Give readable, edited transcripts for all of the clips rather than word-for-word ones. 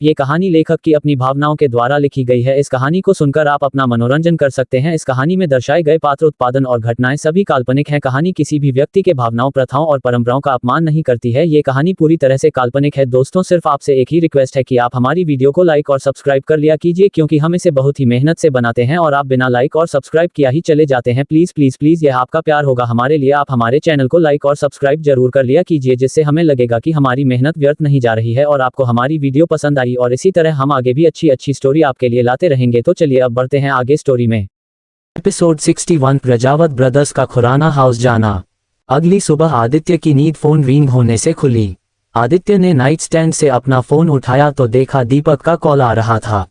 ये कहानी लेखक की अपनी भावनाओं के द्वारा लिखी गई है। इस कहानी को सुनकर आप अपना मनोरंजन कर सकते हैं। इस कहानी में दर्शाए गए पात्र, उत्पादन और घटनाएं सभी काल्पनिक हैं। कहानी किसी भी व्यक्ति के भावनाओं, प्रथाओं और परंपराओं का अपमान नहीं करती है। ये कहानी पूरी तरह से काल्पनिक है। दोस्तों, सिर्फ आपसे एक ही रिक्वेस्ट है कि आप हमारी वीडियो को लाइक और सब्सक्राइब कर लिया कीजिए, क्योंकि हम इसे बहुत ही मेहनत से बनाते हैं और आप बिना लाइक और सब्सक्राइब किया ही चले जाते हैं। प्लीज प्लीज प्लीज, यह आपका प्यार होगा हमारे लिए। आप हमारे चैनल को लाइक और सब्सक्राइब जरूर कर लिया कीजिए, जिससे हमें लगेगा कि हमारी मेहनत व्यर्थ नहीं जा रही है और आपको हमारी वीडियो पसंद आई। और इसी तरह हम आगे भी अच्छी अच्छी स्टोरी आपके लिए लाते रहेंगे। तो चलिए अब बढ़ते हैं आगे स्टोरी में। एपिसोड 61, प्रजावत ब्रदर्स का खुराना हाउस जाना। अगली सुबह आदित्य की नींद फोन रिंग होने से खुली। आदित्य ने नाइट स्टैंड से अपना फोन उठाया तो देखा दीपक का कॉल आ रहा था।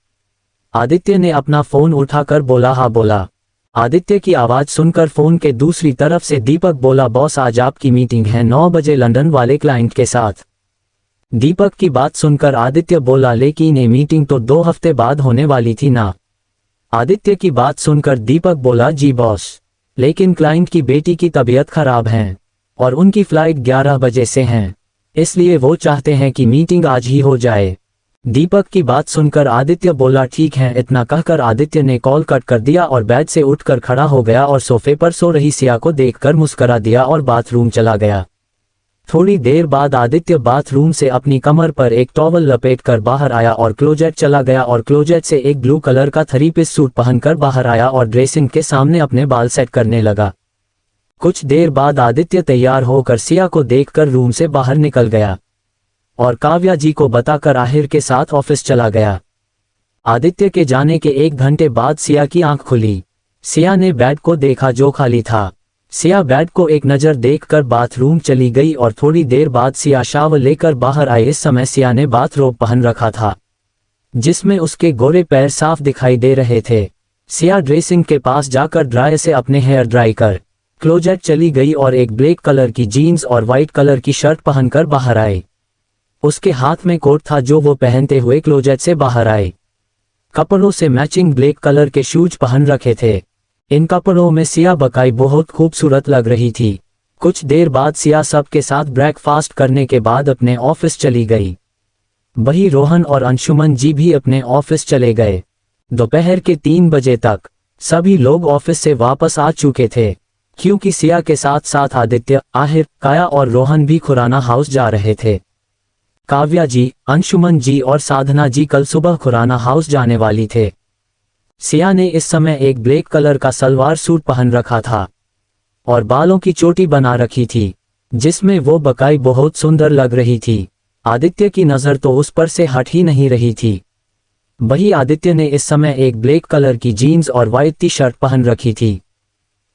आदित्य ने अपना फोन उठाकर बोला, हाँ बोला। आदित्य की आवाज सुनकर फोन के दूसरी तरफ से दीपक बोला, बॉस आज आपकी मीटिंग है 9 बजे लंदन वाले क्लाइंट के साथ। दीपक की बात सुनकर आदित्य बोला, लेकिन ये मीटिंग तो 2 हफ्ते बाद होने वाली थी ना। आदित्य की बात सुनकर दीपक बोला, जी बॉस, लेकिन क्लाइंट की बेटी की तबीयत खराब है और उनकी फ्लाइट 11 बजे से है, इसलिए वो चाहते हैं कि मीटिंग आज ही हो जाए। दीपक की बात सुनकर आदित्य बोला, ठीक है। इतना कहकर आदित्य ने कॉल कट कर दिया और बेड से उठकर खड़ा हो गया और सोफे पर सो रही सिया को देखकर मुस्कुरा दिया और बाथरूम चला गया। थोड़ी देर बाद आदित्य बाथरूम से अपनी कमर पर एक टॉवल लपेटकर बाहर आया और क्लोजेट चला गया और क्लोजेट से एक ब्लू कलर का 3-पीस सूट पहनकर बाहर आया और ड्रेसिंग के सामने अपने बाल सेट करने लगा। कुछ देर बाद आदित्य तैयार होकर सिया को देखकर रूम से बाहर निकल गया और काव्या जी को बताकर आहिर के साथ ऑफिस चला गया। आदित्य के जाने के 1 घंटे बाद सिया की आंख खुली। सिया ने बेड को देखा जो खाली था। सिया बेड को एक नज़र देखकर बाथरूम चली गई और थोड़ी देर बाद सिया शावर लेकर बाहर आई। इस समय सिया ने बाथरोब पहन रखा था, जिसमें उसके गोरे पैर साफ दिखाई दे रहे थे। सिया ड्रेसिंग के पास जाकर ड्रायर से अपने हेयर ड्राई कर क्लोजेट चली गई और एक ब्लैक कलर की जीन्स और वाइट कलर की शर्ट पहनकर बाहर आई। उसके हाथ में कोट था जो वो पहनते हुए क्लोजेट से बाहर आई। कपड़ों से मैचिंग ब्लैक कलर के शूज पहन रखे थे। इन कपड़ों में सिया बकाई बहुत खूबसूरत लग रही थी। कुछ देर बाद सिया सबके साथ ब्रेकफास्ट करने के बाद अपने ऑफिस चली गई। वही रोहन और अंशुमन जी भी अपने ऑफिस चले गए। दोपहर के 3 बजे तक सभी लोग ऑफिस से वापस आ चुके थे, क्योंकि सिया के साथ साथ आदित्य, आहिर, काया और रोहन भी खुराना हाउस जा रहे थे। काव्या जी, अंशुमन जी और साधना जी कल सुबह खुराना हाउस जाने वाली थे। सिया ने इस समय एक ब्लैक कलर का सलवार सूट पहन रखा था और बालों की चोटी बना रखी थी, जिसमें वो बकाई बहुत सुंदर लग रही थी। आदित्य की नज़र तो उस पर से हट ही नहीं रही थी। वही आदित्य ने इस समय एक ब्लैक कलर की जीन्स और वाइट टी शर्ट पहन रखी थी।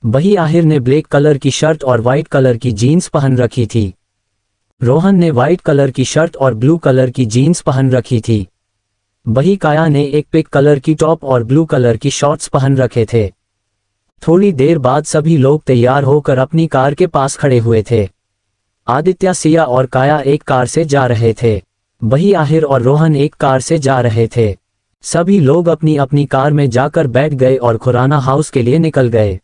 वही आहिर ने ब्लैक कलर की शर्ट और वाइट कलर की जीन्स पहन रखी थी। रोहन ने वाइट कलर की शर्ट और ब्लू कलर की जीन्स पहन रखी थी। वही काया ने एक पिंक कलर की टॉप और ब्लू कलर की शॉर्ट्स पहन रखे थे। थोड़ी देर बाद सभी लोग तैयार होकर अपनी कार के पास खड़े हुए थे। आदित्य, सिया और काया एक कार से जा रहे थे। वही आहिर और रोहन एक कार से जा रहे थे। सभी लोग अपनी अपनी कार में जाकर बैठ गए और खुराना हाउस के लिए निकल गए।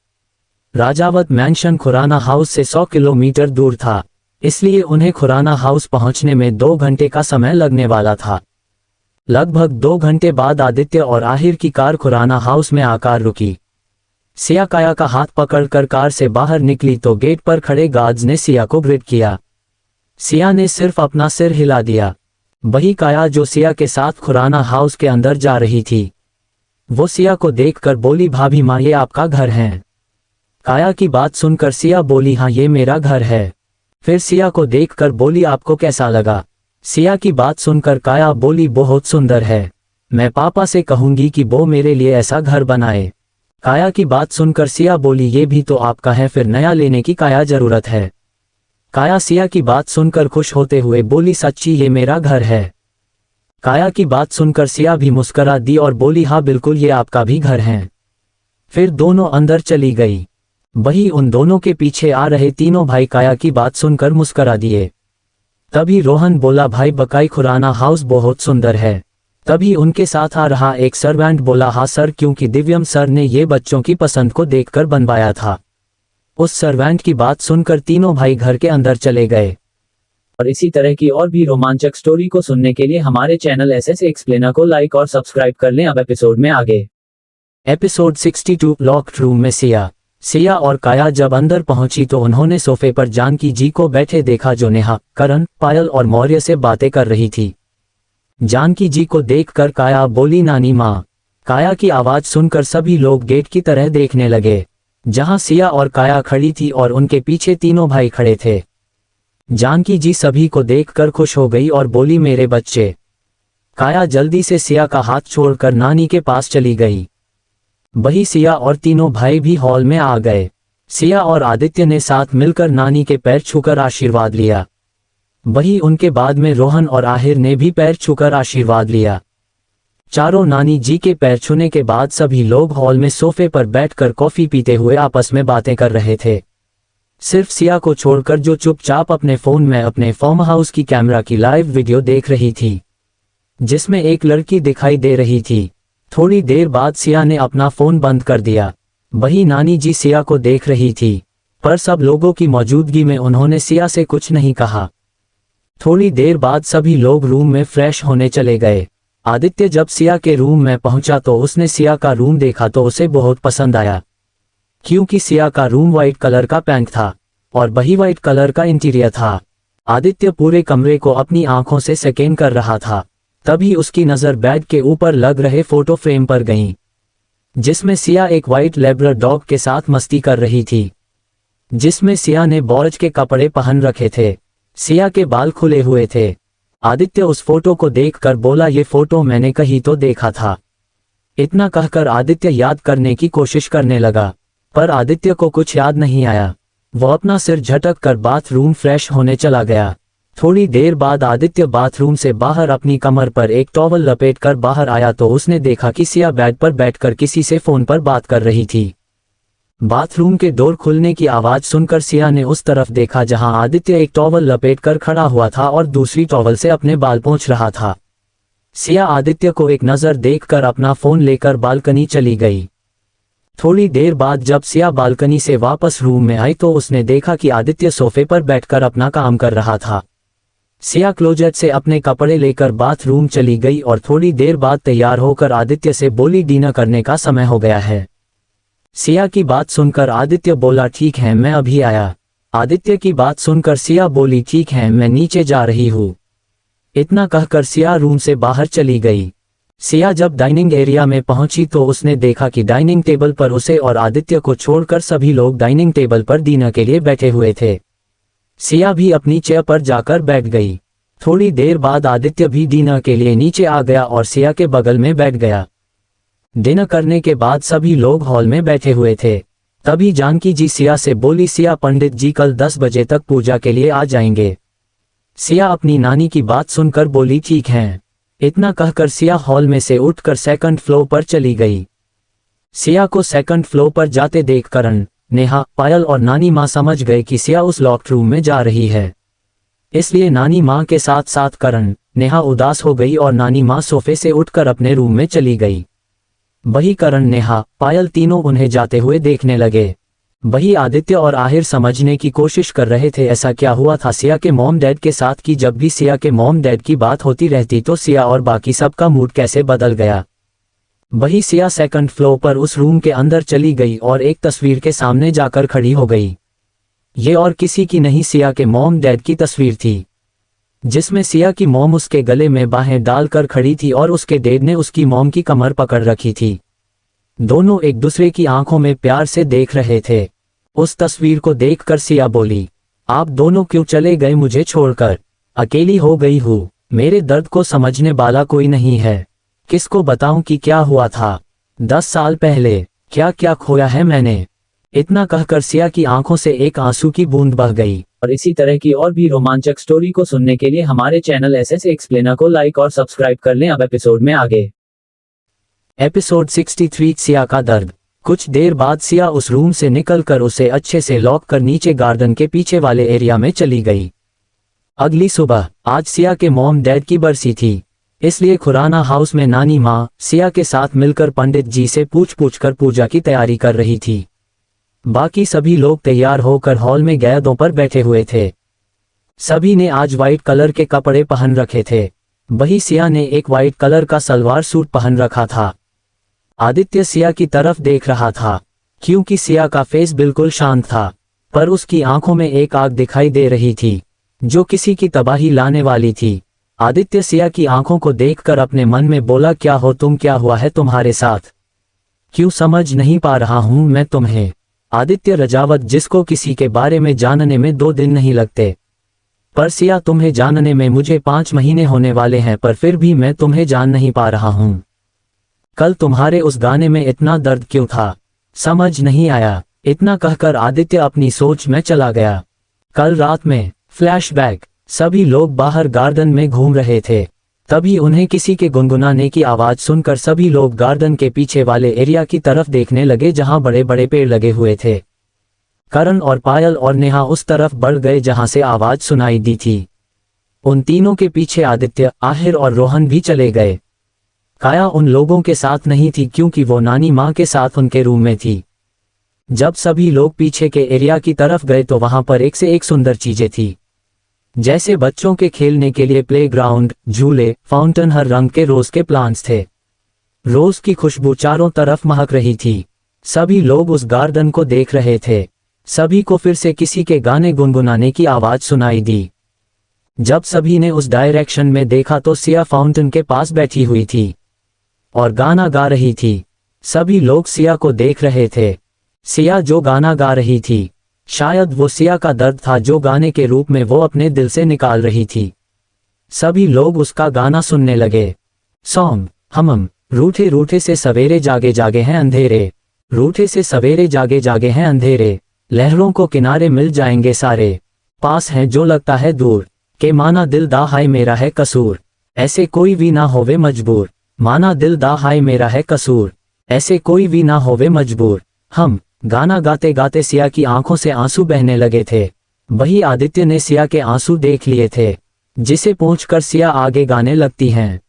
राजावत मैंशन खुराना हाउस से 100 किलोमीटर दूर था, इसलिए उन्हें खुराना हाउस पहुंचने में 2 घंटे का समय लगने वाला था। लगभग 2 घंटे बाद आदित्य और आहिर की कार खुराना हाउस में आकर रुकी। सिया काया का हाथ पकड़कर कार से बाहर निकली तो गेट पर खड़े गार्ड्स ने सिया को ग्रिट किया। सिया ने सिर्फ अपना सिर हिला दिया। वही काया, जो सिया के साथ खुराना हाउस के अंदर जा रही थी, वो सिया को देखकर बोली, भाभी माँ, ये आपका घर है। काया की बात सुनकर सिया बोली, हाँ ये मेरा घर है। फिर सिया को देखकर बोली, आपको कैसा लगा? सिया की बात सुनकर काया बोली, बहुत सुंदर है। मैं पापा से कहूंगी कि वो मेरे लिए ऐसा घर बनाए। काया की बात सुनकर सिया बोली, ये भी तो आपका है, फिर नया लेने की काया जरूरत है। काया सिया की बात सुनकर खुश होते हुए बोली, सच्ची ये मेरा घर है। काया की बात सुनकर सिया भी मुस्कुरा दी और बोली, हाँ बिल्कुल ये आपका भी घर है। फिर दोनों अंदर चली गई। वही उन दोनों के पीछे आ रहे तीनों भाई काया की बात सुनकर मुस्कुरा दिए। तभी रोहन बोला, भाई बकाई खुराना हाउस बहुत सुंदर है। तभी उनके साथ आ रहा एक सर्वेंट बोला, हाँ सर, क्योंकि दिव्यम सर ने ये बच्चों की पसंद को देखकर बनवाया था। उस सर्वेंट की बात सुनकर तीनों भाई घर के अंदर चले गए। और इसी तरह की और भी रोमांचक स्टोरी को सुनने के लिए हमारे चैनल एसएस एक्सप्लेनर को लाइक और सब्सक्राइब कर लें। अब एपिसोड में आगे। एपिसोड 62 लॉक्ड रूम में सिया और काया जब अंदर पहुंची तो उन्होंने सोफे पर जानकी जी को बैठे देखा जो नेहा, करण, पायल और मौर्य से बातें कर रही थी। जानकी जी को देखकर काया बोली, नानी माँ। काया की आवाज सुनकर सभी लोग गेट की तरह देखने लगे, जहां सिया और काया खड़ी थी और उनके पीछे तीनों भाई खड़े थे। जानकी जी सभी को देखकर खुश हो गई और बोली, मेरे बच्चे। काया जल्दी से सिया का हाथ छोड़कर नानी के पास चली गई। वही सिया और तीनों भाई भी हॉल में आ गए। सिया और आदित्य ने साथ मिलकर नानी के पैर छूकर आशीर्वाद लिया। वही उनके बाद में रोहन और आहिर ने भी पैर छूकर आशीर्वाद लिया। चारों नानी जी के पैर छूने के बाद सभी लोग हॉल में सोफे पर बैठकर कॉफी पीते हुए आपस में बातें कर रहे थे। सिर्फ सिया को छोड़कर जो चुपचाप अपने फोन में अपने फार्म हाउस की कैमरा की लाइव वीडियो देख रही थी, जिसमें एक लड़की दिखाई दे रही थी। थोड़ी देर बाद सिया ने अपना फोन बंद कर दिया। वही नानी जी सिया को देख रही थी, पर सब लोगों की मौजूदगी में उन्होंने सिया से कुछ नहीं कहा। थोड़ी देर बाद सभी लोग रूम में फ्रेश होने चले गए। आदित्य जब सिया के रूम में पहुंचा तो उसने सिया का रूम देखा तो उसे बहुत पसंद आया, क्योंकि सिया का रूम व्हाइट कलर का पेंट था और वही व्हाइट कलर का इंटीरियर था। आदित्य पूरे कमरे को अपनी आंखों से स्कैन कर रहा था, तभी उसकी नजर बेड के ऊपर लग रहे फोटो फ्रेम पर गई, जिसमें सिया एक व्हाइट लैब्राडोर डॉग के साथ मस्ती कर रही थी, जिसमें सिया ने बॉर्ज के कपड़े पहन रखे थे। सिया के बाल खुले हुए थे। आदित्य उस फोटो को देखकर बोला, ये फोटो मैंने कहीं तो देखा था। इतना कहकर आदित्य याद करने की कोशिश करने लगा, पर आदित्य को कुछ याद नहीं आया। वो अपना सिर झटक कर बाथरूम फ्रेश होने चला गया। थोड़ी देर बाद आदित्य बाथरूम से बाहर अपनी कमर पर एक टॉवल लपेटकर बाहर आया तो उसने देखा कि सिया बेड पर बैठकर किसी से फोन पर बात कर रही थी। बाथरूम के डोर खुलने की आवाज सुनकर सिया ने उस तरफ देखा जहां आदित्य एक टॉवल लपेटकर खड़ा हुआ था और दूसरी टॉवल से अपने बाल पोंछ रहा था। सिया आदित्य को एक नजर देखकर अपना फोन लेकर बालकनी चली गई। थोड़ी देर बाद जब सिया बालकनी से वापस रूम में आई तो उसने देखा कि आदित्य सोफे पर बैठकर अपना काम कर रहा था। सिया क्लोजेट से अपने कपड़े लेकर बाथरूम चली गई और थोड़ी देर बाद तैयार होकर आदित्य से बोली, डिनर करने का समय हो गया है। सिया की बात सुनकर आदित्य बोला, ठीक है मैं अभी आया। आदित्य की बात सुनकर सिया बोली, ठीक है मैं नीचे जा रही हूँ। इतना कहकर सिया रूम से बाहर चली गई। सिया जब डाइनिंग एरिया में पहुंची तो उसने देखा कि डाइनिंग टेबल पर उसे और आदित्य को छोड़कर सभी लोग डाइनिंग टेबल पर डिनर के लिए बैठे हुए थे। सिया भी अपनी चेयर पर जाकर बैठ गई। थोड़ी देर बाद आदित्य भी डिनर के लिए नीचे आ गया और सिया के बगल में बैठ गया। डिनर करने के बाद सभी लोग हॉल में बैठे हुए थे। तभी जानकी जी सिया से बोली, सिया पंडित जी कल 10 बजे तक पूजा के लिए आ जाएंगे। सिया अपनी नानी की बात सुनकर बोली, ठीक है। इतना कहकर सिया हॉल में से उठकर सेकंड फ्लोर पर चली गई। सिया को सेकंड फ्लोर पर जाते देख करण, नेहा, पायल और नानी माँ समझ गए कि सिया उस लॉक्ड रूम में जा रही है। इसलिए नानी माँ के साथ साथ करण, नेहा उदास हो गई और नानी माँ सोफे से उठकर अपने रूम में चली गई। वही करण, नेहा, पायल तीनों उन्हें जाते हुए देखने लगे। वही आदित्य और आहिर समझने की कोशिश कर रहे थे ऐसा क्या हुआ था सिया के मॉम डैड के साथ कि जब भी सिया के मॉम डैड की बात होती रहती तो सिया और बाकी सबका मूड कैसे बदल गया। वही सिया सेकंड फ्लोर पर उस रूम के अंदर चली गई और एक तस्वीर के सामने जाकर खड़ी हो गई। ये और किसी की नहीं, सिया के मॉम डैड की तस्वीर थी, जिसमें सिया की मॉम उसके गले में बाहें डालकर खड़ी थी और उसके डैड ने उसकी मॉम की कमर पकड़ रखी थी। दोनों एक दूसरे की आंखों में प्यार से देख रहे थे। उस तस्वीर को देखकर सिया बोली, आप दोनों क्यों चले गए मुझे छोड़कर? अकेली हो गई हूँ, मेरे दर्द को समझने वाला कोई नहीं है। किसको बताऊं कि क्या हुआ था 10 साल पहले, क्या क्या खोया है मैंने। इतना कहकर सिया की आंखों से एक आंसू की बूंद बह गई। और इसी तरह की और भी रोमांचक स्टोरी को सुनने के लिए हमारे चैनल एसएस एक्सप्लेनर को लाइक और सब्सक्राइब कर लें। अब एपिसोड में आगे। एपिसोड 63 सिया का दर्द। कुछ देर बाद सिया उस रूम से निकलकर उसे अच्छे से लॉक कर नीचे गार्डन के पीछे वाले एरिया में चली गई। अगली सुबह आज सिया के मॉम डैड की बरसी थी, इसलिए खुराना हाउस में नानी माँ सिया के साथ मिलकर पंडित जी से पूछ कर पूजा की तैयारी कर रही थी। बाकी सभी लोग तैयार होकर हॉल में गैदों पर बैठे हुए थे। सभी ने आज व्हाइट कलर के कपड़े पहन रखे थे। वही सिया ने एक व्हाइट कलर का सलवार सूट पहन रखा था। आदित्य सिया की तरफ देख रहा था, क्योंकि सिया का फेस बिल्कुल शांत था, पर उसकी आंखों में एक आग दिखाई दे रही थी, जो किसी की तबाही लाने वाली थी। आदित्य सिया की आंखों को देखकर अपने मन में बोला, क्या हो तुम, क्या हुआ है तुम्हारे साथ, क्यों समझ नहीं पा रहा हूं मैं तुम्हें। आदित्य रजावत, जिसको किसी के बारे में जानने में 2 दिन नहीं लगते, पर सिया तुम्हें जानने में मुझे 5 महीने होने वाले हैं, पर फिर भी मैं तुम्हें जान नहीं पा रहा हूं। कल तुम्हारे उस गाने में इतना दर्द क्यों था, समझ नहीं आया। इतना कहकर आदित्य अपनी सोच में चला गया। कल रात में फ्लैशबैक, सभी लोग बाहर गार्डन में घूम रहे थे। तभी उन्हें किसी के गुनगुनाने की आवाज सुनकर सभी लोग गार्डन के पीछे वाले एरिया की तरफ देखने लगे, जहां बड़े बड़े पेड़ लगे हुए थे। करण और पायल और नेहा उस तरफ बढ़ गए जहां से आवाज सुनाई दी थी। उन तीनों के पीछे आदित्य, आहिर और रोहन भी चले गए। काया उन लोगों के साथ नहीं थी, क्योंकि वो नानी माँ के साथ उनके रूम में थी। जब सभी लोग पीछे के एरिया की तरफ गए तो वहां पर एक से एक सुंदर चीजें थी, जैसे बच्चों के खेलने के लिए प्लेग्राउंड, झूले, फाउंटेन, हर रंग के रोज के प्लांट्स थे। रोज की खुशबू चारों तरफ महक रही थी। सभी लोग उस गार्डन को देख रहे थे। सभी को फिर से किसी के गाने गुनगुनाने की आवाज सुनाई दी। जब सभी ने उस डायरेक्शन में देखा तो सिया फाउंटेन के पास बैठी हुई थी और गाना गा रही थी। सभी लोग सिया को देख रहे थे। सिया जो गाना गा रही थी, शायद वो सिया का दर्द था जो गाने के रूप में वो अपने दिल से निकाल रही थी। सभी लोग उसका गाना सुनने लगे। सॉन्ग हम रूठे रूठे से सवेरे जागे जागे हैं अंधेरे, रूठे से सवेरे जागे जागे हैं अंधेरे, लहरों को किनारे मिल जाएंगे सारे, पास हैं जो लगता है दूर, के माना दिल दा हाय मेरा है कसूर, ऐसे कोई भी ना होवे मजबूर, माना दिल दा हाय मेरा है कसूर, ऐसे कोई भी ना होवे मजबूर। हम गाना गाते गाते सिया की आंखों से आंसू बहने लगे थे। वही आदित्य ने सिया के आंसू देख लिए थे, जिसे पहुंचकर सिया आगे गाने लगती हैं।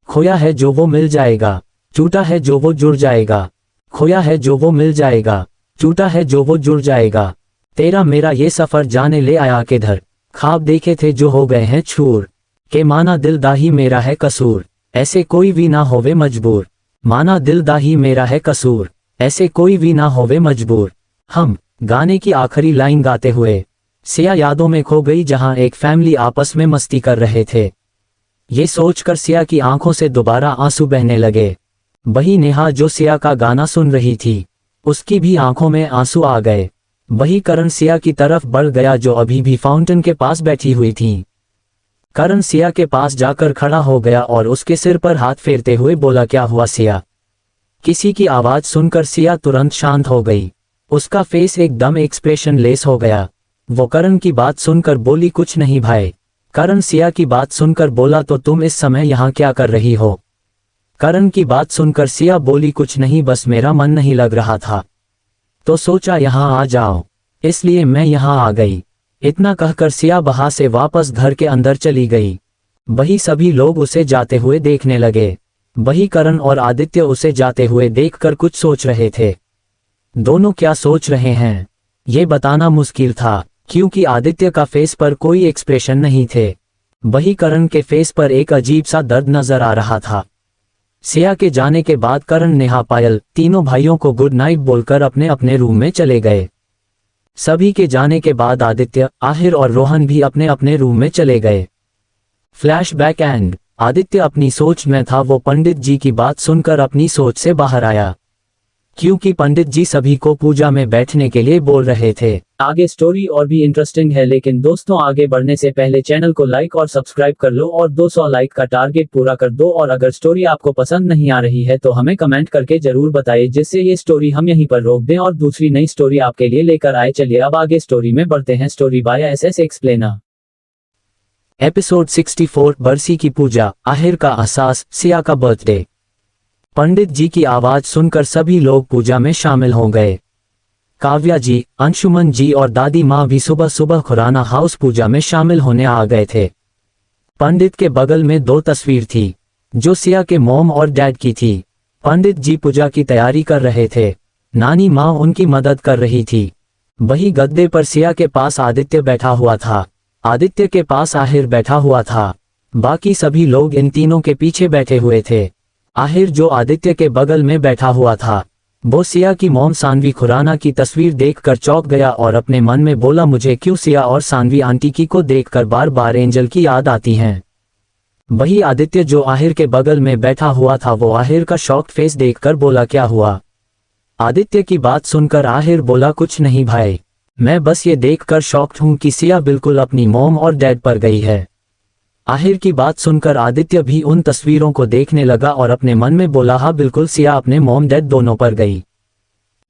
खोया है जो वो मिल जाएगा, टूटा है जो वो जुड़ जाएगा, खोया है जो वो मिल जाएगा, टूटा है जो वो जुड़ जाएगा, तेरा मेरा ये सफर जाने ले आया किधर, ख्वाब देखे थे जो हो गए हैं छूर, के माना दिल दा ही मेरा है कसूर, ऐसे कोई भी ना होवे मजबूर, माना दिल दा ही मेरा है कसूर, ऐसे कोई भी ना होवे मजबूर। हम गाने की आखिरी लाइन गाते हुए सिया यादों में खो गई, जहां एक फैमिली आपस में मस्ती कर रहे थे। ये सोचकर सिया की आंखों से दोबारा आंसू बहने लगे। वही नेहा जो सिया का गाना सुन रही थी, उसकी भी आंखों में आंसू आ गए। वही करण सिया की तरफ बढ़ गया, जो अभी भी फाउंटेन के पास बैठी हुई थी। करण सिया के पास जाकर खड़ा हो गया और उसके सिर पर हाथ फेरते हुए बोला, क्या हुआ सिया? किसी की आवाज सुनकर सिया तुरंत शांत हो गई। उसका फेस एकदम एक्सप्रेशन लेस हो गया। वो करण की बात सुनकर बोली, कुछ नहीं भाई। करण सिया की बात सुनकर बोला, तो तुम इस समय यहाँ क्या कर रही हो? करण की बात सुनकर सिया बोली, कुछ नहीं, बस मेरा मन नहीं लग रहा था, तो सोचा यहाँ आ जाओ, इसलिए मैं यहाँ आ गई। इतना कहकर सिया वहां से वापस घर के अंदर चली गई। वही सभी लोग उसे जाते हुए देखने लगे। वही करण और आदित्य उसे जाते हुए देखकर कुछ सोच रहे थे। दोनों क्या सोच रहे हैं ये बताना मुश्किल था, क्योंकि आदित्य का फेस पर कोई एक्सप्रेशन नहीं थे। वही करण के फेस पर एक अजीब सा दर्द नजर आ रहा था। सिया के जाने के बाद करण, नेहा, पायल तीनों भाइयों को गुड नाइट बोलकर अपने अपने रूम में चले गए। सभी के जाने के बाद आदित्य, आहिर और रोहन भी अपने अपने रूम में चले गए। फ्लैशबैक एंड आदित्य अपनी सोच में था। वो पंडित जी की बात सुनकर अपनी सोच से बाहर आया, क्योंकि पंडित जी सभी को पूजा में बैठने के लिए बोल रहे थे। आगे स्टोरी और भी इंटरेस्टिंग है, लेकिन दोस्तों आगे बढ़ने से पहले चैनल को लाइक और सब्सक्राइब कर लो और 200 लाइक का टारगेट पूरा कर दो। और अगर स्टोरी आपको पसंद नहीं आ रही है तो हमें कमेंट करके जरूर बताइए, जिससे ये स्टोरी हम यहीं पर रोक दें और दूसरी नई स्टोरी आपके लिए लेकर आए। चलिए अब आगे स्टोरी में बढ़ते हैं। Story by SS explainer. Episode 64, बरसी की पूजा, आहिर का एहसास, सिया का बर्थडे। पंडित जी की आवाज सुनकर सभी लोग पूजा में शामिल हो गए। काव्या जी, अंशुमन जी और दादी माँ भी सुबह सुबह खुराना हाउस पूजा में शामिल होने आ गए थे। पंडित के बगल में 2 तस्वीर थी, जो सिया के मॉम और डैड की थी। पंडित जी पूजा की तैयारी कर रहे थे। नानी माँ उनकी मदद कर रही थी। वही गद्दे पर सिया के पास आदित्य बैठा हुआ था। आदित्य के पास आहिर बैठा हुआ था। बाकी सभी लोग इन तीनों के पीछे बैठे हुए थे। आहिर जो आदित्य के बगल में बैठा हुआ था, वो सिया की मॉम सानवी खुराना की तस्वीर देखकर चौंक गया और अपने मन में बोला, मुझे क्यों सिया और सानवी आंटी की को देखकर बार बार एंजल की याद आती हैं। वही आदित्य जो आहिर के बगल में बैठा हुआ था, वो आहिर का शॉक्ड फेस देखकर बोला, क्या हुआ? आदित्य की बात सुनकर आहिर बोला, कुछ नहीं भाई, मैं बस ये देखकर शॉक्ड हूं कि सिया बिल्कुल अपनी मॉम और डैड पर गई है। आहिर की बात सुनकर आदित्य भी उन तस्वीरों को देखने लगा और अपने मन में बोला, हाँ बिल्कुल, सिया अपने मॉम डैड दोनों पर गई।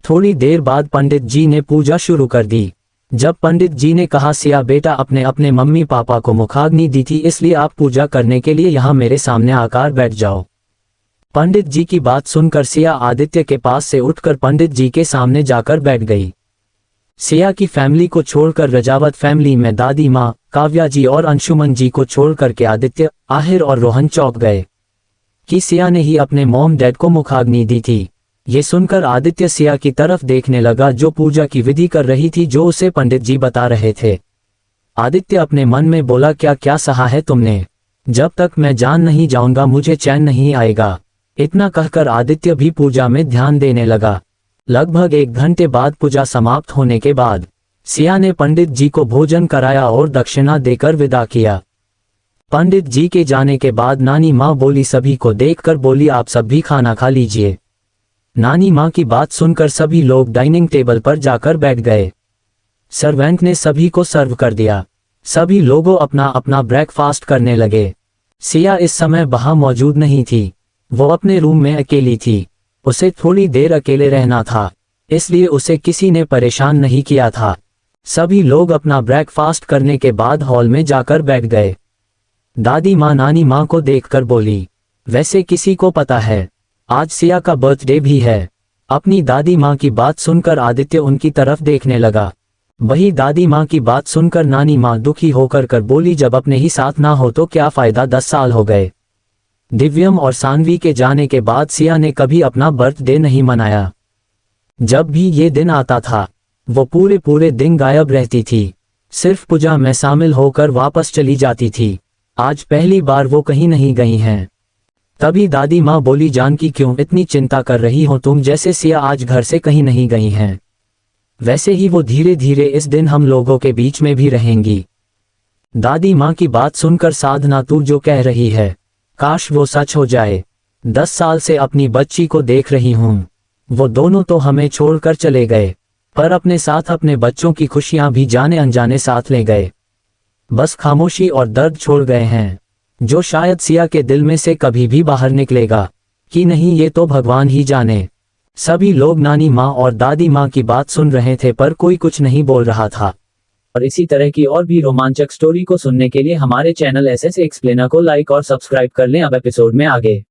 थोड़ी देर बाद पंडित जी ने पूजा शुरू कर दी। जब पंडित जी ने कहा, सिया बेटा, अपने अपने मम्मी पापा को मुखाग्नि दी थी, इसलिए आप पूजा करने के लिए यहाँ मेरे सामने आकर बैठ जाओ। पंडित जी की बात सुनकर सिया आदित्य के पास से उठकर पंडित जी के सामने जाकर बैठ गई। सिया की फैमिली को छोड़कर रजावत फैमिली में दादी माँ काव्या जी और अंशुमन जी को छोड़कर के आदित्य, आहिर और रोहन चौंक गए कि सिया ने ही अपने मॉम डैड को मुखाग्नि दी थी। ये सुनकर आदित्य सिया की तरफ देखने लगा, जो पूजा की विधि कर रही थी, जो उसे पंडित जी बता रहे थे। आदित्य अपने मन में बोला, क्या क्या सहा है तुमने? जब तक मैं जान नहीं जाऊंगा मुझे चैन नहीं आएगा। इतना कहकर आदित्य भी पूजा में ध्यान देने लगा। लगभग 1 घंटे बाद पूजा समाप्त होने के बाद सिया ने पंडित जी को भोजन कराया और दक्षिणा देकर विदा किया। पंडित जी के जाने के बाद नानी माँ बोली, सभी को देखकर बोली, आप सब भी खाना खा लीजिए। नानी माँ की बात सुनकर सभी लोग डाइनिंग टेबल पर जाकर बैठ गए। सर्वेंट ने सभी को सर्व कर दिया। सभी लोगों अपना अपना ब्रेकफास्ट करने लगे। सिया इस समय वहां मौजूद नहीं थी, वो अपने रूम में अकेली थी। उसे थोड़ी देर अकेले रहना था, इसलिए उसे किसी ने परेशान नहीं किया था। सभी लोग अपना ब्रेकफास्ट करने के बाद हॉल में जाकर बैठ गए। दादी माँ नानी माँ को देखकर बोली, वैसे किसी को पता है आज सिया का बर्थडे भी है? अपनी दादी माँ की बात सुनकर आदित्य उनकी तरफ देखने लगा। वही दादी माँ की बात सुनकर नानी माँ दुखी होकर बोली, जब अपने ही साथ ना हो तो क्या फायदा, 10 साल हो गए। दिव्यम और सानवी के जाने के बाद सिया ने कभी अपना बर्थडे नहीं मनाया। जब भी ये दिन आता था, वो पूरे पूरे दिन गायब रहती थी, सिर्फ पूजा में शामिल होकर वापस चली जाती थी। आज पहली बार वो कहीं नहीं गई हैं। तभी दादी माँ बोली, जानकी क्यों इतनी चिंता कर रही हो तुम, जैसे सिया आज घर से कहीं नहीं गई हैं। वैसे ही वो धीरे धीरे इस दिन हम लोगों के बीच में भी रहेंगी। दादी माँ की बात सुनकर साधना, तू जो कह रही है काश वो सच हो जाए। 10 साल से अपनी बच्ची को देख रही हूँ, वो दोनों तो हमें छोड़कर चले गए, पर अपने साथ अपने बच्चों की खुशियां भी जाने अनजाने साथ ले गए। बस खामोशी और दर्द छोड़ गए हैं, जो शायद सिया के दिल में से कभी भी बाहर निकलेगा कि नहीं, ये तो भगवान ही जाने। सभी लोग नानी माँ और दादी माँ की बात सुन रहे थे, पर कोई कुछ नहीं बोल रहा था। और इसी तरह की और भी रोमांचक स्टोरी को सुनने के लिए हमारे चैनल एसएस एक्सप्लेनर को लाइक और सब्सक्राइब कर लें। अब एपिसोड में आगे।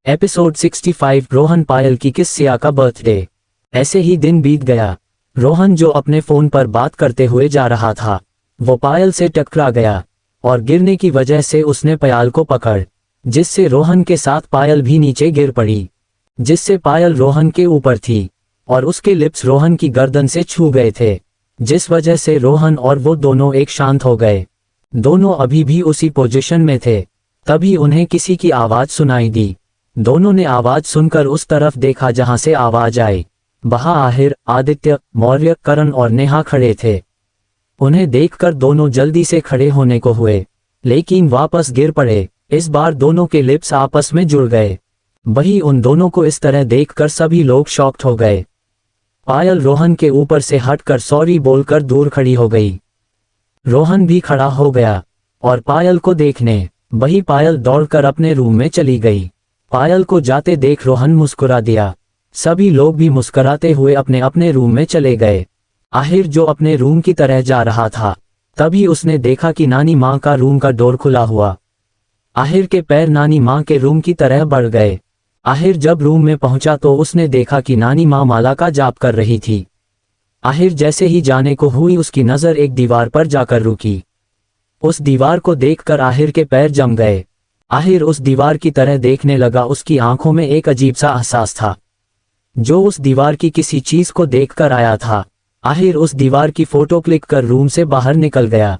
एपिसोड 65, रोहन पायल की किस सिया का बर्थडे। ऐसे ही दिन बीत गया। रोहन जो अपने फोन पर बात करते हुए जा रहा था, वो पायल से टकरा गया और गिरने की वजह से उसने पायल को पकड़, जिससे रोहन के साथ पायल भी नीचे गिर पड़ी, जिससे पायल रोहन के ऊपर थी और उसके लिप्स रोहन की गर्दन से छू गए थे, जिस वजह से रोहन और वो दोनों एक शांत हो गए। दोनों अभी भी उसी पोजीशन में थे। तभी उन्हें किसी की आवाज सुनाई दी। दोनों ने आवाज सुनकर उस तरफ देखा जहां से आवाज आई। वहां आहिर, आदित्य, मौर्य, करण और नेहा खड़े थे। उन्हें देखकर दोनों जल्दी से खड़े होने को हुए, लेकिन वापस गिर पड़े। इस बार दोनों के लिप्स आपस में जुड़ गए। वही उन दोनों को इस तरह देखकर सभी लोग शॉक्ड हो गए। पायल रोहन के ऊपर से हटकर सॉरी बोलकर दूर खड़ी हो गई। रोहन भी खड़ा हो गया और पायल को देखने। वही पायल दौड़कर अपने रूम में चली गई। पायल को जाते देख रोहन मुस्कुरा दिया। सभी लोग भी मुस्कुराते हुए अपने अपने रूम में चले गए। आहिर जो अपने रूम की तरह जा रहा था, तभी उसने देखा कि नानी माँ का रूम का डोर खुला हुआ। आहिर के पैर नानी माँ के रूम की तरह बढ़ गए। आहिर जब रूम में पहुंचा तो उसने देखा कि नानी माँ माला का जाप कर रही थी। आहिर जैसे ही जाने को हुई, उसकी नजर एक दीवार पर जाकर रुकी। उस दीवार को देखकर आहिर के पैर जम गए। आहिर उस दीवार की तरह देखने लगा। उसकी आंखों में एक अजीब सा एहसास था, जो उस दीवार की किसी चीज को देखकर आया था। आहिर उस दीवार की फोटो क्लिक कर रूम से बाहर निकल गया।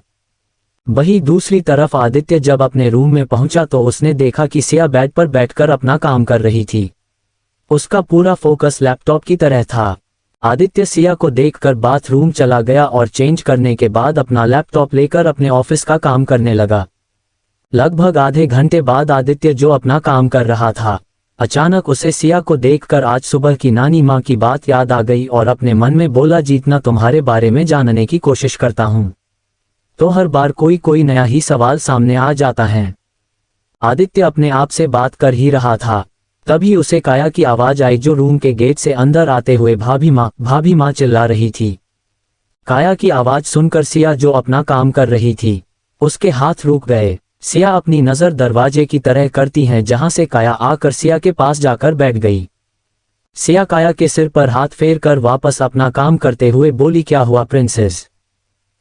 वहीं दूसरी तरफ आदित्य जब अपने रूम में पहुंचा तो उसने देखा कि सिया बेड पर बैठकर अपना काम कर रही थी। उसका पूरा फोकस लैपटॉप की तरह था। आदित्य सिया को देखकर बाथरूम चला गया और चेंज करने के बाद अपना लैपटॉप लेकर अपने ऑफिस का काम करने लगा। लगभग आधे घंटे बाद आदित्य जो अपना काम कर रहा था, अचानक उसे सिया को देखकर आज सुबह की नानी माँ की बात याद आ गई और अपने मन में बोला, जीतना तुम्हारे बारे में जानने की कोशिश करता हूँ तो हर बार कोई नया ही सवाल सामने आ जाता है। आदित्य अपने आप से बात कर ही रहा था, तभी उसे काया की आवाज आई जो रूम के गेट से अंदर आते हुए भाभी माँ चिल्ला रही थी। काया की आवाज सुनकर सिया जो अपना काम कर रही थी, उसके हाथ रुक गए। सिया अपनी नजर दरवाजे की तरह करती हैं जहां से काया आकर सिया के पास जाकर बैठ गई। सिया काया के सिर पर हाथ फेर कर वापस अपना काम करते हुए बोली, क्या हुआ प्रिंसेस?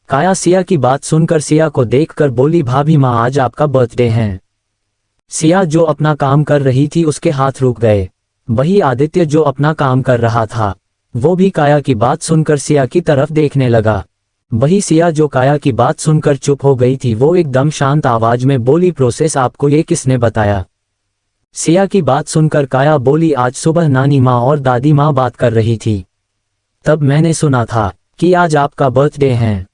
काया सिया की बात सुनकर सिया को देखकर बोली, भाभी माँ आज आपका बर्थडे है। सिया जो अपना काम कर रही थी उसके हाथ रुक गए। वही आदित्य जो अपना काम कर रहा था वो भी काया की बात सुनकर सिया की तरफ देखने लगा। वही सिया जो काया की बात सुनकर चुप हो गई थी वो एकदम शांत आवाज में बोली, प्रोसेस आपको ये किसने बताया? सिया की बात सुनकर काया बोली, आज सुबह नानी माँ और दादी माँ बात कर रही थी, तब मैंने सुना था कि आज आपका बर्थडे है।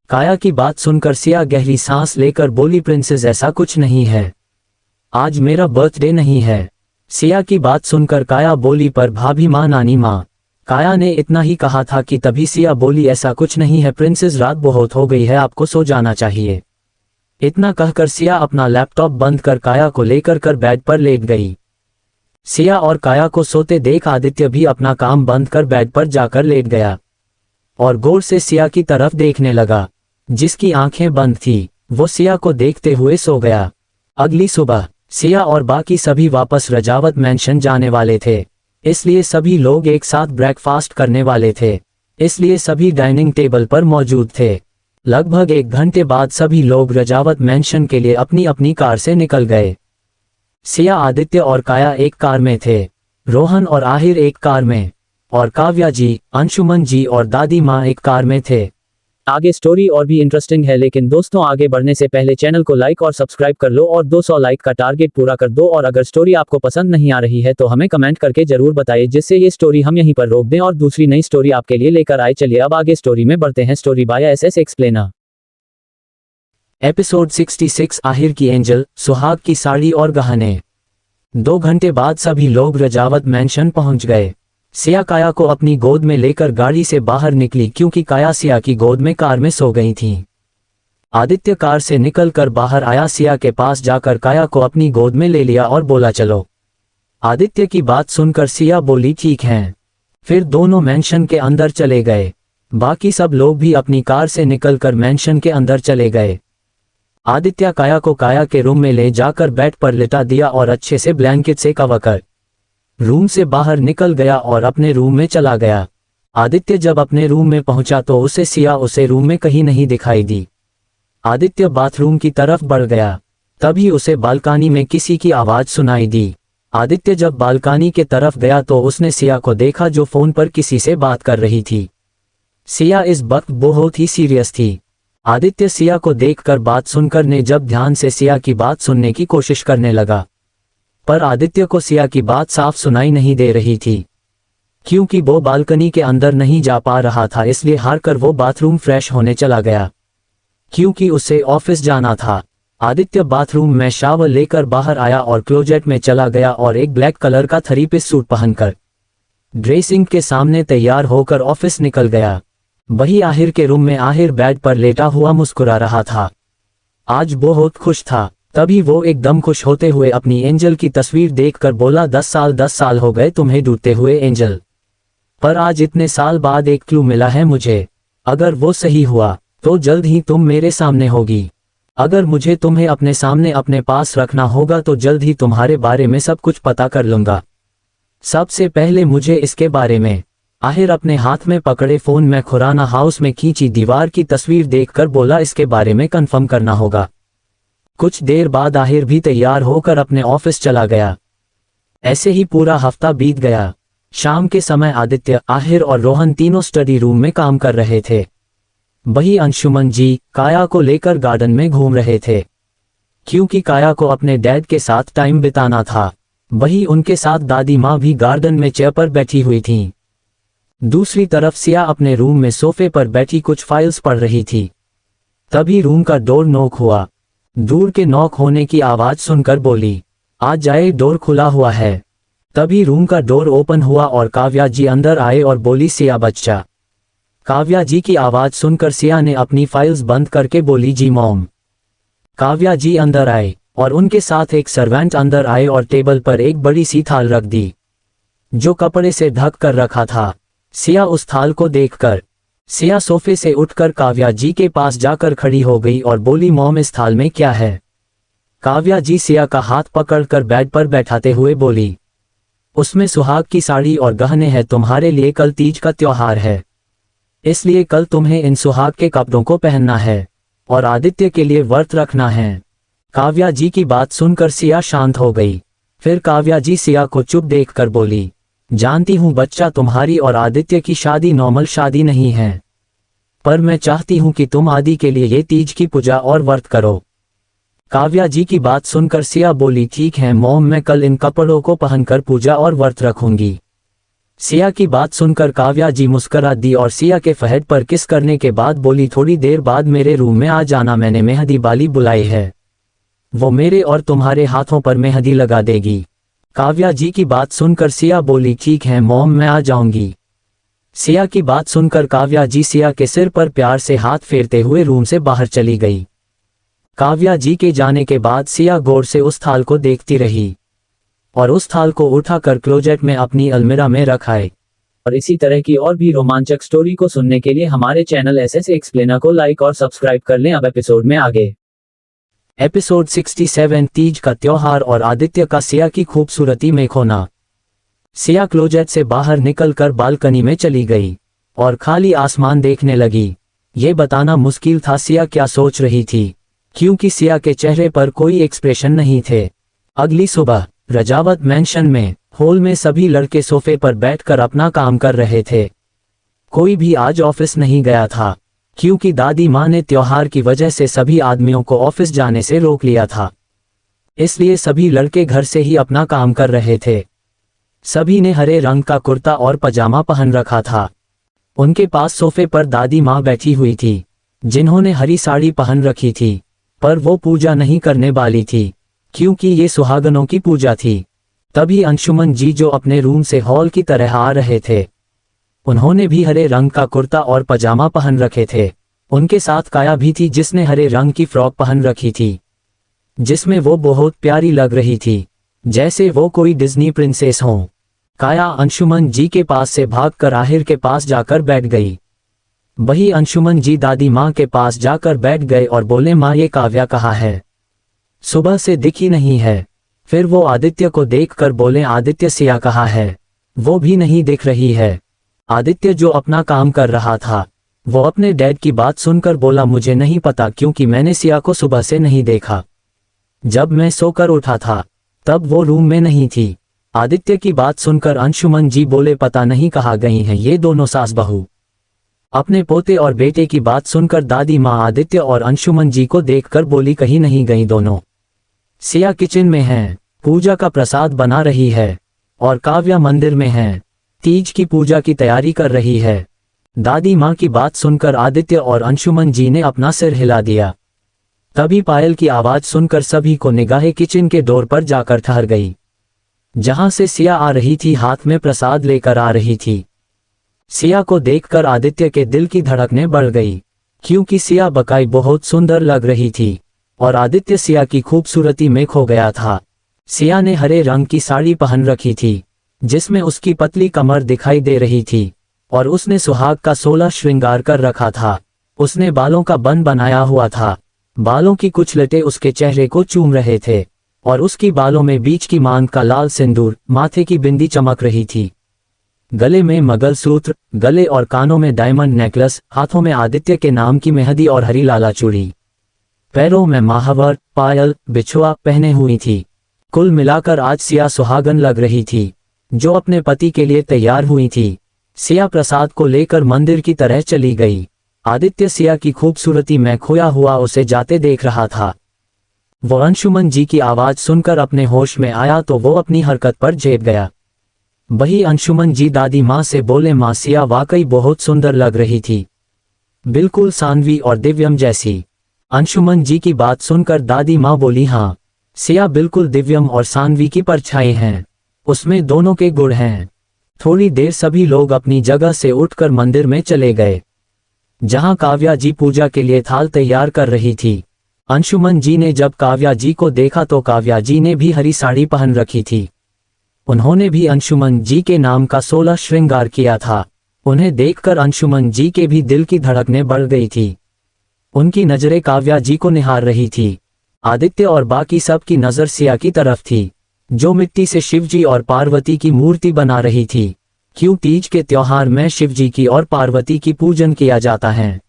काया की बात सुनकर सिया गहरी सांस लेकर बोली, प्रिंसेस ऐसा कुछ नहीं है, आज मेरा बर्थडे नहीं है। सिया की बात सुनकर काया बोली, पर भाभी माँ नानी माँ। काया ने इतना ही कहा था कि तभी सिया बोली, ऐसा कुछ नहीं है प्रिंसेस, रात बहुत हो गई है, आपको सो जाना चाहिए। इतना कहकर सिया अपना लैपटॉप बंद कर काया को लेकर बेड पर लेट गई। सिया और काया को सोते देख आदित्य भी अपना काम बंद कर बेड पर जाकर लेट गया और गौर से सिया की तरफ देखने लगा। जिसकी आंखें बंद थी वो सिया को देखते हुए सो गया। अगली सुबह सिया और बाकी सभी वापस रजावत मैंशन जाने वाले थे, इसलिए सभी लोग एक साथ ब्रेकफास्ट करने वाले थे, इसलिए सभी डाइनिंग टेबल पर मौजूद थे। लगभग 1 घंटे बाद सभी लोग रजावत मैंशन के लिए अपनी अपनी कार से निकल गए। सिया, आदित्य और काया एक कार में थे, रोहन और आहिर एक कार में, और काव्या जी, अंशुमन जी और दादी माँ एक कार में थे। आगे स्टोरी और भी इंटरेस्टिंग है, लेकिन दोस्तों आगे बढ़ने से पहले चैनल को लाइक और सब्सक्राइब कर लो और 200 लाइक का टारगेट पूरा कर दो। और अगर स्टोरी आपको पसंद नहीं आ रही है तो हमें कमेंट करके जरूर बताइए, जिससे ये स्टोरी हम यहीं पर रोक दें और दूसरी नई स्टोरी आपके लिए लेकर आए। चलिए अब आगे स्टोरी में बढ़ते हैं। Story by SS explainer. Episode 66, Ahir की एंजल, सुहाग की साड़ी और गहने। 2 घंटे बाद सभी लोग रजावत मैंशन पहुंच गए। सिया काया को अपनी गोद में लेकर गाड़ी से बाहर निकली क्योंकि काया सिया की गोद में कार में सो गई थी। आदित्य कार से निकलकर बाहर आया, सिया के पास जाकर काया को अपनी गोद में ले लिया और बोला, चलो। आदित्य की बात सुनकर सिया बोली, ठीक है। फिर दोनों मैंशन के अंदर चले गए। बाकी सब लोग भी अपनी कार से निकलकर मैंशन के अंदर चले गए। आदित्य काया को काया के रूम में ले जाकर बेड पर लिटा दिया और अच्छे से ब्लैंकेट से कवर कर रूम से बाहर निकल गया और अपने रूम में चला गया। आदित्य जब अपने रूम में पहुंचा तो उसे रूम में कहीं नहीं दिखाई दी। आदित्य बाथरूम की तरफ बढ़ गया, तभी उसे बालकनी में किसी की आवाज सुनाई दी। आदित्य जब बालकनी के तरफ गया तो उसने सिया को देखा जो फोन पर किसी से बात कर रही थी। सिया इस वक्त बहुत ही सीरियस थी। आदित्य सिया को देखकर बात सुनकर ने जब ध्यान से सिया की बात सुनने की कोशिश करने लगा, पर आदित्य को सिया की बात साफ सुनाई नहीं दे रही थी। क्योंकि वो बालकनी के अंदर नहीं जा पा रहा था, इसलिए हार कर वो बाथरूम फ्रेश होने चला गया क्योंकि उसे ऑफिस जाना था। आदित्य बाथरूम में शावर लेकर बाहर आया और क्लोजेट में चला गया और एक ब्लैक कलर का 3-पीस सूट पहनकर ड्रेसिंग के सामने तैयार होकर ऑफिस निकल गया। वही आहिर के रूम में आहिर बेड पर लेटा हुआ मुस्कुरा रहा था। आज बहुत खुश था। तभी वो एकदम खुश होते हुए अपनी एंजल की तस्वीर देखकर बोला, 10 साल हो गए तुम्हें ढूंढते हुए एंजल, पर आज इतने साल बाद एक क्लू मिला है मुझे। अगर वो सही हुआ तो जल्द ही तुम मेरे सामने होगी। अगर मुझे तुम्हें अपने सामने अपने पास रखना होगा तो जल्द ही तुम्हारे बारे में सब कुछ पता कर लूंगा। सबसे पहले मुझे इसके बारे में। आहिर अपने हाथ में पकड़े फोन में खुराना हाउस में खींची दीवार की तस्वीर देखकर बोला, इसके बारे में कंफर्म करना होगा। कुछ देर बाद आहिर भी तैयार होकर अपने ऑफिस चला गया। ऐसे ही पूरा हफ्ता बीत गया। शाम के समय आदित्य, आहिर और रोहन तीनों स्टडी रूम में काम कर रहे थे। वही अंशुमन जी काया को लेकर गार्डन में घूम रहे थे, क्योंकि काया को अपने डैड के साथ टाइम बिताना था। वही उनके साथ दादी माँ भी गार्डन में चेयर पर बैठी हुई थीं। दूसरी तरफ सिया अपने रूम में सोफे पर बैठी कुछ फाइल्स पढ़ रही थी। तभी रूम का डोर नॉक हुआ। दूर के नॉक होने की आवाज सुनकर बोली, आज जाए, डोर खुला हुआ है। तभी रूम का डोर ओपन हुआ और काव्या जी अंदर आए और बोली, सिया बच्चा। काव्या जी की आवाज सुनकर सिया ने अपनी फाइल्स बंद करके बोली, जी मॉम। काव्या जी अंदर आए और उनके साथ एक सर्वेंट अंदर आए और टेबल पर एक बड़ी सी थाल रख दी, जो कपड़े से ढक कर रखा था। सिया उस थाल को देखकर सिया सोफे से उठकर काव्या जी के पास जाकर खड़ी हो गई और बोली, मॉम इस थाल में क्या है? काव्या जी सिया का हाथ पकड़कर बेड पर बैठाते हुए बोली, उसमें सुहाग की साड़ी और गहने हैं। तुम्हारे लिए कल तीज का त्योहार है, इसलिए कल तुम्हें इन सुहाग के कपड़ों को पहनना है और आदित्य के लिए व्रत रखना है। काव्या जी की बात सुनकर सिया शांत हो गई। फिर काव्या जी सिया को चुप देखकर बोली, जानती हूँ बच्चा, तुम्हारी और आदित्य की शादी नॉर्मल शादी नहीं है, पर मैं चाहती हूँ कि तुम आदि के लिए ये तीज की पूजा और व्रत करो। काव्या जी की बात सुनकर सिया बोली, ठीक है मॉम, मैं कल इन कपड़ों को पहनकर पूजा और व्रत रखूंगी। सिया की बात सुनकर काव्या जी मुस्कुरा दी और सिया के फहद पर किस करने के बाद बोली, थोड़ी देर बाद मेरे रूम में आ जाना, मैंने मेहंदी वाली बुलाई है, वो मेरे और तुम्हारे हाथों पर मेहंदी लगा देगी। काव्या जी की बात सुनकर सिया बोली, ठीक है मॉम, मैं आ जाऊंगी। सिया की बात सुनकर काव्या जी सिया के सिर पर प्यार से हाथ फेरते हुए रूम से बाहर चली गई। काव्या जी के जाने के बाद सिया गौर से उस थाल को देखती रही और उस थाल को उठाकर क्लोजेट में अपनी अलमीरा में रखाए। और इसी तरह की और भी रोमांचक स्टोरी को सुनने के लिए हमारे चैनल एसएस एक्सप्लेनर को लाइक और सब्सक्राइब कर लें। अब एपिसोड में आगे। एपिसोड 67, तीज का त्योहार और आदित्य का सिया की खूबसूरती में खोना। सिया क्लोजेट से बाहर निकलकर बालकनी में चली गई और खाली आसमान देखने लगी। ये बताना मुश्किल था सिया क्या सोच रही थी, क्योंकि सिया के चेहरे पर कोई एक्सप्रेशन नहीं थे। अगली सुबह रजावत मैंशन में हॉल में सभी लड़के सोफे पर बैठकर अपना काम कर रहे थे। कोई भी आज ऑफिस नहीं गया था, क्योंकि दादी माँ ने त्योहार की वजह से सभी आदमियों को ऑफिस जाने से रोक लिया था। इसलिए सभी लड़के घर से ही अपना काम कर रहे थे। सभी ने हरे रंग का कुर्ता और पजामा पहन रखा था। उनके पास सोफे पर दादी माँ बैठी हुई थी, जिन्होंने हरी साड़ी पहन रखी थी, पर वो पूजा नहीं करने वाली थी, क्योंकि ये सुहागनों की पूजा थी। तभी अंशुमन जी जो अपने रूम से हॉल की तरह आ रहे थे, उन्होंने भी हरे रंग का कुर्ता और पजामा पहन रखे थे। उनके साथ काया भी थी, जिसने हरे रंग की फ्रॉक पहन रखी थी, जिसमें वो बहुत प्यारी लग रही थी, जैसे वो कोई डिज्नी प्रिंसेस हो। काया अंशुमन जी के पास से भागकर आहिर के पास जाकर बैठ गई। वही अंशुमन जी दादी माँ के पास जाकर बैठ गए और बोले, माँ ये काव्या कहाँ है? सुबह से दिखी नहीं है। फिर वो आदित्य को देखकर बोले, आदित्य सिया कहाँ है? वो भी नहीं दिख रही है। आदित्य जो अपना काम कर रहा था, वो अपने डैड की बात सुनकर बोला, मुझे नहीं पता, क्योंकि मैंने सिया को सुबह से नहीं देखा। जब मैं सोकर उठा था तब वो रूम में नहीं थी। आदित्य की बात सुनकर अंशुमन जी बोले, पता नहीं कहाँ गई हैं ये दोनों सास बहू। अपने पोते और बेटे की बात सुनकर दादी माँ आदित्य और अंशुमन जी को देखकर बोली, कहीं नहीं गई दोनों। सिया किचन में है, पूजा का प्रसाद बना रही है, और काव्या मंदिर में है, तीज की पूजा की तैयारी कर रही है। दादी माँ की बात सुनकर आदित्य और अंशुमन जी ने अपना सिर हिला दिया। तभी पायल की आवाज सुनकर सभी को निगाहें किचन के डोर पर जाकर ठहर गई, जहां से सिया आ रही थी, हाथ में प्रसाद लेकर आ रही थी। सिया को देखकर आदित्य के दिल की धड़कनें बढ़ गई, क्योंकि सिया बकाई बहुत सुंदर लग रही थी और आदित्य सिया की खूबसूरती में खो गया था। सिया ने हरे रंग की साड़ी पहन रखी थी, जिसमें उसकी पतली कमर दिखाई दे रही थी, और उसने सुहाग का 16 श्रृंगार कर रखा था। उसने बालों का बन बनाया हुआ था, बालों की कुछ लटे उसके चेहरे को चूम रहे थे, और उसकी बालों में बीच की मांग का लाल सिंदूर, माथे की बिंदी चमक रही थी। गले में मंगलसूत्र, गले और कानों में डायमंड नेकलेस, हाथों में आदित्य के नाम की मेहंदी और हरी लाला चूड़ी, पैरों में महावर, पायल, बिछुआ पहने हुई थी। कुल मिलाकर आज सिया सुहागन लग रही थी, जो अपने पति के लिए तैयार हुई थी। सिया प्रसाद को लेकर मंदिर की तरह चली गई। आदित्य सिया की खूबसूरती में खोया हुआ उसे जाते देख रहा था। वो अंशुमन जी की आवाज सुनकर अपने होश में आया तो वो अपनी हरकत पर झेप गया। वही अंशुमन जी दादी माँ से बोले, माँ सिया वाकई बहुत सुंदर लग रही थी, बिल्कुल सानवी और दिव्यम जैसी। अंशुमन जी की बात सुनकर दादी माँ बोली, हाँ सिया बिल्कुल दिव्यम और सानवी की परछाई हैं, उसमें दोनों के गुण हैं। थोड़ी देर सभी लोग अपनी जगह से उठकर मंदिर में चले गए, जहां काव्या जी पूजा के लिए थाल तैयार कर रही थी। अंशुमन जी ने जब काव्या जी को देखा तो काव्या जी ने भी हरी साड़ी पहन रखी थी। उन्होंने भी अंशुमन जी के नाम का 16 श्रृंगार किया था। उन्हें देखकर अंशुमन जी के भी दिल की धड़कनें बढ़ गई थी। उनकी नजरें काव्या जी को निहार रही थी। आदित्य और बाकी सब की नजर सिया की तरफ थी, जो मिट्टी से शिवजी और पार्वती की मूर्ति बना रही थी। क्यों तीज के त्योहार में शिवजी की और पार्वती की पूजन किया जाता है।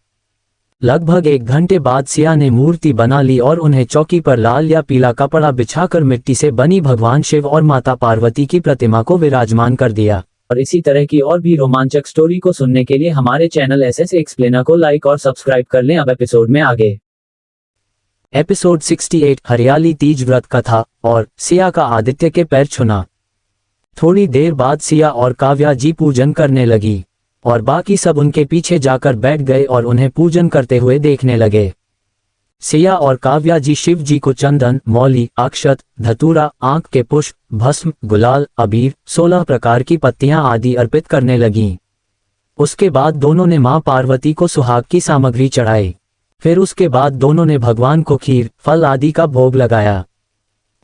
लगभग 1 घंटे बाद सिया ने मूर्ति बना ली और उन्हें चौकी पर लाल या पीला कपड़ा बिछाकर मिट्टी से बनी भगवान शिव और माता पार्वती की प्रतिमा को विराजमान कर दिया। और इसी तरह की और भी रोमांचक स्टोरी को सुनने के लिए हमारे चैनल SS एक्सप्लेनर को लाइक और सब्सक्राइब कर लें। अब एपिसोड में आगे। एपिसोड 68 हरियाली तीज व्रत कथा और सिया का आदित्य के पैर छूना। थोड़ी देर बाद सिया और काव्या जी पूजन करने लगी और बाकी सब उनके पीछे जाकर बैठ गए और उन्हें पूजन करते हुए देखने लगे। सिया और काव्या जी शिव जी को चंदन, मौली, अक्षत, धतूरा, आंख के पुष्प, भस्म, गुलाल, अबीर, 16 प्रकार की पत्तियां आदि अर्पित करने लगीं। उसके बाद दोनों ने मां पार्वती को सुहाग की सामग्री चढ़ाई। फिर उसके बाद दोनों ने भगवान को खीर, फल आदि का भोग लगाया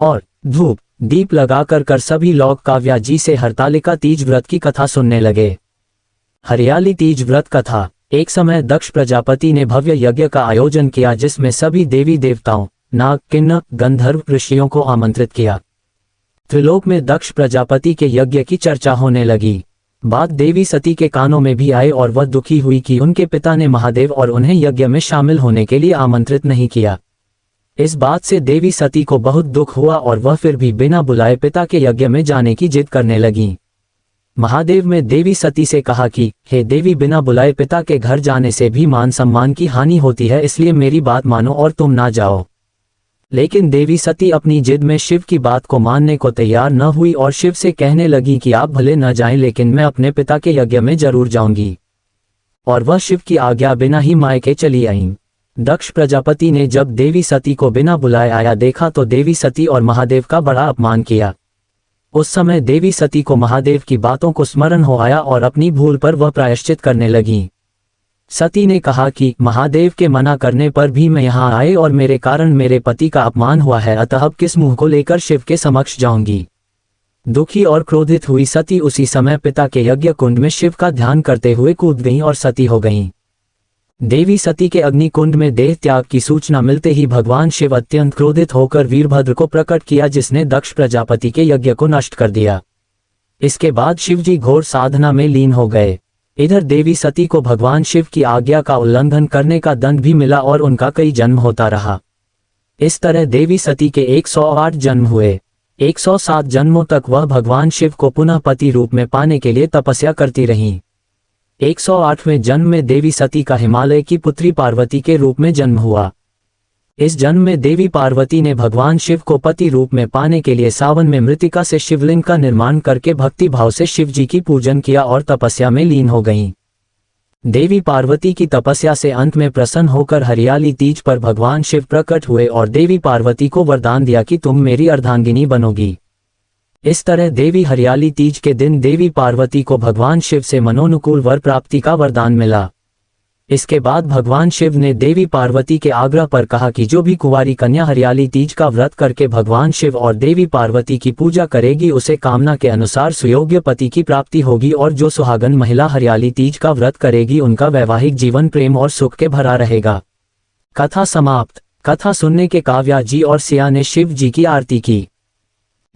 और धूप दीप लगाकर सभी लोग काव्या जी से हरतालिका तीज व्रत की कथा सुनने लगे। हरियाली तीज व्रत कथा। एक समय दक्ष प्रजापति ने भव्य यज्ञ का आयोजन किया, जिसमें सभी देवी देवताओं, नाग, किन्नर, गंधर्व, ऋषियों को आमंत्रित किया। त्रिलोक में दक्ष प्रजापति के यज्ञ की चर्चा होने लगी। बात देवी सती के कानों में भी आई और वह दुखी हुई कि उनके पिता ने महादेव और उन्हें यज्ञ में शामिल होने के लिए आमंत्रित नहीं किया। इस बात से देवी सती को बहुत दुख हुआ और वह फिर भी बिना बुलाए पिता के यज्ञ में जाने की जिद करने लगी। महादेव ने देवी सती से कहा कि हे देवी, बिना बुलाए पिता के घर जाने से भी मान सम्मान की हानि होती है, इसलिए मेरी बात मानो और तुम ना जाओ। लेकिन देवी सती अपनी जिद में शिव की बात को मानने को तैयार न हुई और शिव से कहने लगी कि आप भले न जाएं, लेकिन मैं अपने पिता के यज्ञ में जरूर जाऊंगी। और वह शिव की आज्ञा बिना ही मायके चली आईं। दक्ष प्रजापति ने जब देवी सती को बिना बुलाए आया देखा तो देवी सती और महादेव का बड़ा अपमान किया। उस समय देवी सती को महादेव की बातों को स्मरण हो आया और अपनी भूल पर वह प्रायश्चित करने लगी। सती ने कहा कि महादेव के मना करने पर भी मैं यहाँ आए और मेरे कारण मेरे पति का अपमान हुआ है, अतः अब किस मुंह को लेकर शिव के समक्ष जाऊंगी। दुखी और क्रोधित हुई सती उसी समय पिता के यज्ञ कुंड में शिव का ध्यान करते हुए कूद गईं और सती हो गईं। देवी सती के अग्नि कुंड में देह त्याग की सूचना मिलते ही भगवान शिव अत्यंत क्रोधित होकर वीरभद्र को प्रकट किया, जिसने दक्ष प्रजापति के यज्ञ को नष्ट कर दिया। इसके बाद शिवजी घोर साधना में लीन हो गए। इधर देवी सती को भगवान शिव की आज्ञा का उल्लंघन करने का दंड भी मिला और उनका कई जन्म होता रहा। इस तरह देवी सती के 108 जन्म हुए। 107 जन्मों तक वह भगवान शिव को पुनः पति रूप में पाने के लिए तपस्या करती रहीं। 108वें जन्म में देवी सती का हिमालय की पुत्री पार्वती के रूप में जन्म हुआ। इस जन्म में देवी पार्वती ने भगवान शिव को पति रूप में पाने के लिए सावन में मृतिका से शिवलिंग का निर्माण करके भक्ति भाव से शिव जी की पूजन किया और तपस्या में लीन हो गईं। देवी पार्वती की तपस्या से अंत में प्रसन्न होकर हरियाली तीज पर भगवान शिव प्रकट हुए और देवी पार्वती को वरदान दिया कि तुम मेरी अर्धांगिनी बनोगी। इस तरह देवी हरियाली तीज के दिन देवी पार्वती को भगवान शिव से मनोनुकूल वर प्राप्ति का वरदान मिला। इसके बाद भगवान शिव ने देवी पार्वती के आग्रह पर कहा कि जो भी कुंवारी कन्या हरियाली तीज का व्रत करके भगवान शिव और देवी पार्वती की पूजा करेगी उसे कामना के अनुसार सुयोग्य पति की प्राप्ति होगी, और जो सुहागन महिला हरियाली तीज का व्रत करेगी उनका वैवाहिक जीवन प्रेम और सुख के भरा रहेगा। कथा समाप्त। कथा सुनने के काव्या जी और सिया ने शिव जी की आरती की।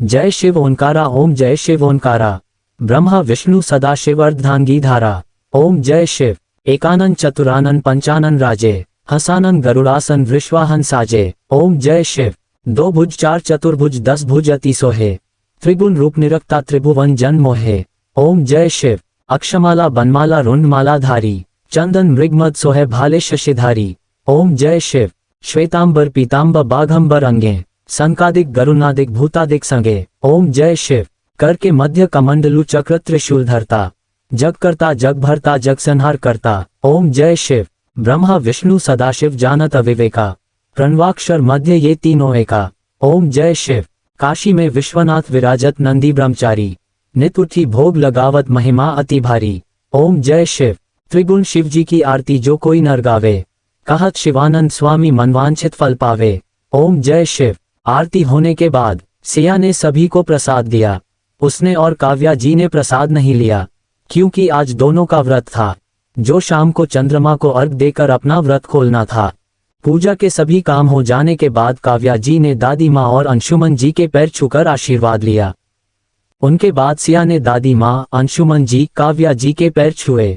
जय शिव ओंकारा, ओम जय शिव ओंकारा। ब्रह्मा विष्णु सदा शिव अर्धांगी धारा। ओम जय शिव। एकानन चतुरानन पंचानन राजे, हसानन गरुड़ासन वृषवाहन साजे। ओम जय शिव। 2 भुज 4 चतुर्भुज 10 भुज अति सोहे, त्रिगुण रूप निरक्ता त्रिभुवन जन मोहे। ओम जय शिव। अक्षमाला बनमाला रुंडमाला धारी, चंदन मृगमद सोहे भाले शशिधारी। ओम जय शिव। श्वेतांबर पीतांबर बाघंबर अंगे। संकादिक गरुणादिक भूतादिक संगे। ओम जय शिव। कर के मध्य कमंडलु चक्र त्रिशूल धरता। जगकर्ता जगभरता जगसंहार करता। ओम जय शिव। ब्रह्मा विष्णु सदाशिव जानत अविवेका। प्रणवाक्षर मध्य ये तीनों एका। ओम जय शिव। काशी में विश्वनाथ विराजत नंदी ब्रह्मचारी। नित उठी भोग लगावत महिमा अति भारी। ओम जय शिव। त्रिगुण शिव जी की आरती जो कोई नर गावे। कहत शिवानंद स्वामी मनवांछित फल पावे। ओम जय शिव। आरती होने के बाद सिया ने सभी को प्रसाद दिया। उसने और काव्या जी ने प्रसाद नहीं लिया, क्योंकि आज दोनों का व्रत था, जो शाम को चंद्रमा को अर्घ देकर अपना व्रत खोलना था। पूजा के सभी काम हो जाने के बाद काव्या जी ने दादी माँ और अंशुमन जी के पैर छूकर आशीर्वाद लिया। उनके बाद सिया ने दादी माँ, अंशुमन जी, काव्या जी के पैर छुए।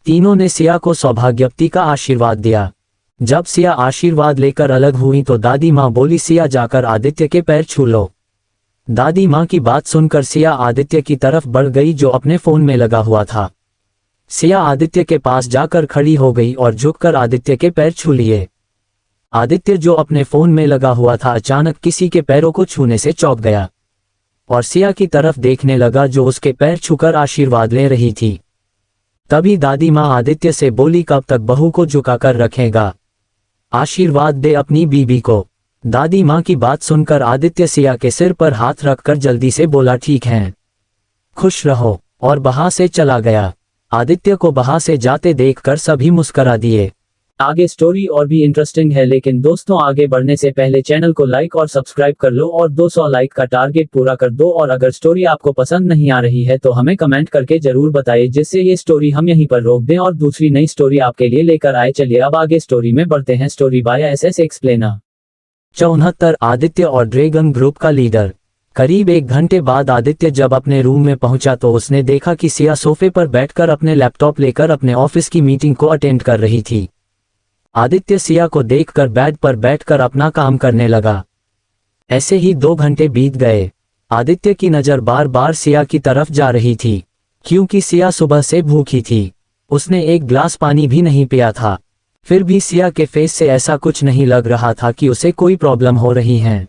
तीनों ने सिया को सौभाग्यवती का आशीर्वाद दिया। जब सिया आशीर्वाद लेकर अलग हुई तो दादी माँ बोली, सिया जाकर आदित्य के पैर छू लो। दादी माँ की बात सुनकर सिया आदित्य की तरफ बढ़ गई जो अपने फोन में लगा हुआ था। सिया आदित्य के पास जाकर खड़ी हो गई और झुककर आदित्य के पैर छू लिए। आदित्य जो अपने फोन में लगा हुआ था अचानक किसी के पैरों को छूने से चौंक गया और सिया की तरफ देखने लगा जो उसके पैर छूकर आशीर्वाद ले रही थी। तभी दादी माँ आदित्य से बोली, कब तक बहू को झुकाकर रखेगा, आशीर्वाद दे अपनी बीबी को। दादी माँ की बात सुनकर आदित्य सिया के सिर पर हाथ रखकर जल्दी से बोला, ठीक है, खुश रहो, और वहां से चला गया। आदित्य को वहां से जाते देखकर सभी मुस्करा दिए। आगे स्टोरी और भी इंटरेस्टिंग है, लेकिन दोस्तों आगे बढ़ने से पहले चैनल को लाइक और सब्सक्राइब कर लो और 200 लाइक का टारगेट पूरा कर दो। और अगर स्टोरी आपको पसंद नहीं आ रही है तो हमें कमेंट करके जरूर बताइए, जिससे ये स्टोरी हम यहीं पर रोक दें और दूसरी नई स्टोरी आपके लिए लेकर आए। चलिए अब आगे स्टोरी में बढ़ते हैं। Story by SS explainer. 74 Aditya और ड्रैगन ग्रुप का लीडर। करीब 1 घंटे बाद आदित्य जब अपने रूम में पहुंचा तो उसने देखा कि सिया सोफे पर बैठकर अपने लैपटॉप लेकर अपने ऑफिस की मीटिंग को अटेंड कर रही थी। आदित्य सिया को देखकर बेड पर बैठकर अपना काम करने लगा। ऐसे ही 2 घंटे बीत गए। आदित्य की नजर बार बार सिया की तरफ जा रही थी, क्योंकि सिया सुबह से भूखी थी। उसने 1 ग्लास पानी भी नहीं पिया था। फिर भी सिया के फेस से ऐसा कुछ नहीं लग रहा था कि उसे कोई प्रॉब्लम हो रही है।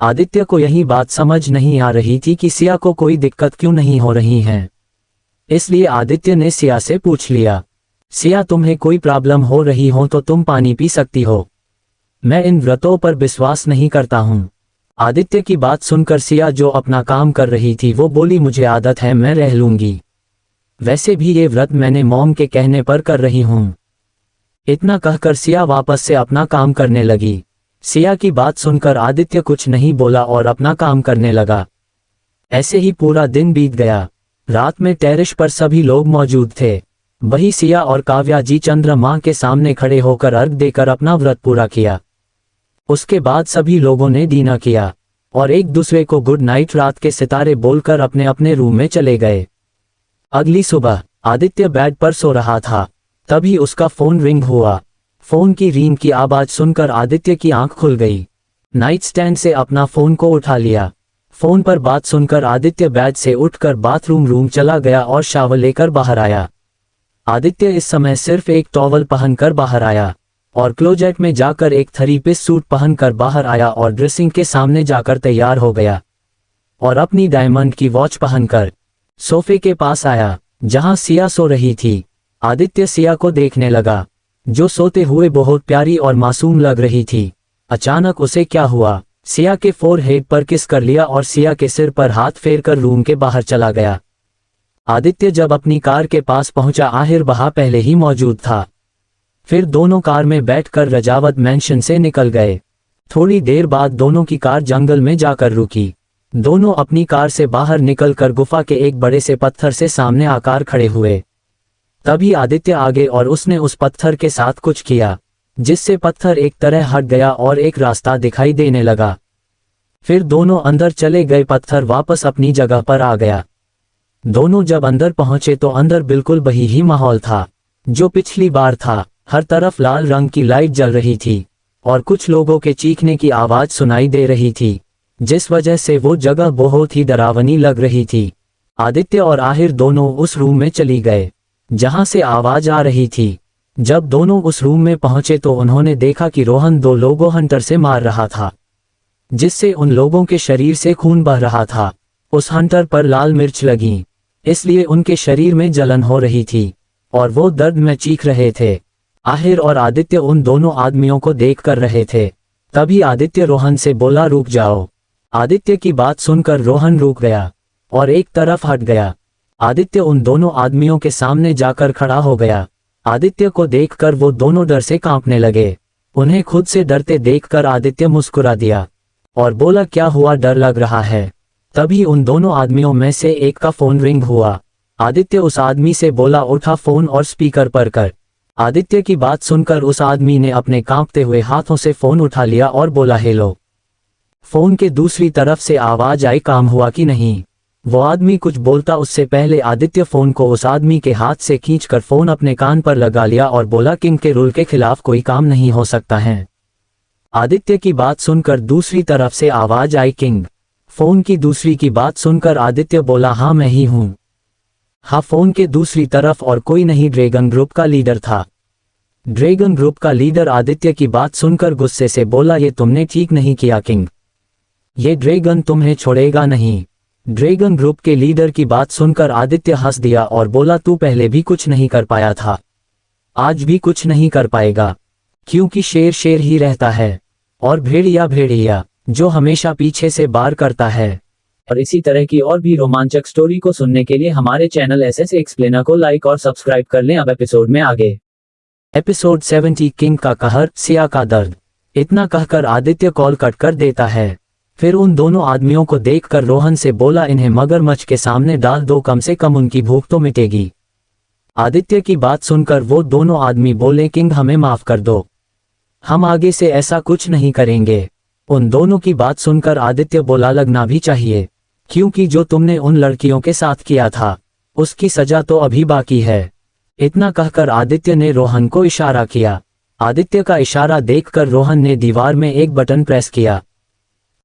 आदित्य को यही बात समझ नहीं आ रही थी कि सिया को कोई दिक्कत क्यों नहीं हो रही है। इसलिए आदित्य ने सिया से पूछ लिया, सिया तुम्हें कोई प्रॉब्लम हो रही हो तो तुम पानी पी सकती हो, मैं इन व्रतों पर विश्वास नहीं करता हूँ। आदित्य की बात सुनकर सिया जो अपना काम कर रही थी वो बोली, मुझे आदत है, मैं रह लूंगी, वैसे भी ये व्रत मैंने मॉम के कहने पर कर रही हूँ। इतना कहकर सिया वापस से अपना काम करने लगी। सिया की बात सुनकर आदित्य कुछ नहीं बोला और अपना काम करने लगा। ऐसे ही पूरा दिन बीत गया। रात में टेरेस पर सभी लोग मौजूद थे। वही सिया और काव्या जी चंद्रमा के सामने खड़े होकर अर्घ देकर अपना व्रत पूरा किया। उसके बाद सभी लोगों ने दीना किया और एक दूसरे को गुड नाइट रात के सितारे बोलकर अपने अपने रूम में चले गए। अगली सुबह आदित्य बेड पर सो रहा था, तभी उसका फोन रिंग हुआ। फोन की रिंग की आवाज सुनकर आदित्य की आंख खुल गई। नाइट स्टैंड से अपना फोन को उठा लिया। फोन पर बात सुनकर आदित्य बेड से उठकर बाथरूम रूम चला गया और शावर लेकर बाहर आया। आदित्य इस समय सिर्फ एक टॉवल पहनकर बाहर आया और क्लोजेट में जाकर एक 3 पीस सूट पहनकर बाहर आया और ड्रेसिंग के सामने जाकर तैयार हो गया और अपनी डायमंड की वॉच पहनकर सोफे के पास आया जहां सिया सो रही थी। आदित्य सिया को देखने लगा, जो सोते हुए बहुत प्यारी और मासूम लग रही थी। अचानक उसे क्या हुआ, सिया के फोरहेड पर किस कर लिया और सिया के सिर पर हाथ फेरकर रूम के बाहर चला गया। आदित्य जब अपनी कार के पास पहुंचा, आहिर वहां पहले ही मौजूद था। फिर दोनों कार में बैठकर रजावत मैंशन से निकल गए। थोड़ी देर बाद दोनों की कार जंगल में जाकर रुकी। दोनों अपनी कार से बाहर निकलकर गुफा के एक बड़े से पत्थर से सामने आकर खड़े हुए। तभी आदित्य आगे और उसने उस पत्थर के साथ कुछ किया, जिससे पत्थर एक तरह हट गया और एक रास्ता दिखाई देने लगा। फिर दोनों अंदर चले गए। पत्थर वापस अपनी जगह पर आ गया। दोनों जब अंदर पहुंचे तो अंदर बिल्कुल वही ही माहौल था जो पिछली बार था। हर तरफ लाल रंग की लाइट जल रही थी और कुछ लोगों के चीखने की आवाज सुनाई दे रही थी, जिस वजह से वो जगह बहुत ही डरावनी लग रही थी। आदित्य और आहिर दोनों उस रूम में चली गए। जहां से आवाज आ रही थी। जब दोनों उस रूम में पहुंचे तो उन्होंने देखा कि रोहन दो लोगों हंटर से मार रहा था, जिससे उन लोगों के शरीर से खून बह रहा था। उस हंटर पर लाल मिर्च लगी, इसलिए उनके शरीर में जलन हो रही थी और वो दर्द में चीख रहे थे। आहिर और आदित्य उन दोनों आदमियों को देख कर रहे थे। तभी आदित्य रोहन से बोला, रुक जाओ। आदित्य की बात सुनकर रोहन रुक गया और एक तरफ हट गया। आदित्य उन दोनों आदमियों के सामने जाकर खड़ा हो गया। आदित्य को देखकर वो दोनों डर से कांपने लगे। उन्हें खुद से डरते देखकर आदित्य मुस्कुरा दिया और बोला, क्या हुआ, डर लग रहा है? तभी उन दोनों आदमियों में से एक का फोन रिंग हुआ। आदित्य उस आदमी से बोला, उठा फोन और स्पीकर पर कर। आदित्य की बात सुनकर उस आदमी ने अपने कांपते हुए हाथों से फोन उठा लिया और बोला, हेलो। फोन के दूसरी तरफ से आवाज आई, काम हुआ कि नहीं? वो आदमी कुछ बोलता उससे पहले आदित्य फोन को उस आदमी के हाथ से खींचकर फोन अपने कान पर लगा लिया और बोला, किंग के रूल के खिलाफ कोई काम नहीं हो सकता है। आदित्य की बात सुनकर दूसरी तरफ से आवाज आई, किंग। फोन की दूसरी की बात सुनकर आदित्य बोला, हाँ मैं ही हूँ। हाँ, फोन के दूसरी तरफ और कोई नहीं, ड्रैगन ग्रुप का लीडर था। ड्रैगन ग्रुप का लीडर आदित्य की बात सुनकर गुस्से से बोला, ये तुमने ठीक नहीं किया किंग, ये ड्रैगन तुम्हें छोड़ेगा नहीं। ड्रैगन ग्रुप के लीडर की बात सुनकर आदित्य हंस दिया और बोला, तू पहले भी कुछ नहीं कर पाया था, आज भी कुछ नहीं कर पाएगा, क्योंकि शेर शेर ही रहता है और भेड़िया भेड़िया, जो हमेशा पीछे से वार करता है। और इसी तरह की और भी रोमांचक स्टोरी को सुनने के लिए हमारे चैनल एसएस एक्सप्लेनर को लाइक और सब्सक्राइब कर लें। अब एपिसोड में आगे। एपिसोड 70, किंग का कहर, सिया का दर्द। इतना कहकर आदित्य कॉल कट कर देता है। फिर उन दोनों आदमियों को देखकर रोहन से बोला, इन्हें मगरमच्छ के सामने डाल दो, कम से कम उनकी भूख तो मिटेगी। आदित्य की बात सुनकर वो दोनों आदमी बोले, किंग हमें माफ कर दो, हम आगे से ऐसा कुछ नहीं करेंगे। उन दोनों की बात सुनकर आदित्य बोला, लगना भी चाहिए, क्योंकि जो तुमने उन लड़कियों के साथ किया था उसकी सजा तो अभी बाकी है। इतना कहकर आदित्य ने रोहन को इशारा किया। आदित्य का इशारा देखकर रोहन ने दीवार में एक बटन प्रेस किया।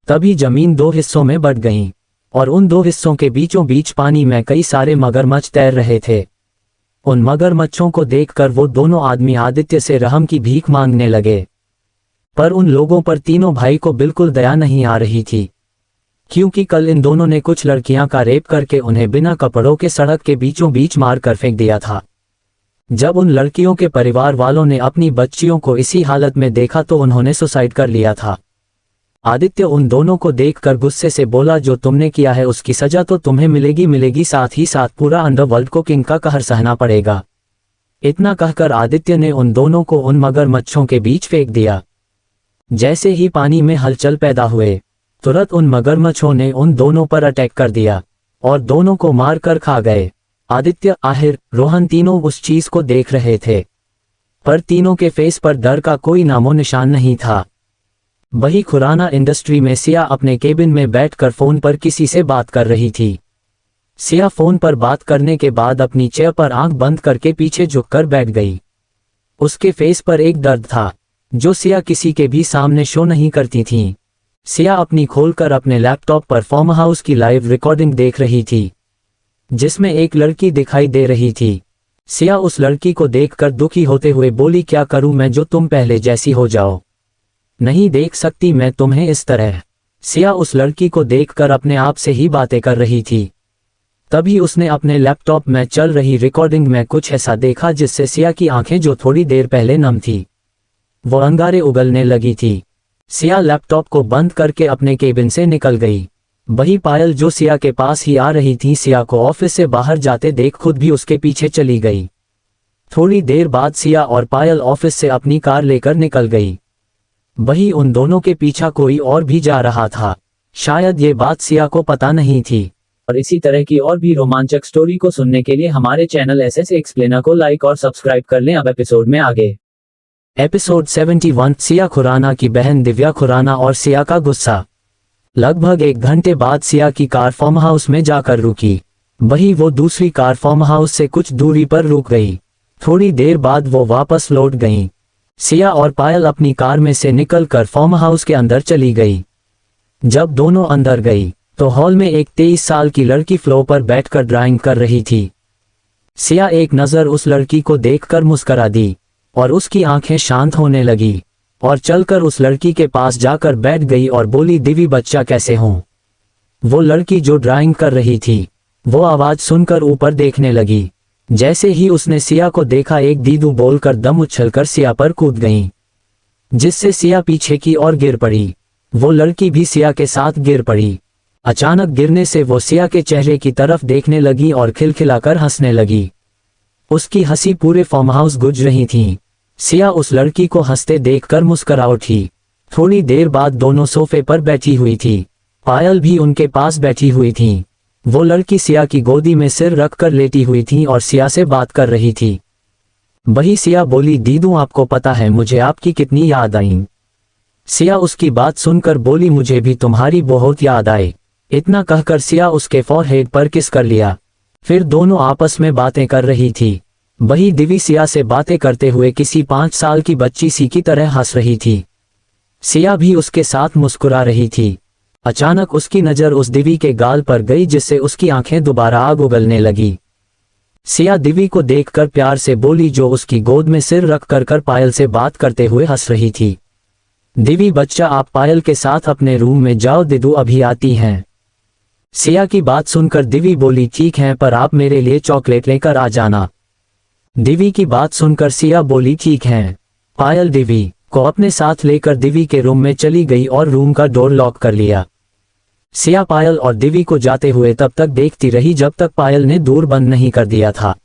तभी जमीन दो हिस्सों में बट गई और उन दो हिस्सों के बीचों बीच पानी में कई सारे मगरमच्छ तैर रहे थे। उन मगरमच्छों को देखकर वो दोनों आदमी आदित्य से रहम की भीख मांगने लगे, पर उन लोगों पर तीनों भाई को बिल्कुल दया नहीं आ रही थी, क्योंकि कल इन दोनों ने कुछ लड़कियां का रेप करके उन्हें बिना कपड़ों के सड़क के बीचों बीच मार कर फेंक दिया था। जब उन लड़कियों के परिवार वालों ने अपनी बच्चियों को इसी हालत में देखा तो उन्होंने सुसाइड कर लिया था। आदित्य उन दोनों को देखकर गुस्से से बोला, जो तुमने किया है उसकी सजा तो तुम्हें मिलेगी मिलेगी, साथ ही साथ पूरा अंडरवर्ल्ड को किंग का कहर सहना पड़ेगा। इतना कहकर आदित्य ने उन दोनों को उन मगरमच्छों के बीच फेंक दिया। जैसे ही पानी में हलचल पैदा हुए, तुरंत उन मगरमच्छों ने उन दोनों पर अटैक कर दिया और दोनों को मार कर खा गए। आदित्य, आहिर, रोहन तीनों उस चीज को देख रहे थे, पर तीनों के फेस पर डर का कोई नामो निशान नहीं था। वही खुराना इंडस्ट्री में सिया अपने केबिन में बैठकर फोन पर किसी से बात कर रही थी। सिया फोन पर बात करने के बाद अपनी चेयर पर आंख बंद करके पीछे झुककर बैठ गई। उसके फेस पर एक दर्द था जो सिया किसी के भी सामने शो नहीं करती थी। सिया अपनी खोलकर अपने लैपटॉप पर फार्म हाउस की लाइव रिकॉर्डिंग देख रही थी, जिसमें एक लड़की दिखाई दे रही थी। सिया उस लड़की को देखकर दुखी होते हुए बोली, क्या करूं मैं जो तुम पहले जैसी हो जाओ, नहीं देख सकती मैं तुम्हें इस तरह। सिया उस लड़की को देखकर अपने आप से ही बातें कर रही थी। तभी उसने अपने लैपटॉप में चल रही रिकॉर्डिंग में कुछ ऐसा देखा जिससे सिया की आंखें, जो थोड़ी देर पहले नम थी, वो अंगारे उगलने लगी थी। सिया लैपटॉप को बंद करके अपने केबिन से निकल गई। वही पायल, जो सिया के पास ही आ रही थी, सिया को ऑफिस से बाहर जाते देख खुद भी उसके पीछे चली गई। थोड़ी देर बाद सिया और पायल ऑफिस से अपनी कार लेकर निकल गई। वही उन दोनों के पीछा कोई और भी जा रहा था। शायद ये बात सिया को पता नहीं थी। और इसी तरह की और भी रोमांचक स्टोरी को सुनने के लिए हमारे चैनल एसएस एक्सप्लेनर को लाइक और सब्सक्राइब कर लें। अब एपिसोड में आगे। एपिसोड 71, सिया खुराना की बहन दिव्या खुराना और सिया का गुस्सा। लगभग 1 घंटे बाद सिया की कार फार्म हाउस में जाकर रुकी। वही वो दूसरी कार फार्म हाउस से कुछ दूरी पर रुक गई। थोड़ी देर बाद वो वापस लौट गईं। सिया और पायल अपनी कार में से निकलकर फार्म हाउस के अंदर चली गई। जब दोनों अंदर गई तो हॉल में एक 23 साल की लड़की फ्लोर पर बैठकर ड्राइंग कर रही थी। सिया एक नज़र उस लड़की को देखकर मुस्करा दी और उसकी आंखें शांत होने लगी और चलकर उस लड़की के पास जाकर बैठ गई और बोली, दिवी बच्चा कैसे हो? वो लड़की जो ड्राइंग कर रही थी वो आवाज सुनकर ऊपर देखने लगी। जैसे ही उसने सिया को देखा, एक दीदू बोलकर दम उछलकर सिया पर कूद गईं, जिससे सिया पीछे की ओर गिर पड़ी। वो लड़की भी सिया के साथ गिर पड़ी। अचानक गिरने से वो सिया के चेहरे की तरफ देखने लगी और खिलखिलाकर हंसने लगी। उसकी हंसी पूरे फार्म हाउस गूंज रही थी। सिया उस लड़की को हंसते देखकर मुस्कुरा उठी। थोड़ी देर बाद दोनों सोफे पर बैठी हुई थी। पायल भी उनके पास बैठी हुई थी। वो लड़की सिया की गोदी में सिर रखकर लेटी हुई थी और सिया से बात कर रही थी। वही सिया बोली, दीदू आपको पता है मुझे आपकी कितनी याद आई? सिया उसकी बात सुनकर बोली, मुझे भी तुम्हारी बहुत याद आए। इतना कहकर सिया उसके फॉरहेड पर किस कर लिया। फिर दोनों आपस में बातें कर रही थी। वही दिवी सिया से बातें करते हुए किसी 5 साल की बच्ची सी की तरह हंस रही थी। सिया भी उसके साथ मुस्कुरा रही थी। अचानक उसकी नज़र उस दिवी के गाल पर गई, जिससे उसकी आंखें दोबारा आग उगलने लगी। सिया दिवी को देखकर प्यार से बोली, जो उसकी गोद में सिर रख कर पायल से बात करते हुए हंस रही थी, दिवी बच्चा आप पायल के साथ अपने रूम में जाओ, दिदू अभी आती हैं। सिया की बात सुनकर दिवी बोली, ठीक है, पर आप मेरे लिए चॉकलेट लेकर आ जाना। दिवी की बात सुनकर सिया बोली, ठीक है। पायल दिवी को अपने साथ लेकर दिवी के रूम में चली गई और रूम का डोर लॉक कर लिया। सिया पायल और दिवी को जाते हुए तब तक देखती रही जब तक पायल ने दूर बंद नहीं कर दिया था।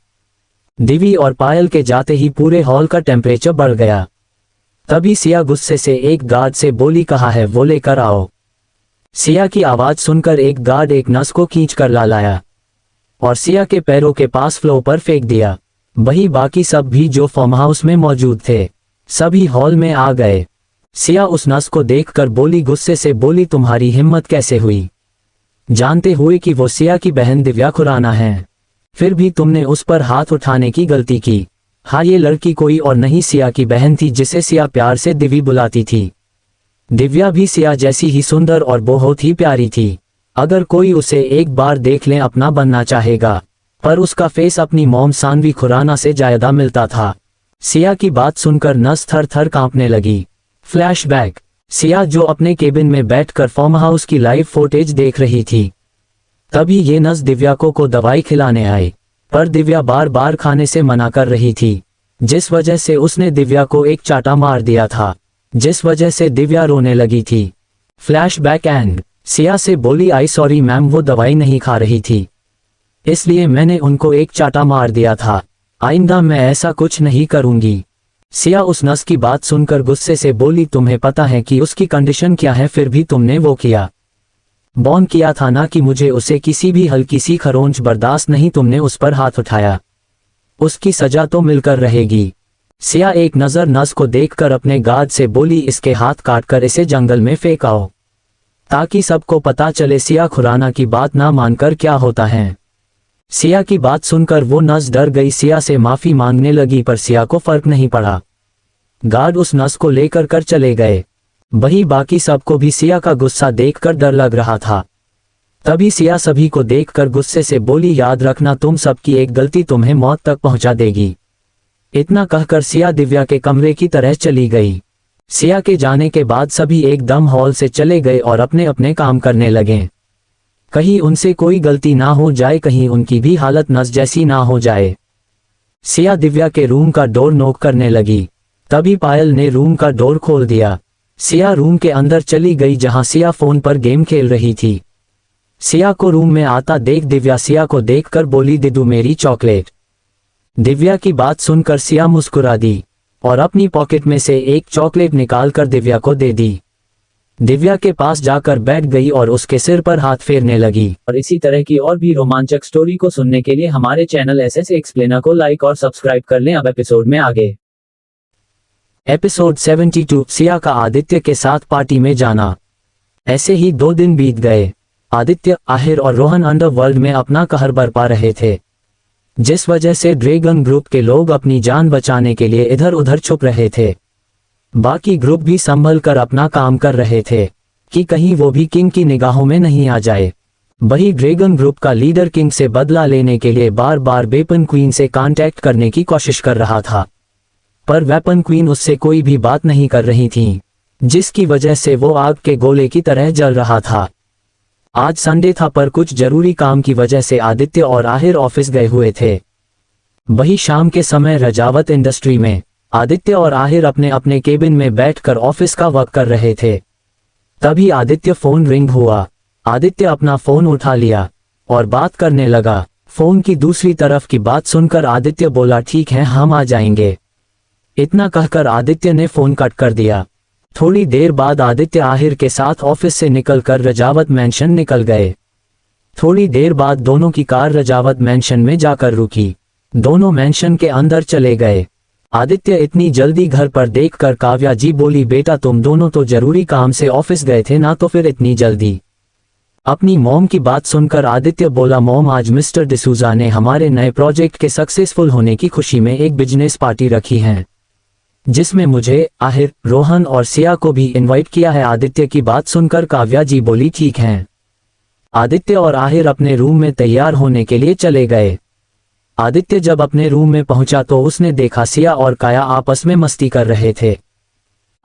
दिवी और पायल के जाते ही पूरे हॉल का टेम्परेचर बढ़ गया। तभी सिया गुस्से से एक गार्ड से बोली, कहा है वो लेकर आओ। सिया की आवाज सुनकर एक गार्ड एक नस को खींचकर ला लाया और सिया के पैरों के पास फ्लोर पर फेंक दिया। वही बाकी सब भी जो फार्म हाउस में मौजूद थे सभी हॉल में आ गए। सिया उस नस को देखकर बोली, गुस्से से बोली, तुम्हारी हिम्मत कैसे हुई? जानते हुए कि वो सिया की बहन दिव्या खुराना है, फिर भी तुमने उस पर हाथ उठाने की गलती की। हाँ, ये लड़की कोई और नहीं सिया की बहन थी, जिसे सिया प्यार से दिवी बुलाती थी। दिव्या भी सिया जैसी ही सुंदर और बहुत ही प्यारी थी। अगर कोई उसे एक बार देख ले अपना बनना चाहेगा, पर उसका फेस अपनी मॉम सानवी खुराना से ज्यादा मिलता था। सिया की बात सुनकर नस थर थर कांपने लगी। फ्लैशबैक, सिया जो अपने केबिन में बैठकर फार्म हाउस की लाइव फुटेज देख रही थी, तभी ये नस दिव्या को दवाई खिलाने आए, पर दिव्या बार बार खाने से मना कर रही थी, जिस वजह से उसने दिव्या को एक चाटा मार दिया था, जिस वजह से दिव्या रोने लगी थी। फ्लैशबैक एंड, सिया से बोली, आई सॉरी मैम, वो दवाई नहीं खा रही थी, इसलिए मैंने उनको एक चाटा मार दिया था। आइंदा मैं ऐसा कुछ नहीं करूंगी। सिया उस नस की बात सुनकर गुस्से से बोली, तुम्हें पता है कि उसकी कंडीशन क्या है, फिर भी तुमने वो किया। बॉर्न किया था ना कि मुझे उसे किसी भी हल्की सी खरोंच बर्दाश्त नहीं, तुमने उस पर हाथ उठाया, उसकी सजा तो मिलकर रहेगी। सिया एक नजर नस को देखकर अपने गार्ड से बोली, इसके हाथ काटकर इसे जंगल में फेंक आओ, ताकि सबको पता चले सिया खुराना की बात ना मानकर क्या होता है। सिया की बात सुनकर वो नस डर गई, सिया से माफी मांगने लगी, पर सिया को फर्क नहीं पड़ा। गार्ड उस नस को लेकर कर चले गए। वही बाकी सबको भी सिया का गुस्सा देखकर डर लग रहा था। तभी सिया सभी को देखकर गुस्से से बोली, याद रखना तुम सबकी एक गलती तुम्हें मौत तक पहुंचा देगी। इतना कहकर सिया दिव्या के कमरे की तरह चली गई। सिया के जाने के बाद सभी एकदम हॉल से चले गए और अपने अपने काम करने लगे। कहीं उनसे कोई गलती ना हो जाए, कहीं उनकी भी हालत नस जैसी ना हो जाए। सिया दिव्या के रूम का डोर नॉक करने लगी। तभी पायल ने रूम का डोर खोल दिया। सिया रूम के अंदर चली गई, जहां सिया फोन पर गेम खेल रही थी। सिया को रूम में आता देख दिव्या सिया को देखकर बोली, दिदू मेरी चॉकलेट। दिव्या की बात सुनकर सिया मुस्कुरा दी और अपनी पॉकेट में से एक चॉकलेट निकालकर दिव्या को दे दी। दिव्या के पास जाकर बैठ गई और उसके सिर पर हाथ फेरने लगी। और इसी तरह की और भी रोमांचक स्टोरी को सुनने के लिए हमारे चैनल एसएस एक्सप्लेनर को लाइक और सब्सक्राइब कर लें। अब एपिसोड में आगे। एपिसोड 72, सिया का आदित्य के साथ पार्टी में जाना। ऐसे ही 2 दिन बीत गए। आदित्य, आहिर और रोहन अंडरवर्ल्ड में अपना कहर बरपा रहे थे, जिस वजह से ड्रैगन ग्रुप के लोग अपनी जान बचाने के लिए इधर उधर छुप रहे थे। बाकी ग्रुप भी संभल कर अपना काम कर रहे थे कि कहीं वो भी किंग की निगाहों में नहीं आ जाए। वही ड्रैगन ग्रुप का लीडर किंग से बदला लेने के लिए बार बार वेपन क्वीन से कांटेक्ट करने की कोशिश कर रहा था, पर वेपन क्वीन उससे कोई भी बात नहीं कर रही थी, जिसकी वजह से वो आग के गोले की तरह जल रहा था। आज संडे था, पर कुछ जरूरी काम की वजह से आदित्य और आहिर ऑफिस गए हुए थे। वही शाम के समय रजावत इंडस्ट्री में आदित्य और आहिर अपने अपने केबिन में बैठकर ऑफिस का वर्क कर रहे थे। तभी आदित्य फोन रिंग हुआ। आदित्य अपना फोन उठा लिया और बात करने लगा। फोन की दूसरी तरफ की बात सुनकर आदित्य बोला, ठीक है, हम आ जाएंगे। इतना कहकर आदित्य ने फोन कट कर दिया। थोड़ी देर बाद आदित्य आहिर के साथ ऑफिस से निकलकर रजावत मैंशन निकल गए। थोड़ी देर बाद दोनों की कार रजावत मैंशन में जाकर रुकी। दोनों मैंशन के अंदर चले गए। आदित्य इतनी जल्दी घर पर देखकर काव्या जी बोली, बेटा तुम दोनों तो जरूरी काम से ऑफिस गए थे ना, तो फिर इतनी जल्दी? अपनी मॉम की बात सुनकर आदित्य बोला, मॉम आज मिस्टर डिसूजा ने हमारे नए प्रोजेक्ट के सक्सेसफुल होने की खुशी में एक बिजनेस पार्टी रखी है, जिसमें मुझे, आहिर, रोहन और सिया को भी इनवाइट किया है। आदित्य की बात सुनकर काव्या जी बोली, ठीक है। आदित्य और आहिर अपने रूम में तैयार होने के लिए चले गए। आदित्य जब अपने रूम में पहुंचा तो उसने देखा सिया और काया आपस में मस्ती कर रहे थे।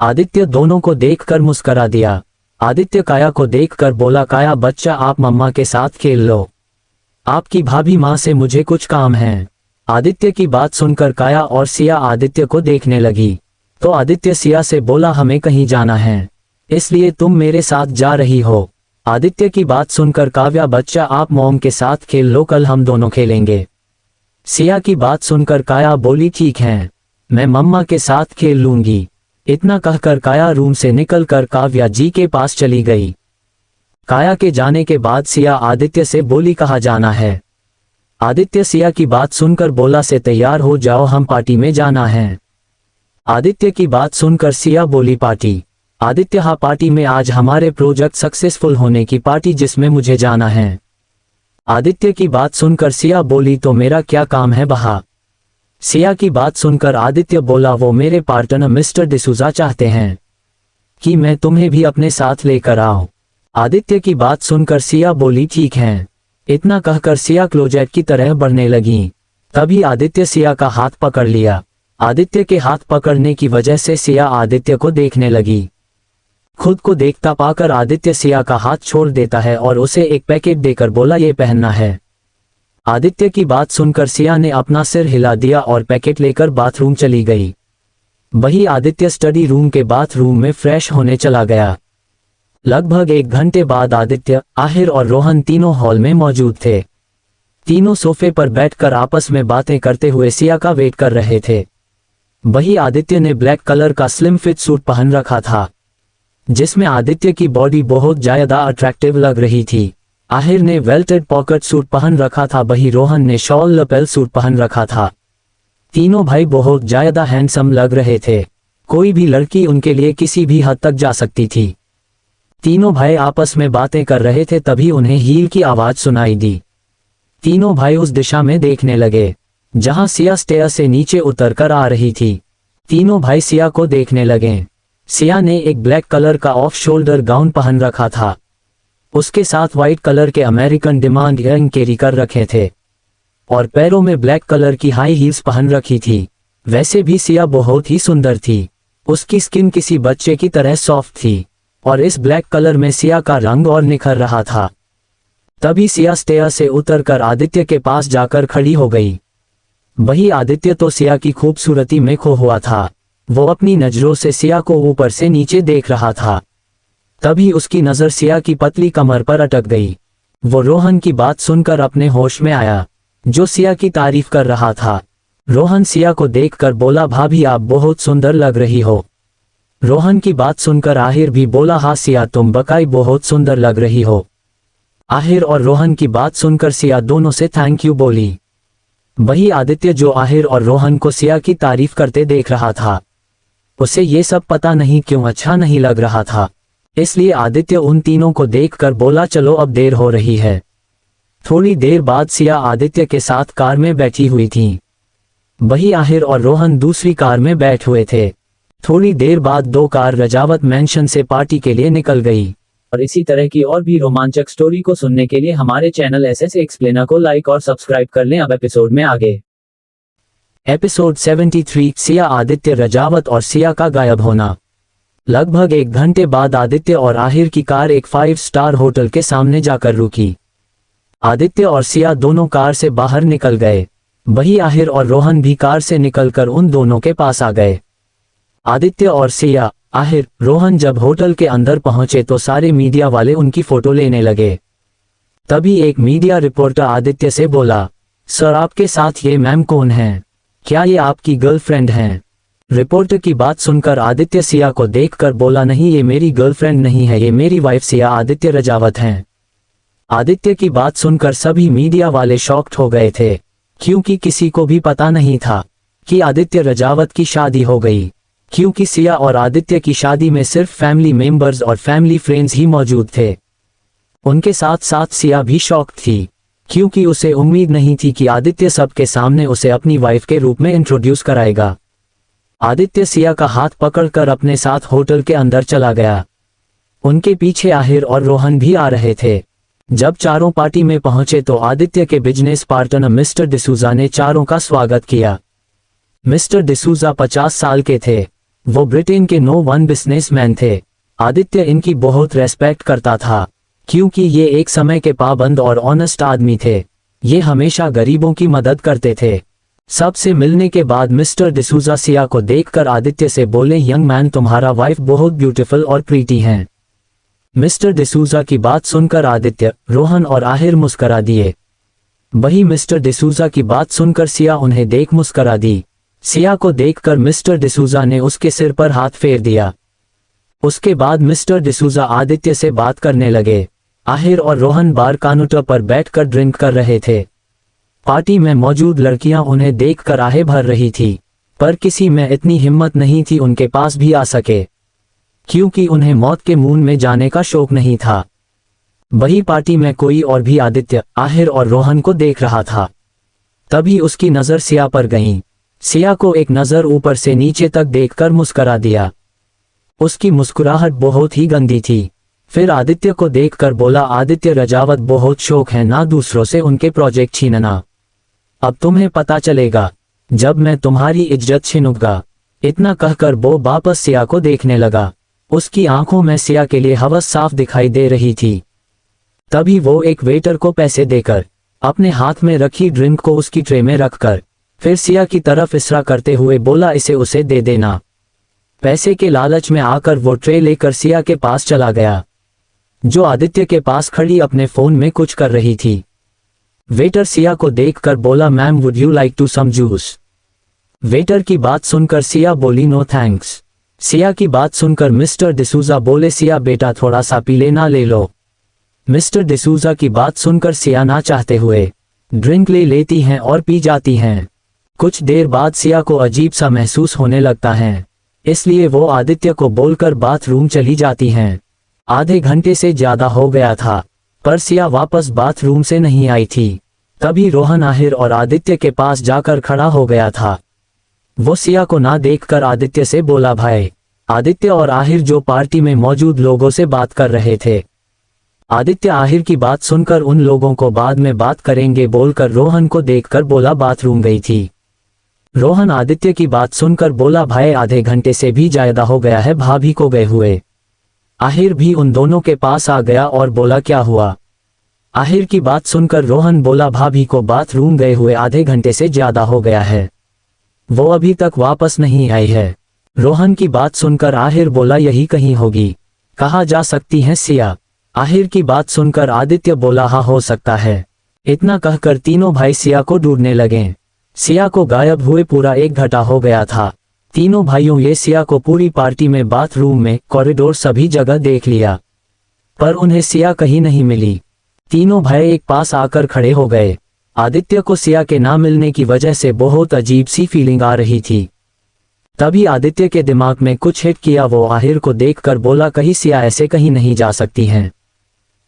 आदित्य दोनों को देखकर मुस्करा दिया। आदित्य काया को देखकर बोला, काया बच्चा आप मम्मा के साथ खेल लो, आपकी भाभी माँ से मुझे कुछ काम है। आदित्य की बात सुनकर काया और सिया आदित्य को देखने लगी, तो आदित्य सिया से बोला, हमें कहीं जाना है, इसलिए तुम मेरे साथ जा रही हो। आदित्य की बात सुनकर काव्या, बच्चा आप मॉम के साथ खेल लो, कल हम दोनों खेलेंगे। सिया की बात सुनकर काया बोली, ठीक है, मैं मम्मा के साथ खेल लूंगी। इतना कहकर काया रूम से निकलकर काव्या जी के पास चली गई। काया के जाने के बाद सिया आदित्य से बोली, कहाँ जाना है? आदित्य सिया की बात सुनकर बोला, से तैयार हो जाओ, हम पार्टी में जाना है। आदित्य की बात सुनकर सिया बोली, पार्टी? आदित्य, हाँ पार्टी में, आज हमारे प्रोजेक्ट सक्सेसफुल होने की पार्टी, जिसमें मुझे जाना है। आदित्य की बात सुनकर सिया बोली, तो मेरा क्या काम है वहाँ? सिया की बात सुनकर आदित्य बोला, वो मेरे पार्टनर मिस्टर डिसूजा चाहते हैं कि मैं तुम्हें भी अपने साथ लेकर आऊं। आदित्य की बात सुनकर सिया बोली, ठीक है। इतना कहकर सिया क्लोजेट की तरह बढ़ने लगी। तभी आदित्य सिया का हाथ पकड़ लिया। आदित्य के हाथ पकड़ने की वजह से सिया आदित्य को देखने लगी। खुद को देखता पाकर आदित्य सिया का हाथ छोड़ देता है और उसे एक पैकेट देकर बोला, ये पहनना है। आदित्य की बात सुनकर सिया ने अपना सिर हिला दिया और पैकेट लेकर बाथरूम चली गई। वही आदित्य स्टडी रूम के बाथरूम में फ्रेश होने चला गया। लगभग 1 घंटे बाद आदित्य, आहिर और रोहन तीनों हॉल में मौजूद थे। तीनों सोफे पर बैठकर आपस में बातें करते हुए सिया का वेट कर रहे थे। वही आदित्य ने ब्लैक कलर का स्लिम फिट सूट पहन रखा था, जिसमें आदित्य की बॉडी बहुत ज्यादा अट्रैक्टिव लग रही थी। आहिर ने वेल्टेड पॉकेट सूट पहन रखा था, वही रोहन ने शॉल लपेल सूट पहन रखा था। तीनों भाई बहुत ज्यादा हैंडसम लग रहे थे। कोई भी लड़की उनके लिए किसी भी हद तक जा सकती थी। तीनों भाई आपस में बातें कर रहे थे, तभी उन्हें हील की आवाज सुनाई दी। तीनों भाई उस दिशा में देखने लगे जहां सिया स्टेयर से नीचे उतरकर आ रही थी। तीनों भाई सिया को देखने लगे। सिया ने एक ब्लैक कलर का ऑफ शोल्डर गाउन पहन रखा था, उसके साथ व्हाइट कलर के अमेरिकन डिमांड इयरिंग कैरी कर रखे थे और पैरों में ब्लैक कलर की हाई हील्स पहन रखी थी। वैसे भी सिया बहुत ही सुंदर थी। उसकी स्किन किसी बच्चे की तरह सॉफ्ट थी और इस ब्लैक कलर में सिया का रंग और निखर रहा था। तभी सिया स्टेयर से उतरकर आदित्य के पास जाकर खड़ी हो गई। वही आदित्य तो सिया की खूबसूरती में खो हुआ था। वो अपनी नजरों से सिया को ऊपर से नीचे देख रहा था। तभी उसकी नजर सिया की पतली कमर पर अटक गई। वो रोहन की बात सुनकर अपने होश में आया, जो सिया की तारीफ कर रहा था। रोहन सिया को देखकर बोला, भाभी आप बहुत सुंदर लग रही हो। रोहन की बात सुनकर आहिर भी बोला, हाँ सिया तुम बकाई बहुत सुंदर लग रही हो। आहिर और रोहन की बात सुनकर सिया दोनों से थैंक यू बोली। वही आदित्य, जो आहिर और रोहन को सिया की तारीफ करते देख रहा था, उसे ये सब पता नहीं क्यों अच्छा नहीं लग रहा था। इसलिए आदित्य उन तीनों को देखकर बोला, चलो अब देर हो रही है। थोड़ी देर बाद सिया आदित्य के साथ कार में बैठी हुई थी। वही आहिर और रोहन दूसरी कार में बैठ हुए थे। थोड़ी देर बाद 2 कार रजावत मैंशन से पार्टी के लिए निकल गई। और इसी तरह की और भी रोमांचक स्टोरी को सुनने के लिए हमारे चैनल एसएस एक्सप्लेनर को लाइक और सब्सक्राइब कर लें। अब एपिसोड में आगे। एपिसोड 73 सिया, आदित्य, रजावत और सिया का गायब होना। लगभग 1 घंटे बाद आदित्य और आहिर की कार एक 5 स्टार होटल के सामने जाकर रुकी। आदित्य और सिया दोनों कार से बाहर निकल गए। वही आहिर और रोहन भी कार से निकलकर उन दोनों के पास आ गए। आदित्य और सिया, आहिर, रोहन जब होटल के अंदर पहुंचे तो सारे मीडिया वाले उनकी फोटो लेने लगे। तभी एक मीडिया रिपोर्टर आदित्य से बोला, सर आपके साथ ये मैम कौन हैं? क्या ये आपकी गर्लफ्रेंड हैं? रिपोर्टर की बात सुनकर आदित्य सिया को देखकर बोला, नहीं ये मेरी गर्लफ्रेंड नहीं है, ये मेरी वाइफ सिया आदित्य रजावत हैं। आदित्य की बात सुनकर सभी मीडिया वाले शॉक्ड हो गए थे, क्योंकि किसी को भी पता नहीं था कि आदित्य रजावत की शादी हो गई, क्योंकि सिया और आदित्य की शादी में सिर्फ फैमिली मेंबर्स और फैमिली फ्रेंड्स ही मौजूद थे। उनके साथ साथ सिया भी शॉक्ड थी, क्योंकि उसे उम्मीद नहीं थी कि आदित्य सबके सामने उसे अपनी वाइफ के रूप में इंट्रोड्यूस कराएगा। आदित्य सिया का हाथ पकड़कर अपने साथ होटल के अंदर चला गया। उनके पीछे आहिर और रोहन भी आ रहे थे। जब चारों पार्टी में पहुंचे तो आदित्य के बिजनेस पार्टनर मिस्टर डिसूजा ने चारों का स्वागत किया। मिस्टर डिसूजा 50 साल के थे। वो ब्रिटेन के नो 1 बिजनेसमैन थे। आदित्य इनकी बहुत रेस्पेक्ट करता था, क्योंकि ये एक समय के पाबंद और ऑनेस्ट आदमी थे। ये हमेशा गरीबों की मदद करते थे। सबसे मिलने के बाद मिस्टर डिसूजा सिया को देखकर आदित्य से बोले, यंग मैन तुम्हारा वाइफ बहुत ब्यूटीफुल और प्रीटी हैं। मिस्टर डिसूजा की बात सुनकर आदित्य, रोहन और आहिर मुस्करा दिए। वही मिस्टर डिसूजा की बात सुनकर सिया उन्हें देख मुस्करा दी। सिया को देखकर मिस्टर डिसूजा ने उसके सिर पर हाथ फेर दिया। उसके बाद मिस्टर डिसूजा आदित्य से बात करने लगे। आहिर और रोहन बार काउंटर पर बैठकर ड्रिंक कर रहे थे। पार्टी में मौजूद लड़कियां उन्हें देखकर आहें भर रही थी, पर किसी में इतनी हिम्मत नहीं थी उनके पास भी आ सके, क्योंकि उन्हें मौत के मुंह में जाने का शौक नहीं था। वही पार्टी में कोई और भी आदित्य, आहिर और रोहन को देख रहा था। तभी उसकी नजर सिया पर गई। सिया को एक नजर ऊपर से नीचे तक देखकर मुस्कुरा दिया। उसकी मुस्कुराहट बहुत ही गंदी थी। फिर आदित्य को देखकर बोला, आदित्य रजावत बहुत शौक है ना दूसरों से उनके प्रोजेक्ट छीनना। अब तुम्हें पता चलेगा जब मैं तुम्हारी इज्जत छीनूंगा। इतना कहकर वो वापस सिया को देखने लगा। उसकी आंखों में सिया के लिए हवस साफ दिखाई दे रही थी। तभी वो एक वेटर को पैसे देकर अपने हाथ में रखी ड्रिंक को उसकी ट्रे में रखकर फिर सिया की तरफ इशारा करते हुए बोला, इसे उसे दे देना। पैसे के लालच में आकर वो ट्रे लेकर सिया के पास चला गया, जो आदित्य के पास खड़ी अपने फोन में कुछ कर रही थी। वेटर सिया को देखकर बोला, ma'am would you like to some juice? Waiter की बात सुनकर सिया बोली, नो थैंक्स। सिया की बात सुनकर मिस्टर डिसूजा बोले, सिया बेटा थोड़ा सा पी लेना, ले लो। मिस्टर डिसूजा की बात सुनकर सिया ना चाहते हुए ड्रिंक ले लेती हैं और पी जाती हैं। कुछ देर बाद सिया को अजीब सा महसूस होने लगता है, इसलिए वो आदित्य को बोलकर बाथरूम चली जाती हैं। आधे घंटे से ज्यादा हो गया था, पर सिया वापस बाथरूम से नहीं आई थी। तभी रोहन आहिर और आदित्य के पास जाकर खड़ा हो गया था। वो सिया को ना देखकर आदित्य से बोला, भाई। आदित्य और आहिर जो पार्टी में मौजूद लोगों से बात कर रहे थे। आदित्य आहिर की बात सुनकर उन लोगों को बाद में बात करेंगे बोलकर रोहन को देखकर बोला, बाथरूम गई थी। रोहन आदित्य की बात सुनकर बोला, भाई आधे घंटे से भी ज्यादा हो गया है भाभी को गए हुए। आहिर भी उन दोनों के पास आ गया और बोला, क्या हुआ? आहिर की बात सुनकर रोहन बोला, भाभी को बाथरूम गए हुए आधे घंटे से ज्यादा हो गया है, वो अभी तक वापस नहीं आई है। रोहन की बात सुनकर आहिर बोला, यही कहीं होगी, कहाँ जा सकती है सिया? आहिर की बात सुनकर आदित्य बोला, हाँ हो सकता है। इतना कहकर तीनों भाई सिया को ढूंढने लगे। सिया को गायब हुए पूरा 1 घंटा हो गया था। तीनों भाइयों ये सिया को पूरी पार्टी में, बाथरूम में, कॉरिडोर सभी जगह देख लिया, पर उन्हें सिया कहीं नहीं मिली। तीनों भाई एक पास आकर खड़े हो गए। आदित्य को सिया के ना मिलने की वजह से बहुत अजीब सी फीलिंग आ रही थी। तभी आदित्य के दिमाग में कुछ हिट किया। वो आहिर को देखकर बोला, कहीं सिया ऐसे कहीं नहीं जा सकती हैं,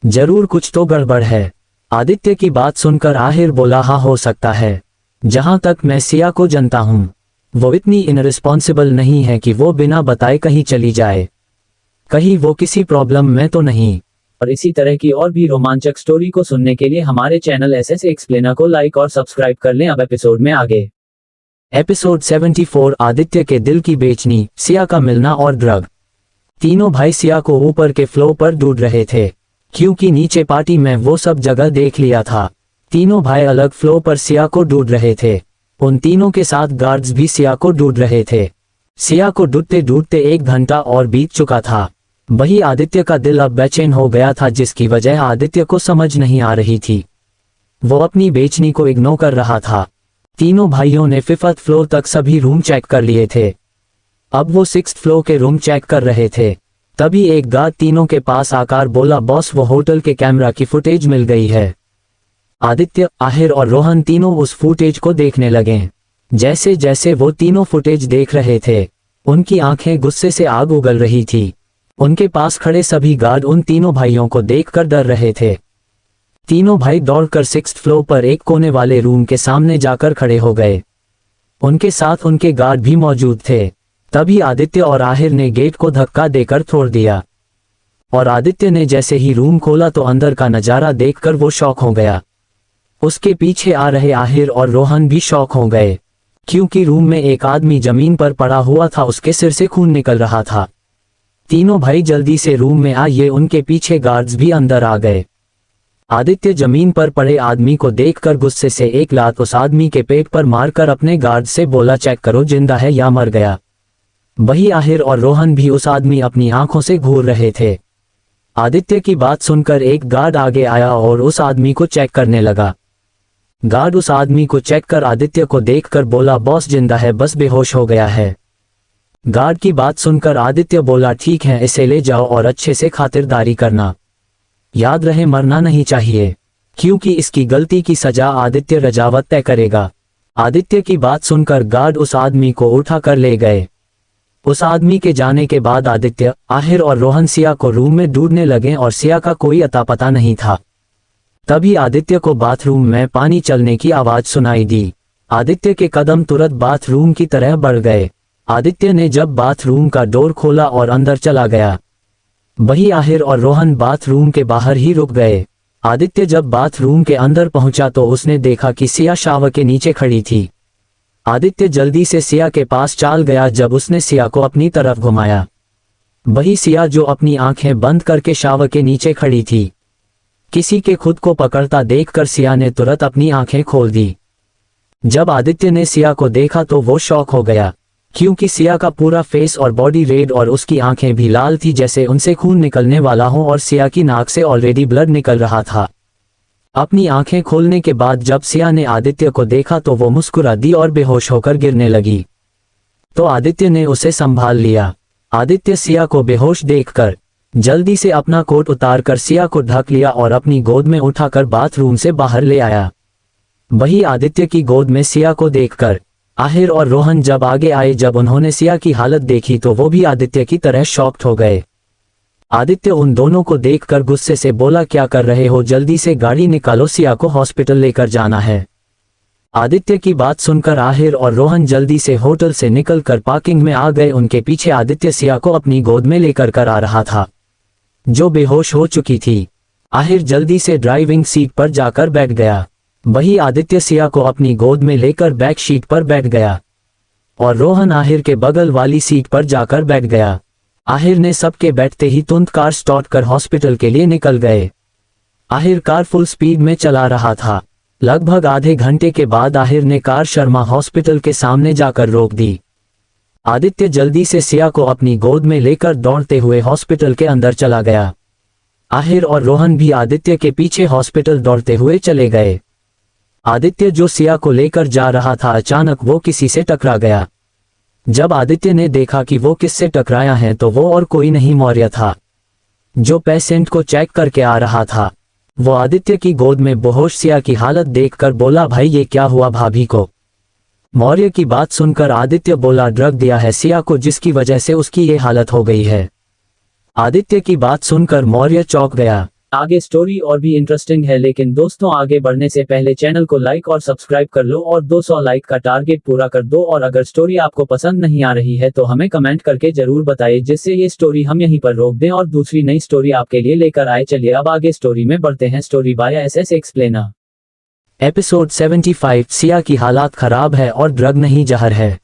जरूर कुछ तो गड़बड़ है। आदित्य की बात सुनकर आहिर बोला, हाँ हो सकता है। जहां तक मैं सिया को जानता हूं, वो इतनी इनरिस्पॉन्सिबल नहीं है कि वो बिना बताए कहीं चली जाए। कहीं वो किसी प्रॉब्लम में तो नहीं। और इसी तरह की और भी रोमांचक स्टोरी को सुनने के लिए हमारे चैनल एसएस एक्सप्लेनर को लाइक और सब्सक्राइब कर लें। अब एपिसोड में आगे। एपिसोड 74 आदित्य के दिल की बेचनी, सिया का मिलना और ड्रग। तीनों भाई सिया को ऊपर के फ्लोर पर ढूंढ रहे थे, क्योंकि नीचे पार्टी में वो सब जगह देख लिया था। तीनों भाई अलग फ्लोर पर सिया को ढूंढ रहे थे। उन तीनों के साथ गार्ड्स भी सिया को ढूंढ रहे थे। सिया को ढूंढते ढूंढते 1 घंटा और बीत चुका था। वही आदित्य का दिल अब बेचैन हो गया था, जिसकी वजह आदित्य को समझ नहीं आ रही थी। वो अपनी बेचनी को इग्नोर कर रहा था। तीनों भाइयों ने 5th फ्लोर तक सभी रूम चेक कर लिए थे। अब वो 6th फ्लोर के रूम चेक कर रहे थे। तभी एक गार्ड तीनों के पास आकर बोला, बॉस वो होटल के कैमरा की फुटेज मिल गई है। आदित्य, आहिर और रोहन तीनों उस फुटेज को देखने लगे। जैसे जैसे वो तीनों फुटेज देख रहे थे, उनकी आंखें गुस्से से आग उगल रही थी। उनके पास खड़े सभी गार्ड उन तीनों भाइयों को देखकर डर रहे थे। तीनों भाई दौड़कर 6th फ्लोर पर एक कोने वाले रूम के सामने जाकर खड़े हो गए। उनके साथ उनके गार्ड भी मौजूद थे। तभी आदित्य और आहिर ने गेट को धक्का देकर तोड़ दिया, और आदित्य ने जैसे ही रूम खोला तो अंदर का नजारा देखकर वो शॉक हो गया। उसके पीछे आ रहे आहिर और रोहन भी शॉक हो गए, क्योंकि रूम में एक आदमी जमीन पर पड़ा हुआ था, उसके सिर से खून निकल रहा था। तीनों भाई जल्दी से रूम में आए, उनके पीछे गार्ड्स भी अंदर आ गए। आदित्य जमीन पर पड़े आदमी को देखकर गुस्से से एक लात उस आदमी के पेट पर मारकर अपने गार्ड से बोला, चेक करो जिंदा है या मर गया। वही आहिर और रोहन भी उस आदमी अपनी आंखों से घूर रहे थे। आदित्य की बात सुनकर एक गार्ड आगे आया और उस आदमी को चेक करने लगा। गार्ड उस आदमी को चेक कर आदित्य को देखकर बोला, बॉस जिंदा है, बस बेहोश हो गया है। गार्ड की बात सुनकर आदित्य बोला, ठीक है, इसे ले जाओ और अच्छे से खातिरदारी करना। याद रहे मरना नहीं चाहिए, क्योंकि इसकी गलती की सजा आदित्य रजावत तय करेगा। आदित्य की बात सुनकर गार्ड उस आदमी को उठा कर ले गए। उस आदमी के जाने के बाद आदित्य, आहिर और रोहन सिया को रूम में ढूंढने लगे और सिया का कोई अता पता नहीं था। तभी आदित्य को बाथरूम में पानी चलने की आवाज सुनाई दी। आदित्य के कदम तुरंत बाथरूम की तरह बढ़ गए। आदित्य ने जब बाथरूम का डोर खोला और अंदर चला गया, वही आहिर और रोहन बाथरूम के बाहर ही रुक गए। आदित्य जब बाथरूम के अंदर पहुंचा तो उसने देखा कि सिया शावर के नीचे खड़ी थी। आदित्य जल्दी से सिया के पास चल गया। जब उसने सिया को अपनी तरफ घुमाया, वही सिया जो अपनी आंखें बंद करके शावर के नीचे खड़ी थी। किसी के खुद को पकड़ता देखकर सिया ने तुरंत अपनी आंखें खोल दी। जब आदित्य ने सिया को देखा तो वो शॉक हो गया, क्योंकि सिया का पूरा फेस और बॉडी रेड और उसकी आंखें भी लाल थी, जैसे उनसे खून निकलने वाला हो, और सिया की नाक से ऑलरेडी ब्लड निकल रहा था। अपनी आंखें खोलने के बाद जब सिया ने आदित्य को देखा तो वो मुस्कुरा दी और बेहोश होकर गिरने लगी। तो आदित्य ने उसे संभाल लिया। आदित्य सिया को बेहोश देखकर जल्दी से अपना कोट उतारकर सिया को ढक लिया और अपनी गोद में उठाकर बाथरूम से बाहर ले आया। वही आदित्य की गोद में सिया को देखकर आहिर और रोहन जब आगे आए, जब उन्होंने सिया की हालत देखी तो वो भी आदित्य की तरह शॉक्ड हो गए। आदित्य उन दोनों को देखकर गुस्से से बोला, क्या कर रहे हो, जल्दी से गाड़ी निकालो, सिया को हॉस्पिटल लेकर जाना है। आदित्य की बात सुनकर आहिर और रोहन जल्दी से होटल से निकलकर पार्किंग में आ गए। उनके पीछे आदित्य सिया को अपनी गोद में लेकर कर आ रहा था, जो बेहोश हो चुकी थी। आहिर जल्दी से ड्राइविंग सीट पर जाकर बैठ गया। वही आदित्य सिया को अपनी गोद में लेकर बैक सीट पर बैठ गया, और रोहन आहिर के बगल वाली सीट पर जाकर बैठ गया। आहिर ने सबके बैठते ही तुरंत कार स्टार्ट कर हॉस्पिटल के लिए निकल गए। आहिर कार फुल स्पीड में चला रहा था। लगभग आधे घंटे के बाद आहिर ने कार शर्मा हॉस्पिटल के सामने जाकर रोक दी। आदित्य जल्दी से सिया को अपनी गोद में लेकर दौड़ते हुए हॉस्पिटल के अंदर चला गया। आहिर और रोहन भी आदित्य के पीछे हॉस्पिटल दौड़ते हुए चले गए। आदित्य जो सिया को लेकर जा रहा था, अचानक वो किसी से टकरा गया। जब आदित्य ने देखा कि वो किससे टकराया है तो वो और कोई नहीं मौर्य था, जो पेशेंट को चेक करके आ रहा था। वो आदित्य की गोद में बेहोश सिया की हालत देखकर बोला, भाई ये क्या हुआ भाभी को। मौर्य की बात सुनकर आदित्य बोला, ड्रग दिया है सिया को, जिसकी वजह से उसकी ये हालत हो गई है। आदित्य की बात सुनकर मौर्य चौंक गया। आगे स्टोरी और भी इंटरेस्टिंग है, लेकिन दोस्तों आगे बढ़ने से पहले चैनल को लाइक और सब्सक्राइब कर लो और 200 लाइक का टारगेट पूरा कर दो। और अगर स्टोरी आपको पसंद नहीं आ रही है तो हमें कमेंट करके जरूर बताइए, जिससे ये स्टोरी हम यहीं पर रोक दें और दूसरी नई स्टोरी आपके लिए लेकर आए। चलिए अब आगे स्टोरी में बढ़ते हैं। Story by SS explainer. Episode 75। Siya की हालात खराब है और ड्रग नहीं जहर है।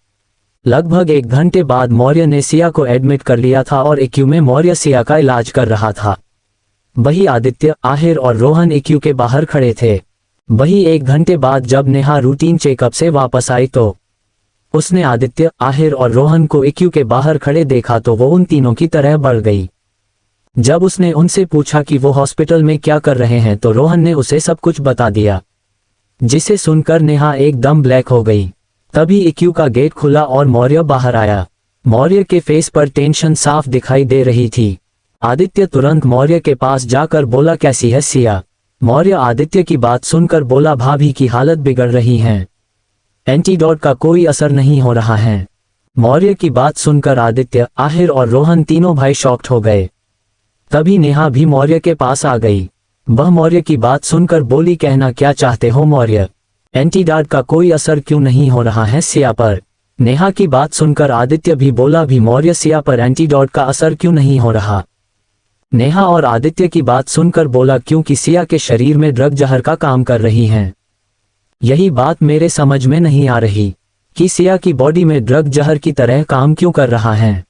लगभग 1 घंटे बाद मौर्य ने सिया को एडमिट कर लिया था और ICU में मौर्य सिया का इलाज कर रहा था। वही आदित्य, आहिर और रोहन ICU के बाहर खड़े थे। वही 1 घंटे बाद जब नेहा रूटीन चेकअप से वापस आई तो उसने आदित्य, आहिर और रोहन को ICU के बाहर खड़े देखा तो वो उन तीनों की तरह बढ़ गई। जब उसने उनसे पूछा कि वो हॉस्पिटल में क्या कर रहे हैं तो रोहन ने उसे सब कुछ बता दिया, जिसे सुनकर नेहा एकदम ब्लैक हो गई। तभी ICU का गेट खुला और मौर्य बाहर आया। मौर्य के फेस पर टेंशन साफ दिखाई दे रही थी। आदित्य तुरंत मौर्य के पास जाकर बोला, कैसी है सिया? मौर्य आदित्य की बात सुनकर बोला, भाभी की हालत बिगड़ रही है, एंटीडोट का कोई असर नहीं हो रहा है। मौर्य की बात सुनकर आदित्य, आहिर और रोहन तीनों भाई शॉक्ड हो गए। तभी नेहा भी मौर्य के पास आ गई। वह मौर्य की बात सुनकर बोली, कहना क्या चाहते हो मौर्य? एंटीडोट का कोई असर क्यों नहीं हो रहा है सिया पर? नेहा की बात सुनकर आदित्य भी बोला, भी मौर्य सिया पर एंटीडोट का असर क्यों नहीं हो रहा? नेहा और आदित्य की बात सुनकर बोला, क्योंकि सिया के शरीर में ड्रग जहर का काम कर रही हैं। यही बात मेरे समझ में नहीं आ रही कि सिया की बॉडी में ड्रग जहर की तरह काम क्यों कर रहा है।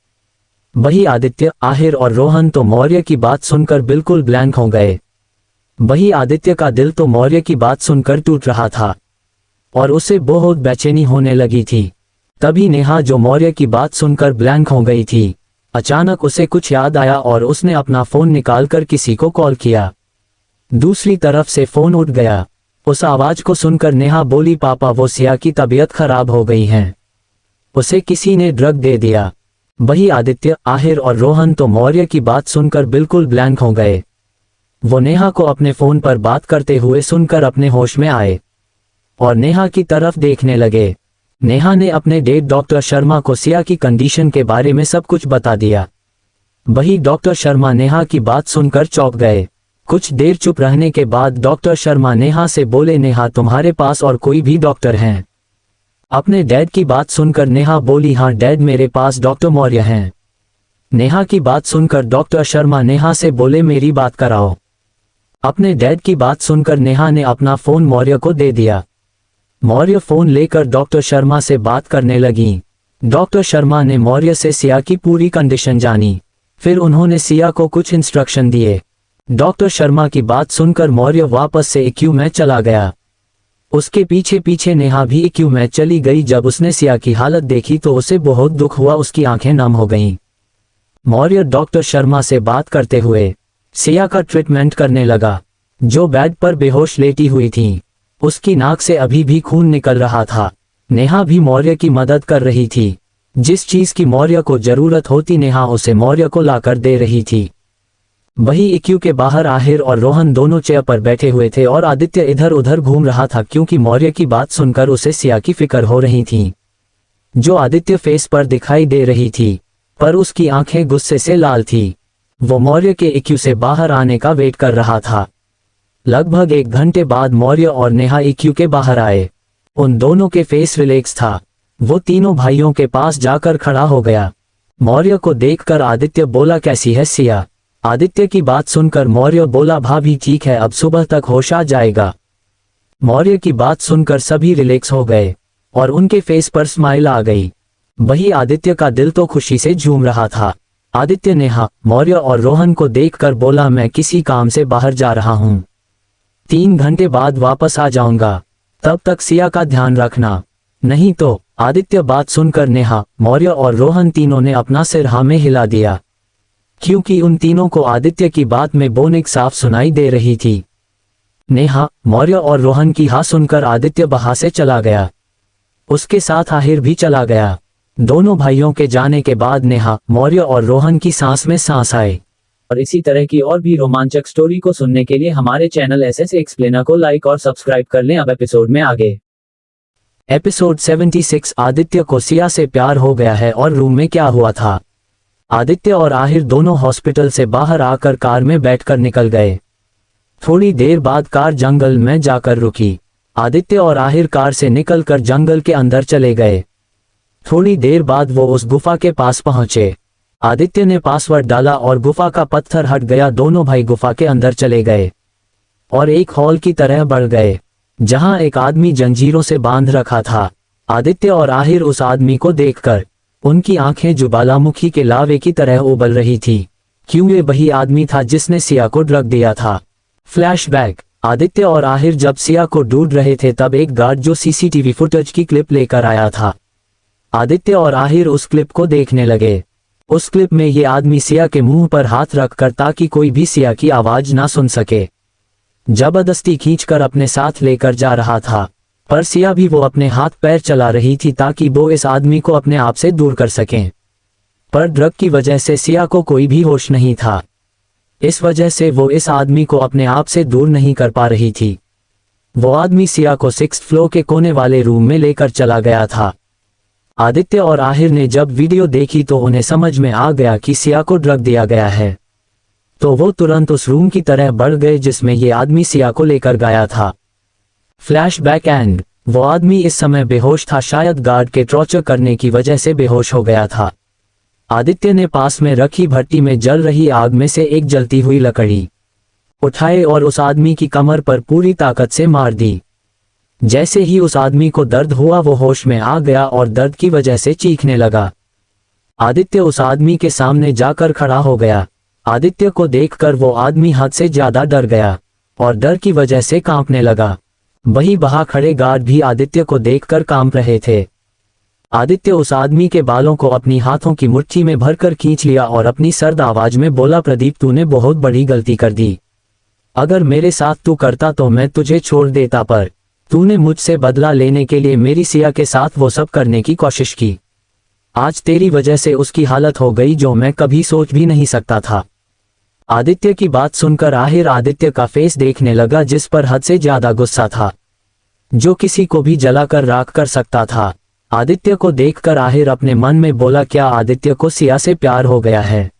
वही आदित्य, आहिर और रोहन तो मौर्य की बात सुनकर बिल्कुल ब्लैंक हो गए। वही आदित्य का दिल तो मौर्य की बात सुनकर टूट रहा था और उसे बहुत बेचैनी होने लगी थी। तभी नेहा, जो मौर्य की बात सुनकर ब्लैंक हो गई थी, अचानक उसे कुछ याद आया और उसने अपना फोन निकालकर किसी को कॉल किया। दूसरी तरफ से फोन उठ गया। उस आवाज को सुनकर नेहा बोली, पापा वो सिया की तबीयत खराब हो गई है, उसे किसी ने ड्रग दे दिया। वही आदित्य, आहिर और रोहन तो मौर्य की बात सुनकर बिल्कुल ब्लैंक हो गए। वो नेहा को अपने फोन पर बात करते हुए सुनकर अपने होश में आए और नेहा की तरफ देखने लगे। नेहा ने अपने डेड डॉक्टर शर्मा को सिया की कंडीशन के बारे में सब कुछ बता दिया। वही डॉक्टर शर्मा नेहा की बात सुनकर चौंक गए। कुछ देर चुप रहने के बाद डॉक्टर शर्मा नेहा से बोले, नेहा तुम्हारे पास और कोई भी डॉक्टर हैं? अपने डैड की बात सुनकर नेहा बोली, हाँ डैड मेरे पास डॉक्टर मौर्य हैं। नेहा की बात सुनकर डॉक्टर शर्मा नेहा से बोले, मेरी बात कराओ। अपने डैड की बात सुनकर नेहा ने अपना फोन मौर्य को दे दिया। मौर्य फोन लेकर डॉक्टर शर्मा से बात करने लगी। डॉक्टर शर्मा ने मौर्य से सिया की पूरी कंडीशन जानी। फिर उन्होंने सिया को कुछ इंस्ट्रक्शन दिए। डॉक्टर शर्मा की बात सुनकर मौर्य वापस से ICU में चला गया। उसके पीछे पीछे नेहा भी ICU में चली गई। जब उसने सिया की हालत देखी तो उसे बहुत दुख हुआ, उसकी आंखें नम हो गईं। मौर्य डॉक्टर शर्मा से बात करते हुए सिया का ट्रीटमेंट करने लगा, जो बेड पर बेहोश लेटी हुई थी। उसकी नाक से अभी भी खून निकल रहा था। नेहा भी मौर्य की मदद कर रही थी। जिस चीज की मौर्य को जरूरत होती नेहा उसे मौर्य को लाकर दे रही थी। वही ICU के बाहर आहिर और रोहन दोनों चेयर पर बैठे हुए थे और आदित्य इधर उधर घूम रहा था, क्योंकि मौर्य की बात सुनकर उसे सिया की फिक्र हो रही थी, जो आदित्य फेस पर दिखाई दे रही थी, पर उसकी आंखें गुस्से से लाल थी। वो मौर्य के ICU से बाहर आने का वेट कर रहा था। लगभग 1 घंटे बाद मौर्य और नेहा ICU के बाहर आए। उन दोनों के फेस रिलैक्स था। वो तीनों भाइयों के पास जाकर खड़ा हो गया। मौर्य को देखकर आदित्य बोला, कैसी है सिया? आदित्य की बात सुनकर मौर्य बोला, भाभी ठीक है, अब सुबह तक होश आ जाएगा। मौर्य की बात सुनकर सभी रिलैक्स हो गए और उनके फेस पर स्माइल आ गई। वही आदित्य का दिल तो खुशी से झूम रहा था। आदित्य नेहा, मौर्य और रोहन को देखकर बोला, मैं किसी काम से बाहर जा रहा हूँ, 3 घंटे बाद वापस आ जाऊंगा, तब तक सिया का ध्यान रखना, नहीं तो। आदित्य बात सुनकर नेहा, मौर्य और रोहन तीनों ने अपना सिर हाँ में हिला दिया, क्योंकि उन तीनों को आदित्य की बात में बोनिक साफ सुनाई दे रही थी। नेहा, मौर्य और रोहन की हाँ सुनकर आदित्य वहां से चला गया। उसके साथ आहिर भी चला गया। दोनों भाइयों के जाने के बाद नेहा, मौर्य और रोहन की सांस में सांस आए। और इसी तरह की और भी रोमांचक स्टोरी को सुनने के लिए हमारे चैनल SS एक्सप्लेनर को लाइक और सब्सक्राइब कर लें। अब एपिसोड में आगे। एपिसोड 76। आदित्य को सिया से प्यार हो गया है और रूम में क्या हुआ था। आदित्य और आहिर दोनों हॉस्पिटल से बाहर आकर कार में बैठकर निकल गए। थोड़ी देर बाद कार जंगल में जाकर रुकी। आदित्य और आहिर कार से निकलकर जंगल के अंदर चले गए। थोड़ी देर बाद वो उस गुफा के पास पहुंचे। आदित्य ने पासवर्ड डाला और गुफा का पत्थर हट गया। दोनों भाई गुफा के अंदर चले गए और एक हॉल की तरह बढ़ गए जहां एक आदमी जंजीरों से बांध रखा था। आदित्य और आहिर उस आदमी को देखकर उनकी आंखें ज्वालामुखी के लावे की तरह उबल रही थी, क्यों ये वही आदमी था जिसने सिया को ड्रग दिया था। फ्लैशबैक। आदित्य और आहिर जब सिया को ढूंढ रहे थे तब एक गार्ड जो सीसीटीवी फुटेज की क्लिप लेकर आया था। आदित्य और आहिर उस क्लिप को देखने लगे। उस क्लिप में ये आदमी सिया के मुंह पर हाथ रखकर ताकि कोई भी सिया की आवाज ना सुन सके जबरदस्ती खींचकर अपने साथ लेकर जा रहा था, पर सिया भी वो अपने हाथ पैर चला रही थी ताकि वो इस आदमी को अपने आप से दूर कर सकें। पर ड्रग की वजह से सिया को कोई भी होश नहीं था, इस वजह से वो इस आदमी को अपने आप से दूर नहीं कर पा रही थी। वो आदमी सिया को 6th फ्लोर के कोने वाले रूम में लेकर चला गया था। आदित्य और आहिर ने जब वीडियो देखी तो उन्हें समझ में आ गया कि सिया को ड्रग दिया गया है, तो वो तुरंत उस रूम की तरह बढ़ गए जिसमें ये आदमी सिया को लेकर गया था। Flashback and. वो आदमी इस समय बेहोश था, शायद गार्ड के टॉर्चर करने की वजह से बेहोश हो गया था। आदित्य ने पास में रखी भट्टी में जल रही आग में से एक जलती हुई लकड़ी उठाए और उस आदमी की कमर पर पूरी ताकत से मार दी। जैसे ही उस आदमी को दर्द हुआ वो होश में आ गया और दर्द की वजह से चीखने लगा। आदित्य उस आदमी के सामने जाकर खड़ा हो गया। आदित्य को देखकर वो आदमी हद से ज्यादा डर गया और डर की वजह से कांपने लगा। वही वहां खड़े गार्ड भी आदित्य को देखकर कांप रहे थे। आदित्य उस आदमी के बालों को अपनी हाथों की मुट्ठी में भरकर खींच लिया और अपनी सर्द आवाज में बोला, प्रदीप तूने बहुत बड़ी गलती कर दी। अगर मेरे साथ तू करता तो मैं तुझे छोड़ देता, पर तूने मुझसे बदला लेने के लिए मेरी सिया के साथ वो सब करने की कोशिश की। आज तेरी वजह से उसकी हालत हो गई जो मैं कभी सोच भी नहीं सकता था। आदित्य की बात सुनकर आहिर आदित्य का फेस देखने लगा जिस पर हद से ज्यादा गुस्सा था, जो किसी को भी जलाकर राख कर सकता था। आदित्य को देखकर आहिर अपने मन में बोला, क्या आदित्य को सिया से प्यार हो गया है?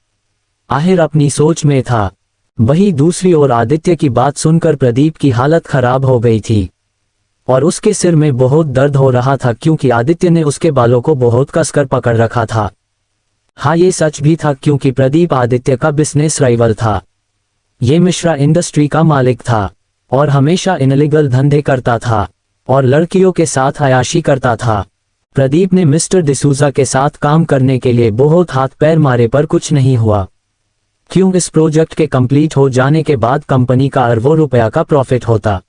आहिर अपनी सोच में था। वही दूसरी ओर आदित्य की बात सुनकर प्रदीप की हालत खराब हो गई थी और उसके सिर में बहुत दर्द हो रहा था क्योंकि आदित्य ने उसके बालों को बहुत कसकर पकड़ रखा था। हाँ, ये सच भी था क्योंकि प्रदीप आदित्य का बिजनेस राइवल था। ये मिश्रा इंडस्ट्री का मालिक था और हमेशा इनलीगल धंधे करता था और लड़कियों के साथ अयाशी करता था। प्रदीप ने मिस्टर डिसूजा के साथ काम करने के लिए बहुत हाथ पैर मारे पर कुछ नहीं हुआ, क्यों इस प्रोजेक्ट के कंप्लीट हो जाने के बाद कंपनी का अरबों रुपया का प्रॉफिट होता।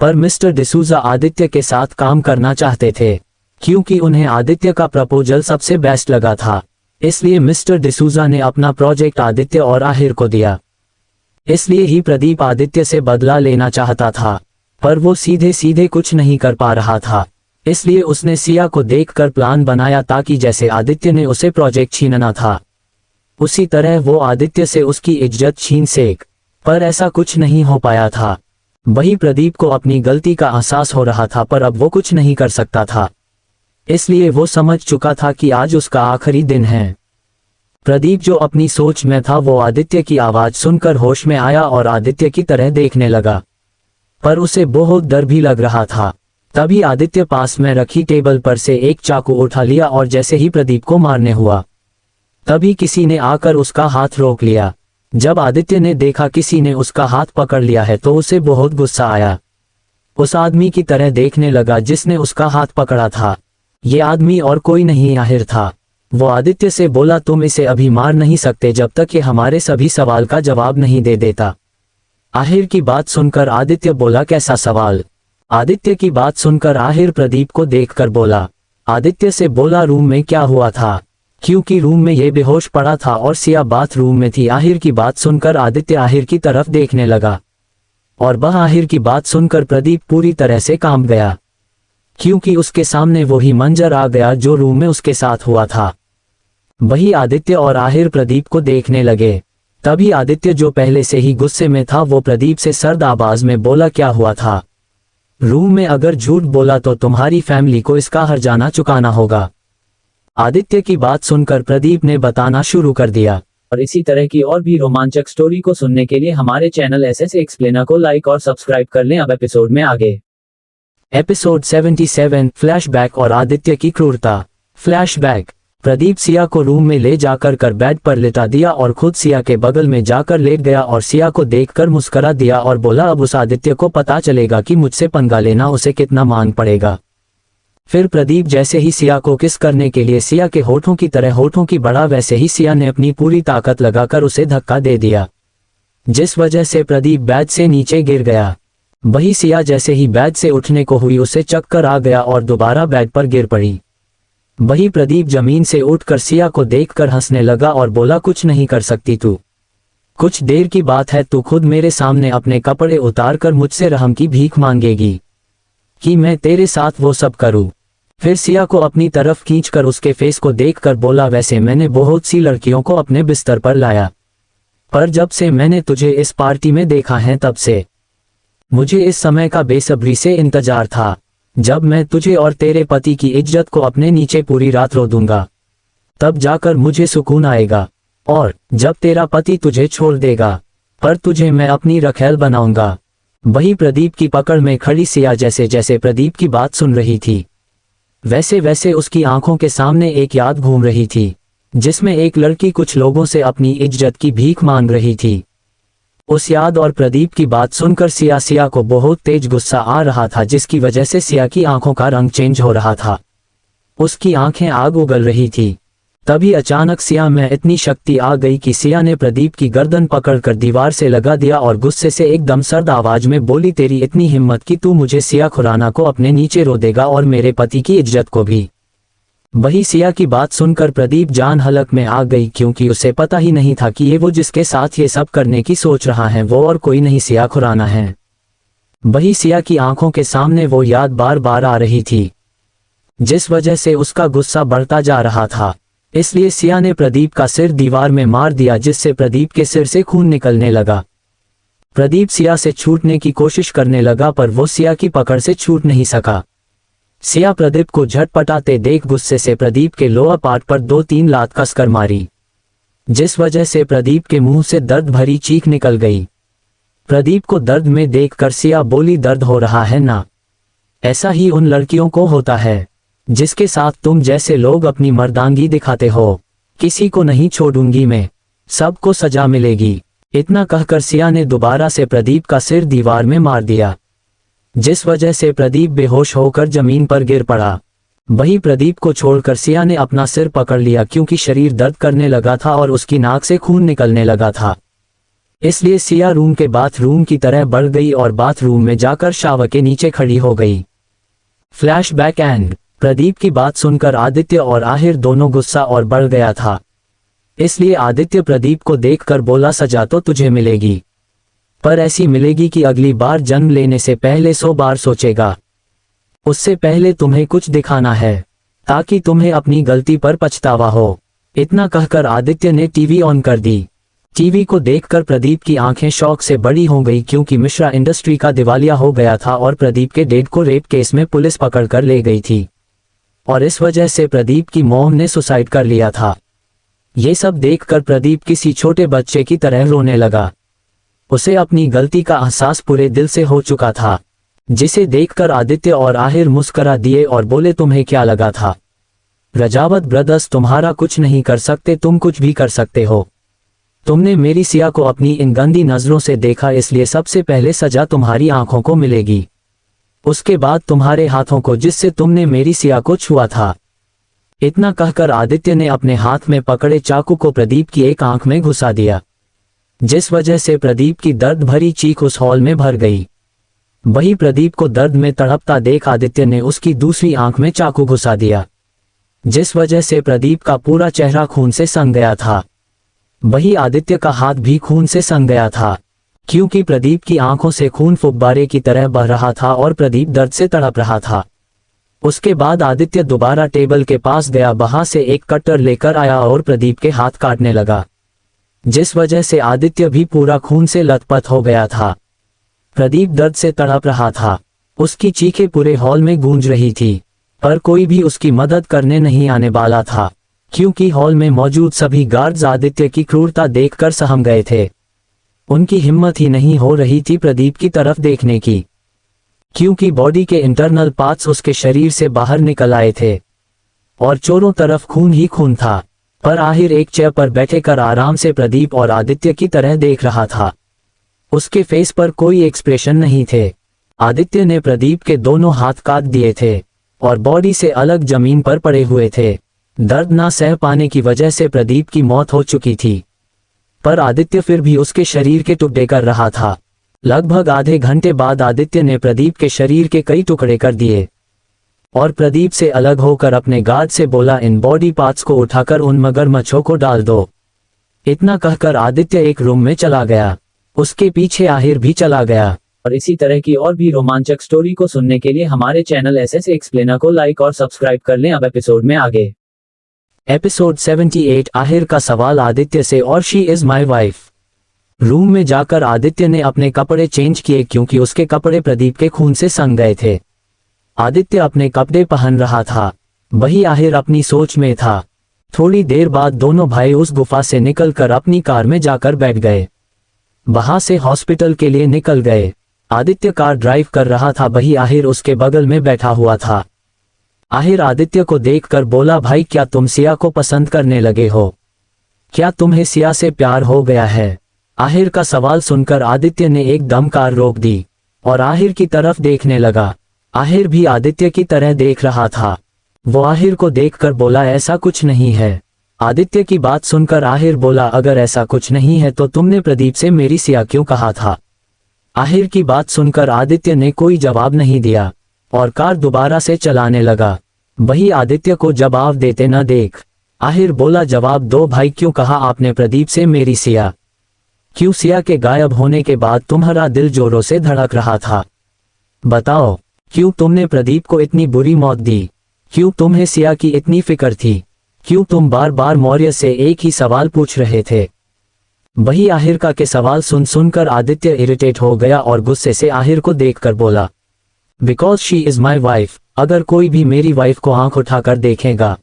पर मिस्टर डिसूजा आदित्य के साथ काम करना चाहते थे क्योंकि उन्हें आदित्य का प्रपोजल सबसे बेस्ट लगा था। इसलिए मिस्टर डिसूजा ने अपना प्रोजेक्ट आदित्य और आहिर को दिया। इसलिए ही प्रदीप आदित्य से बदला लेना चाहता था, पर वो सीधे सीधे कुछ नहीं कर पा रहा था। इसलिए उसने सिया को देखकर प्लान बनाया ताकि जैसे आदित्य ने उसे प्रोजेक्ट छीनना था उसी तरह वो आदित्य से उसकी इज्जत छीन सके, पर ऐसा कुछ नहीं हो पाया था। वही प्रदीप को अपनी गलती का एहसास हो रहा था, पर अब वो कुछ नहीं कर सकता था। इसलिए वो समझ चुका था कि आज उसका आखिरी दिन है। प्रदीप जो अपनी सोच में था वो आदित्य की आवाज सुनकर होश में आया और आदित्य की तरह देखने लगा, पर उसे बहुत डर भी लग रहा था। तभी आदित्य पास में रखी टेबल पर से एक चाकू उठा लिया और जैसे ही प्रदीप को मारने हुआ तभी किसी ने आकर उसका हाथ रोक लिया। जब आदित्य ने देखा किसी ने उसका हाथ पकड़ लिया है तो उसे बहुत गुस्सा आया। उस आदमी की तरह देखने लगा जिसने उसका हाथ पकड़ा था। ये आदमी और कोई नहीं आहिर था। वो आदित्य से बोला, तुम इसे अभी मार नहीं सकते जब तक ये हमारे सभी सवाल का जवाब नहीं दे देता। आहिर की बात सुनकर आदित्य बोला, कैसा सवाल? आदित्य की बात सुनकर आहिर प्रदीप को देखकर बोला। आदित्य से बोला, रूम में क्या हुआ था? क्योंकि रूम में ये बेहोश पड़ा था और सिया बाथरूम में थी। आहिर की बात सुनकर आदित्य आहिर की तरफ देखने लगा और वह आहिर की बात सुनकर प्रदीप पूरी तरह से कांप गया क्योंकि उसके सामने वही मंजर आ गया जो रूम में उसके साथ हुआ था। वही आदित्य और आहिर प्रदीप को देखने लगे। तभी आदित्य जो पहले से ही गुस्से में था वो प्रदीप से सर्द आवाज में बोला, क्या हुआ था? रूम में अगर झूठ बोला तो तुम्हारी फैमिली को इसका हर्जाना चुकाना होगा। आदित्य की बात सुनकर प्रदीप ने बताना शुरू कर दिया। और इसी तरह की और भी रोमांचक स्टोरी को सुनने के लिए हमारे चैनल एसएस एक्सप्लेनर को लाइक और सब्सक्राइब कर लें। अब एपिसोड में आगे। एपिसोड 77 फ्लैशबैक और आदित्य की क्रूरता। फ्लैशबैक। प्रदीप सिया को रूम में ले जाकर कर बेड पर लिटा दिया और खुद सिया के बगल में जाकर लेट गया और सिया को देखकर मुस्करा दिया और बोला अब उस आदित्य को पता चलेगा कि मुझसे पंगा लेना उसे कितना मांग पड़ेगा। फिर प्रदीप जैसे ही सिया को किस करने के लिए सिया के होठों की तरह होठों की बढ़ा, वैसे ही सिया ने अपनी पूरी ताकत लगाकर उसे धक्का दे दिया, जिस वजह से प्रदीप बेड से नीचे गिर गया। वही सिया जैसे ही बेड से उठने को हुई उसे चक्कर आ गया और दोबारा बेड पर गिर पड़ी। वही प्रदीप जमीन से उठकर सिया को देखकर हंसने लगा और बोला कुछ नहीं कर सकती तू, कुछ देर की बात है, तू खुद मेरे सामने अपने कपड़े उतार कर मुझसे रहम की भीख मांगेगी कि मैं तेरे साथ वो सब करूं। फिर सिया को अपनी तरफ खींचकर उसके फेस को देखकर बोला वैसे मैंने बहुत सी लड़कियों को अपने बिस्तर पर लाया, पर जब से मैंने तुझे इस पार्टी में देखा है तब से मुझे इस समय का बेसब्री से इंतजार था, जब मैं तुझे और तेरे पति की इज्जत को अपने नीचे पूरी रात रो दूंगा तब जाकर मुझे सुकून आएगा, और जब तेरा पति तुझे छोड़ देगा पर तुझे मैं अपनी रखैल बनाऊंगा। वही प्रदीप की पकड़ में खड़ी सिया जैसे जैसे प्रदीप की बात सुन रही थी वैसे वैसे उसकी आंखों के सामने एक याद घूम रही थी, जिसमें एक लड़की कुछ लोगों से अपनी इज्जत की भीख मांग रही थी। उस याद और प्रदीप की बात सुनकर सिया को बहुत तेज गुस्सा आ रहा था, जिसकी वजह से सिया की आंखों का रंग चेंज हो रहा था, उसकी आंखें आग उगल रही थी। तभी अचानक सिया में इतनी शक्ति आ गई कि सिया ने प्रदीप की गर्दन पकड़कर दीवार से लगा दिया और गुस्से से एकदम सर्द आवाज में बोली तेरी इतनी हिम्मत कि तू मुझे सिया खुराना को अपने नीचे रो देगा और मेरे पति की इज्जत को भी। वही सिया की बात सुनकर प्रदीप जान हलक में आ गई, क्योंकि उसे पता ही नहीं था कि ये वो जिसके साथ ये सब करने की सोच रहा है वो और कोई नहीं सिया खुराना है। वही सिया की आंखों के सामने वो याद बार बार आ रही थी, जिस वजह से उसका गुस्सा बढ़ता जा रहा था। इसलिए सिया ने प्रदीप का सिर दीवार में मार दिया, जिससे प्रदीप के सिर से खून निकलने लगा। प्रदीप सिया से छूटने की कोशिश करने लगा पर वो सिया की पकड़ से छूट नहीं सका। सिया प्रदीप को झटपटाते देख गुस्से से प्रदीप के लोअर पार्ट पर 2-3 लात कसकर मारी, जिस वजह से प्रदीप के मुंह से दर्द भरी चीख निकल गई। प्रदीप को दर्द में देखकर सिया बोली दर्द हो रहा है ना, ऐसा ही उन लड़कियों को होता है जिसके साथ तुम जैसे लोग अपनी मर्दांगी दिखाते हो। किसी को नहीं छोड़ूंगी मैं, सबको सजा मिलेगी। इतना कहकर सिया ने दोबारा से प्रदीप का सिर दीवार में मार दिया, जिस वजह से प्रदीप बेहोश होकर जमीन पर गिर पड़ा। वही प्रदीप को छोड़कर सिया ने अपना सिर पकड़ लिया, क्योंकि शरीर दर्द करने लगा था और उसकी नाक से खून निकलने लगा था। इसलिए सिया रूम के बाथरूम की तरह बढ़ गई और बाथरूम में जाकर शावर के नीचे खड़ी हो गई। Flashback and. प्रदीप की बात सुनकर आदित्य और आहिर दोनों गुस्सा और बढ़ गया था, इसलिए आदित्य प्रदीप को देखकर बोला सजा तो तुझे मिलेगी, पर ऐसी मिलेगी कि अगली बार जन्म लेने से पहले 100 बार सोचेगा। उससे पहले तुम्हें कुछ दिखाना है ताकि तुम्हें अपनी गलती पर पछतावा हो। इतना कहकर आदित्य ने टीवी ऑन कर दी। टीवी को देखकर प्रदीप की आंखें शौक से बड़ी हो गई, क्योंकि मिश्रा इंडस्ट्री का दिवालिया हो गया था और प्रदीप के डैड को रेप केस में पुलिस पकड़कर ले गई थी, और इस वजह से प्रदीप की मॉम ने सुसाइड कर लिया था। ये सब देखकर प्रदीप किसी छोटे बच्चे की तरह रोने लगा। उसे अपनी गलती का एहसास पूरे दिल से हो चुका था, जिसे देखकर आदित्य और आहिर मुस्करा दिए और बोले तुम्हें क्या लगा था रजावत ब्रदर्स, तुम्हारा कुछ नहीं कर सकते, तुम कुछ भी कर सकते हो। तुमने मेरी सिया को अपनी इन गंदी नजरों से देखा, इसलिए सबसे पहले सजा तुम्हारी आंखों को मिलेगी, उसके बाद तुम्हारे हाथों को जिससे तुमने मेरी सिया को छुआ था। इतना कहकर आदित्य ने अपने हाथ में पकड़े चाकू को प्रदीप की एक आंख में घुसा दिया, जिस वजह से प्रदीप की दर्द भरी चीख उस हॉल में भर गई। वही प्रदीप को दर्द में तड़पता देख आदित्य ने उसकी दूसरी आंख में चाकू घुसा दिया, जिस वजह से प्रदीप का पूरा चेहरा खून से सन गया था। वही आदित्य का हाथ भी खून से सन गया था, क्योंकि प्रदीप की आंखों से खून फुब्बारे की तरह बह रहा था और प्रदीप दर्द से तड़प रहा था। उसके बाद आदित्य दोबारा टेबल के पास गया, वहां से एक कटर लेकर आया और प्रदीप के हाथ काटने लगा, जिस वजह से आदित्य भी पूरा खून से लथपथ हो गया था। प्रदीप दर्द से तड़प रहा था, उसकी चीखें पूरे हॉल में गूंज रही थी, पर कोई भी उसकी मदद करने नहीं आने वाला था। क्योंकि हॉल में मौजूद सभी गार्ड्स आदित्य की क्रूरता देखकर सहम गए थे। उनकी हिम्मत ही नहीं हो रही थी प्रदीप की तरफ देखने की, क्योंकि बॉडी के इंटरनल पार्ट्स उसके शरीर से बाहर निकल आए थे और चारों तरफ खून ही खून था। पर आहिर एक चेयर पर बैठे कर आराम से प्रदीप और आदित्य की तरह देख रहा था। उसके फेस पर कोई एक्सप्रेशन नहीं थे। आदित्य ने प्रदीप के दोनों हाथ काट दिए थे और बॉडी से अलग जमीन पर पड़े हुए थे। दर्द ना सह पाने की वजह से प्रदीप की मौत हो चुकी थी, पर आदित्य फिर भी उसके शरीर के टुकड़े कर रहा था। लगभग आधे घंटे बाद आदित्य ने प्रदीप के शरीर के कई टुकड़े कर दिए और प्रदीप से अलग होकर अपने गार्ड से बोला, इन बॉडी पार्ट्स को उठाकर उन मगरमच्छों को डाल दो। इतना कहकर आदित्य एक रूम में चला गया। उसके पीछे आहिर भी चला गया। और इसी तरह की और भी रोमांचक स्टोरी को सुनने के लिए हमारे चैनल एसएस एक्सप्लेनर को लाइक और सब्सक्राइब कर लें। अब एपिसोड में आगे। एपिसोड 78 आहिर का सवाल आदित्य से, और she is my wife. Room में जाकर आदित्य ने अपने कपड़े चेंज किए क्योंकि उसके कपड़े प्रदीप के खून से सन गए थे। आदित्य अपने कपड़े पहन रहा था, वही आहिर अपनी सोच में था। थोड़ी देर बाद दोनों भाई उस गुफा से निकलकर अपनी कार में जाकर बैठ गए। वहां से हॉस्पिटल के लिए निकल गए। आदित्य कार ड्राइव कर रहा था, वही आहिर उसके बगल में बैठा हुआ था। आहिर आदित्य को देखकर बोला, भाई क्या तुम सिया को पसंद करने लगे हो? क्या तुम्हें सिया से प्यार हो गया है? आहिर का सवाल सुनकर आदित्य ने एकदम कार रोक दी और आहिर की तरफ देखने लगा। आहिर भी आदित्य की तरह देख रहा था। वो आहिर को देखकर बोला, ऐसा कुछ नहीं है। आदित्य की बात सुनकर आहिर बोला, अगर ऐसा कुछ नहीं है तो तुमने प्रदीप से मेरी सिया क्यों कहा था? आहिर की बात सुनकर आदित्य ने कोई जवाब नहीं दिया और कार दोबारा से चलाने लगा। वही आदित्य को जवाब देते न देख आहिर बोला, जवाब दो भाई, क्यों कहा आपने प्रदीप से मेरी सिया? क्यों सिया के गायब होने के बाद तुम्हारा दिल जोरों से धड़क रहा था? बताओ, क्यों तुमने प्रदीप को इतनी बुरी मौत दी? क्यों तुम्हें सिया की इतनी फिक्र थी? क्यों तुम बार बार मौर्य से एक ही सवाल पूछ रहे थे? वही आहिर का के सवाल सुनकर आदित्य इरिटेट हो गया और गुस्से से आहिर को देखकर बोला, because she is my wife. अगर कोई भी मेरी वाइफ को आंख उठाकर देखेगा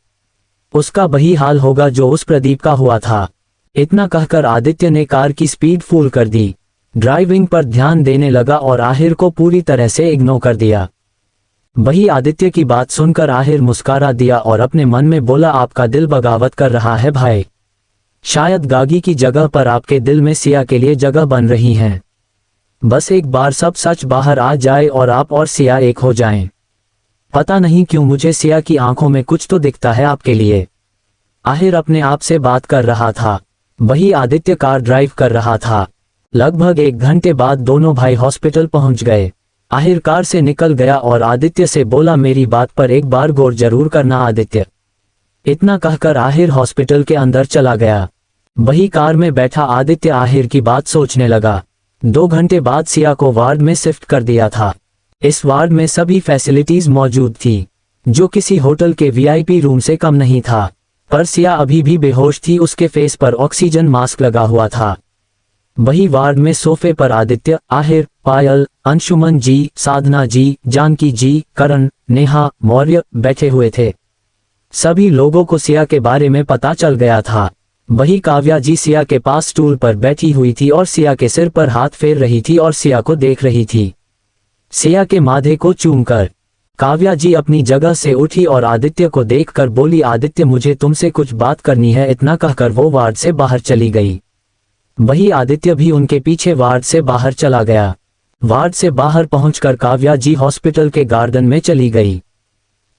उसका वही हाल होगा जो उस प्रदीप का हुआ था। इतना कहकर आदित्य ने कार की स्पीड फुल कर दी, ड्राइविंग पर ध्यान देने लगा और आहिर को पूरी तरह से इग्नोर कर दिया। वही आदित्य की बात सुनकर आहिर मुस्कुरा दिया और अपने मन में बोला, आपका दिल बगावत कर रहा है भाई। शायद गागी की जगह पर आपके दिल में सिया के लिए जगह बन रही है। बस एक बार सब सच बाहर आ जाए और आप और सिया एक हो जाएं। पता नहीं क्यों मुझे सिया की आंखों में कुछ तो दिखता है आपके लिए। आहिर अपने आप से बात कर रहा था, वही आदित्य कार ड्राइव कर रहा था। लगभग 1 घंटे बाद दोनों भाई हॉस्पिटल पहुंच गए। आहिर कार से निकल गया और आदित्य से बोला, मेरी बात पर एक बार गौर जरूर करना आदित्य। इतना कहकर आहिर हॉस्पिटल के अंदर चला गया। वही कार में बैठा आदित्य आहिर की बात सोचने लगा। 2 घंटे बाद सिया को वार्ड में शिफ्ट कर दिया था। इस वार्ड में सभी फैसिलिटीज मौजूद थी, जो किसी होटल के वीआईपी रूम से कम नहीं था। पर सिया अभी भी बेहोश थी, उसके फेस पर ऑक्सीजन मास्क लगा हुआ था। वही वार्ड में सोफे पर आदित्य, आहिर, पायल, अंशुमन जी, साधना जी, जानकी जी, करण, नेहा, मौर्य बैठे हुए थे। सभी लोगों को सिया के बारे में पता चल गया था। वही काव्या जी सिया के पास स्टूल पर बैठी हुई थी और सिया के सिर पर हाथ फेर रही थी और सिया को देख रही थी, सिया के माथे को चूमकर। काव्या जी अपनी जगह से उठी और आदित्य को देखकर बोली, आदित्य मुझे तुमसे कुछ बात करनी है। इतना कहकर वो वार्ड से बाहर चली गई। वही आदित्य भी उनके पीछे वार्ड से बाहर चला गया। वार्ड से बाहर पहुंचकर काव्या जी हॉस्पिटल के गार्डन में चली गई,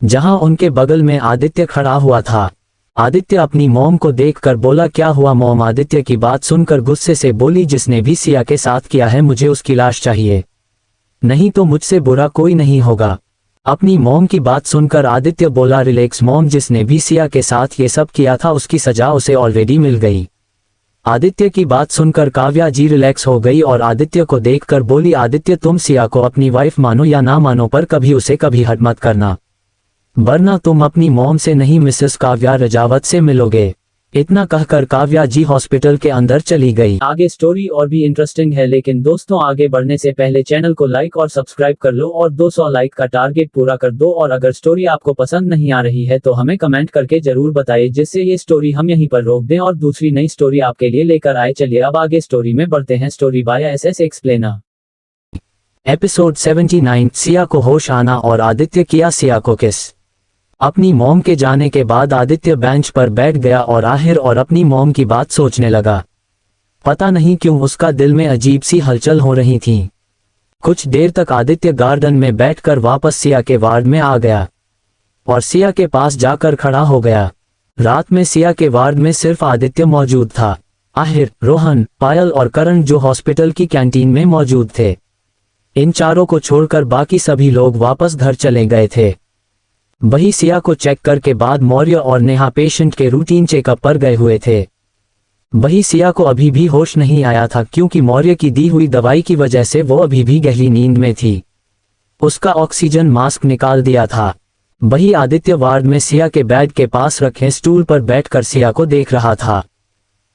जहां उनके बगल में आदित्य खड़ा हुआ था। आदित्य अपनी मॉम को देखकर बोला, क्या हुआ मॉम? आदित्य की बात सुनकर गुस्से से बोली, जिसने भी सिया के साथ किया है मुझे उसकी लाश चाहिए, नहीं तो मुझसे बुरा कोई नहीं होगा। अपनी मॉम की बात सुनकर आदित्य बोला, रिलैक्स मॉम, जिसने भी सिया के साथ ये सब किया था उसकी सजा उसे ऑलरेडी मिल गई। आदित्य की बात सुनकर काव्या जी रिलैक्स हो गई और आदित्य को देखकर बोली, आदित्य तुम सिया को अपनी वाइफ मानो या ना मानो, पर कभी उसे कभी हर्ट मत करना, वरना तुम अपनी मॉम से नहीं मिसेस काव्या रजावत से मिलोगे। इतना कहकर काव्या जी हॉस्पिटल के अंदर चली गई। आगे स्टोरी और भी इंटरेस्टिंग है, लेकिन दोस्तों आगे बढ़ने से पहले चैनल को लाइक और सब्सक्राइब कर लो और 200 लाइक का टारगेट पूरा कर दो। और अगर स्टोरी आपको पसंद नहीं आ रही है तो हमें कमेंट करके जरूर बताइए, जिससे ये स्टोरी हम यहीं पर रोक दें और दूसरी नई स्टोरी आपके लिए लेकर आए। चलिए अब आगे स्टोरी में बढ़ते हैं। Story by SS explainer. Episode 79। Siya को होश आना और आदित्य किया सिया को किस। अपनी मॉम के जाने के बाद आदित्य बेंच पर बैठ गया और आहिर और अपनी मॉम की बात सोचने लगा। पता नहीं क्यों उसका दिल में अजीब सी हलचल हो रही थी। कुछ देर तक आदित्य गार्डन में बैठकर वापस सिया के वार्ड में आ गया और सिया के पास जाकर खड़ा हो गया। रात में सिया के वार्ड में सिर्फ आदित्य मौजूद था। आहिर, रोहन, पायल और करण जो हॉस्पिटल की कैंटीन में मौजूद थे, इन चारों को छोड़कर बाकी सभी लोग वापस घर चले गए थे। वही सिया को चेक करके बाद मौर्य और नेहा पेशेंट के रूटीन चेकअप पर गए हुए थे। वही सिया को अभी भी होश नहीं आया था, क्योंकि मौर्य की दी हुई दवाई की वजह से वो अभी भी गहरी नींद में थी। उसका ऑक्सीजन मास्क निकाल दिया था। वही आदित्य वार्ड में सिया के बेड के पास रखे स्टूल पर बैठकर सिया को देख रहा था।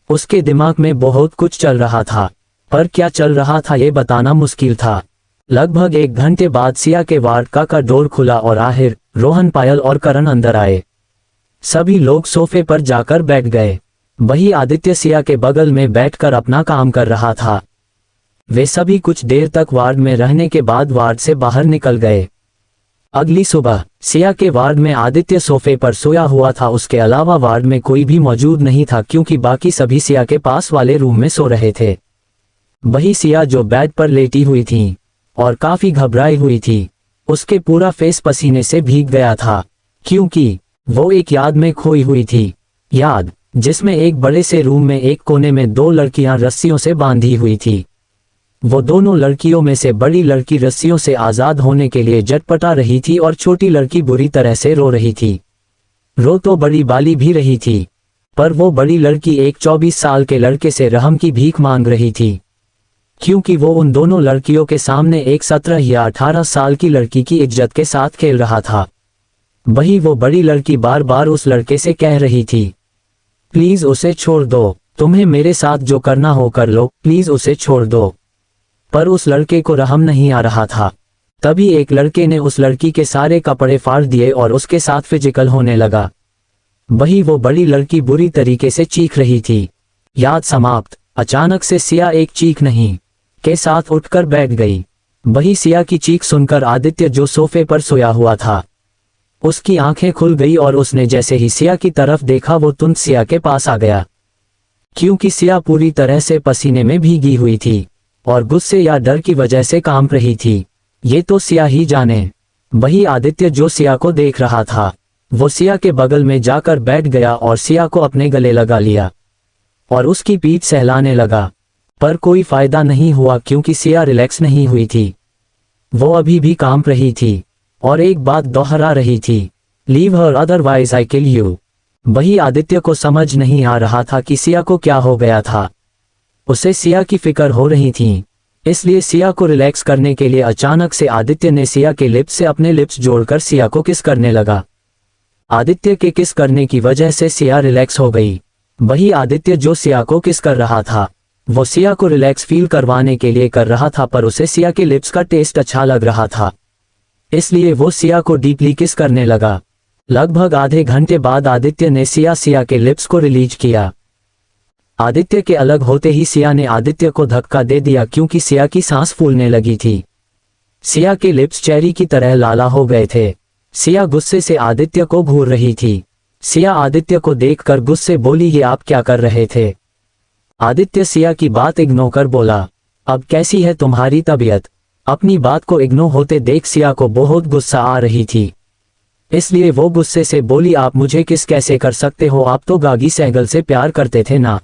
उसके दिमाग में बहुत कुछ चल रहा था, पर क्या चल रहा था ये बताना मुश्किल था। लगभग 1 घंटे बाद सिया के वार्ड का डोर खुला और आहिर, रोहन, पायल और करण अंदर आए। सभी लोग सोफे पर जाकर बैठ गए। वही आदित्य सिया के बगल में बैठकर अपना काम कर रहा था। वे सभी कुछ देर तक वार्ड में रहने के बाद वार्ड से बाहर निकल गए। अगली सुबह सिया के वार्ड में आदित्य सोफे पर सोया हुआ था। उसके अलावा वार्ड में कोई भी मौजूद नहीं था, क्योंकि बाकी सभी सिया के पास वाले रूम में सो रहे थे। वही सिया जो बेड पर लेटी हुई थी और काफी घबराई हुई थी। उसके पूरा फेस पसीने से भीग गया था, क्योंकि वो एक याद में खोई हुई थी। याद जिसमें एक बड़े से रूम में एक कोने में 2 लड़कियां रस्सियों से बांधी हुई थी। वो दोनों लड़कियों में से बड़ी लड़की रस्सियों से आजाद होने के लिए जटपटा रही थी और छोटी लड़की बुरी तरह से रो रही थी। रो तो बड़ी बाली भी रही थी, पर वो बड़ी लड़की एक 24 साल के लड़के से रहम की भीख मांग रही थी, क्योंकि वो उन दोनों लड़कियों के सामने एक 17 या 18 साल की लड़की की इज्जत के साथ खेल रहा था। वही वो बड़ी लड़की बार बार उस लड़के से कह रही थी, प्लीज उसे छोड़ दो, तुम्हें मेरे साथ जो करना हो कर लो, प्लीज उसे छोड़ दो। पर उस लड़के को रहम नहीं आ रहा था। तभी एक लड़के ने उस लड़की के सारे कपड़े फाड़ दिए और उसके साथ फिजिकल होने लगा। वही वो बड़ी लड़की बुरी तरीके से चीख रही थी। याद समाप्त। अचानक से सिया एक चीख नहीं के साथ उठकर बैठ गई। वही सिया की चीख सुनकर आदित्य जो सोफे पर सोया हुआ था, उसकी आंखें खुल गई और उसने जैसे ही सिया की तरफ देखा वो तुरंत सिया के पास आ गया, क्योंकि सिया पूरी तरह से पसीने में भीगी हुई थी और गुस्से या डर की वजह से कांप रही थी। ये तो सिया ही जाने। वही आदित्य जो सिया को देख रहा था, वो सिया के बगल में जाकर बैठ गया और सिया को अपने गले लगा लिया और उसकी पीठ सहलाने लगा। पर कोई फायदा नहीं हुआ, क्योंकि सिया रिलैक्स नहीं हुई थी। वो अभी भी कांप रही थी और एक बात दोहरा रही थी, leave her otherwise I kill you. वही आदित्य को समझ नहीं आ रहा था कि सिया को क्या हो गया था। उसे सिया की फिक्र हो रही थी, इसलिए सिया को रिलैक्स करने के लिए अचानक से आदित्य ने सिया के लिप्स से अपने लिप्स जोड़कर सिया को किस करने लगा। आदित्य के किस करने की वजह से सिया रिलैक्स हो गई। वही आदित्य जो सिया को किस कर रहा था, वो सिया को रिलैक्स फील करवाने के लिए कर रहा था, पर उसे सिया के लिप्स का टेस्ट अच्छा लग रहा था, इसलिए वो सिया को डीपली किस करने लगा। लगभग आधे घंटे बाद आदित्य ने सिया के लिप्स को रिलीज किया। आदित्य के अलग होते ही सिया ने आदित्य को धक्का दे दिया, क्योंकि सिया की सांस फूलने लगी थी। सिया के लिप्स चेरी की तरह लाला हो गए थे। सिया गुस्से से आदित्य को घूर रही थी। सिया आदित्य को देखकर गुस्से बोली, ये आप क्या कर रहे थे। आदित्य सिया की बात इग्नोर कर बोला, अब कैसी है तुम्हारी तबीयत। अपनी बात को इग्नोर होते देख सिया को बहुत गुस्सा आ रही थी, इसलिए वो गुस्से से बोली, आप मुझे किस कैसे कर सकते हो, आप तो गागी सहगल से प्यार करते थे ना।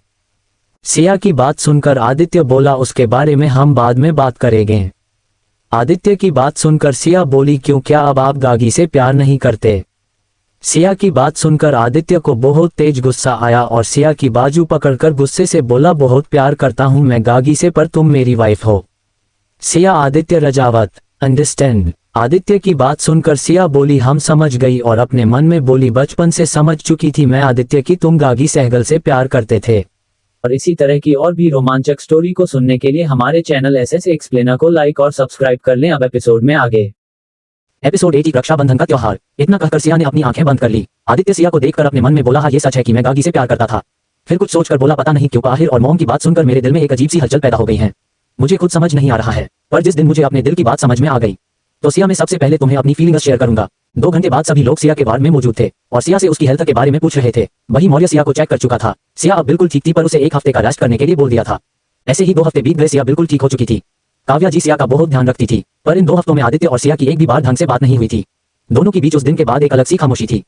सिया की बात सुनकर आदित्य बोला, उसके बारे में हम बाद में बात करेंगे। आदित्य की बात सुनकर सिया बोली, क्यों, क्या अब आप गागी से प्यार नहीं करते। सिया की बात सुनकर आदित्य को बहुत तेज गुस्सा आया और सिया की बाजू पकड़कर गुस्से से बोला, बहुत प्यार करता हूं मैं गागी से, पर तुम मेरी वाइफ हो। सिया आदित्य रजावत अंडरस्टैंड। आदित्य की बात सुनकर सिया बोली हम समझ गई और अपने मन में बोली बचपन से समझ चुकी थी मैं आदित्य की तुम गागी सहगल से प्यार करते थे। और इसी तरह की और भी रोमांचक स्टोरी को सुनने के लिए हमारे चैनल एसएस एक्सप्लेनर को लाइक और सब्सक्राइब कर लें। अब एपिसोड में आगे। एपिसोड 80 रक्षाबंधन का त्योहार। इतना कहकर सिया ने अपनी आंखें बंद कर ली। आदित्य सिया को देखकर अपने मन में बोला हाँ ये सच है कि मैं गागी से प्यार करता था। फिर कुछ सोचकर बोला पता नहीं क्यों आहिर और मोम की बात सुनकर मेरे दिल में एक अजीब सी हलचल पैदा हो गई है। मुझे खुद समझ नहीं आ रहा है, पर जिस दिन मुझे अपने दिल की बात समझ में आ गई तो सिया मैं सबसे पहले तुम्हें अपनी फीलिंग्स शेयर करूंगा। 2 घंटे बाद सभी लोग सिया के वार्ड में मौजूद थे और सिया से उसकी हेल्थ के बारे में पूछ रहे थे। वही मौर्य सिया को चेक कर चुका था। सिया अब बिल्कुल ठीक थी पर उसे 1 हफ्ते का रेस्ट करने के लिए बोल दिया था। ऐसे ही 2 हफ्ते बीत गए, सिया बिल्कुल ठीक हो चुकी थी। काव्या जी सिया का बहुत ध्यान रखती थी, पर इन 2 हफ्तों में आदित्य और सिया की एक भी बार ढंग से बात नहीं हुई थी। दोनों के बीच उस दिन के बाद एक अलग सी खामोशी थी।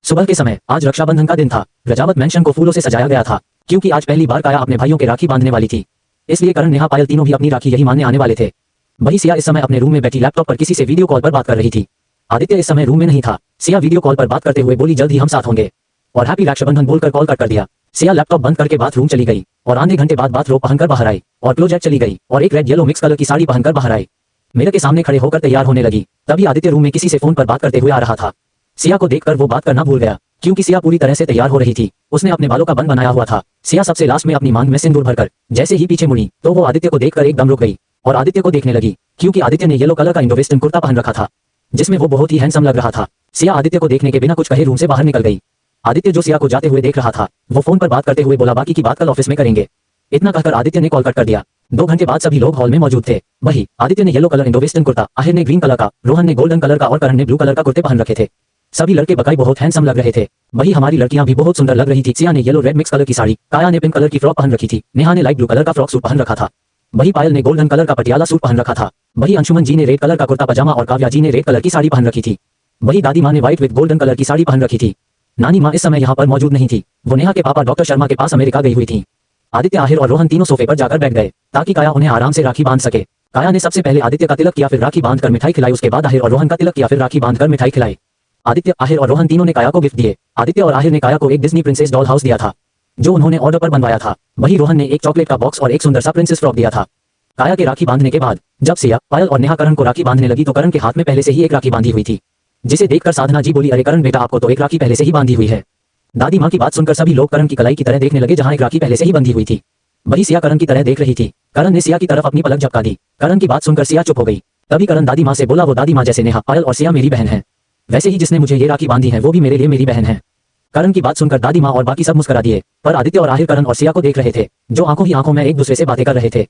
सुबह के समय आज रक्षाबंधन का दिन था। रजावत मैंशन को फूलों से सजाया गया था क्योंकि आज पहली बार काया अपने भाइयों के राखी बांधने वाली थी। इसलिए करण, नेहा, पायल तीनों भी अपनी राखी यही मानने आने वाले थे। वही सिया इस समय अपने रूम में बैठी लैपटॉप पर किसी से वीडियो कॉल पर बात कर रही थी। आदित्य इस समय रूम में नहीं था। सिया वीडियो कॉल पर बात करते हुए बोली जल्द ही हम साथ होंगे और हैप्पी रक्षाबंधन बोलकर कॉल कट कर दिया। सिया लैपटॉप बंद करके बाथरूम चली गई और आधे घंटे बाद बाथरोब पहनकर बाहर आई और क्लोजेट चली गई और एक रेड येलो मिक्स कलर की साड़ी पहनकर बाहर आई। मिरर के सामने खड़े होकर तैयार होने लगी। तभी आदित्य रूम में किसी से फोन पर बात करते हुए आ रहा था। सिया को देखकर वो बात करना भूल गया क्योंकि सिया पूरी तरह से तैयार हो रही थी। उसने अपने बालों का बन बनाया हुआ था। सिया सबसे लास्ट में अपनी मांग में सिंदूर भरकर जैसे ही पीछे मुड़ी तो वो आदित्य को देखकर एकदम रुक गई और आदित्य को देखने लगी क्योंकि आदित्य ने येलो कलर का इंडो वेस्टर्न कुर्ता पहन रखा था जिसमें वो बहुत ही हैंडसम लग रहा था। सिया आदित्य को देखने के बिना कुछ कहे रूम से बाहर निकल गई। आदित्य जो सिया को जाते हुए देख रहा था वो फोन पर बात करते हुए बोला बाकी की बात कल ऑफिस में करेंगे। इतना कहकर आदित्य ने कॉल कट कर दिया। 2 घंटे बाद सभी लोग हॉल में मौजूद थे। वही आदित्य ने yellow colour Indo western kurta, Ahir ने ग्रीन कलर का, रोहन ने गोल्डन कलर का और करण ने ब्लू कलर का कुर्ते पहन रखे थे। सभी लड़के बकाई बहुत हैंडसम लग रहे थे। वही हमारी लड़कियां भी बहुत सुंदर लग रही थी। सिया ने येलो रेड मिक्स कलर की साड़ी, काया ने पिंक कलर की फ्रॉक पहन रखी थी, नेहा ने लाइट ब्लू कलर का फ्रॉक सूट पहन रखा था। वही पायल ने गोल्डन कलर का पटियाला सूट पहन रखा था। वही अंशुमन जी ने रेड कलर का कुर्ता पजामा और काव्या जी ने रेड कलर की साड़ी पहन रखी थी। वही दादी माँ ने व्हाइट विद गोल्डन कलर की साड़ी पहन रखी थी। नानी माँ इस समय यहाँ पर मौजूद नहीं थी। वो नेहा के पापा डॉक्टर शर्मा के पास अमेरिका गई हुई थी। आदित्य, आहिर और रोहन तीनों सोफे पर जाकर बैठ गए ताकि काया उन्हें आराम से राखी बांध सके। काया ने सबसे पहले आदित्य का तिलक किया, फिर राखी बांधकर मिठाई खिलाई। उसके बाद आहिर और रोहन का तिलक किया, फिर राखी बांधकर मिठाई खिलाई। आदित्य, आहिर और रोहन तीनों ने काया को गिफ्ट दिए। आदित्य और आहिर ने काया को एक डिज्नी प्रिंसेस डॉल हाउस दिया था जो उन्होंने ऑर्डर पर बनवाया था। वही रोहन ने एक चॉकलेट का बॉक्स और एक सुंदर सा प्रिंसेस फ्रॉक दिया था। काया के राखी बांधने के बाद जब सिया, पायल और नेहा करण को राखी बांधने लगी तो करण के हाथ में पहले से ही एक राखी बांधी हुई थी, जिसे देखकर साधना जी बोली अरे करण बेटा, आपको तो एक राखी पहले से ही बांधी हुई है। दादी माँ की बात सुनकर सभी लोग करण की कलाई की तरह देखने लगे जहाँ एक राखी पहले से ही बंधी हुई थी। वही सिया करण की तरह देख रही थी। करण ने सिया की तरफ अपनी पलक झपका दी। करण की बात सुनकर सिया चुप हो गई। तभी करण दादी माँ से बोला वो दादी माँ जैसे नेहा, पायल और सिया मेरी बहन है, वैसे ही जिसने मुझे ये राखी बांधी है वो भी मेरे लिए मेरी बहन है। करण की बात सुनकर दादी माँ और बाकी सब मुस्कुरा दिए, पर आदित्य और आहिर करण और सिया को देख रहे थे जो आंखों ही आंखों में एक दूसरे से बातें कर रहे थे।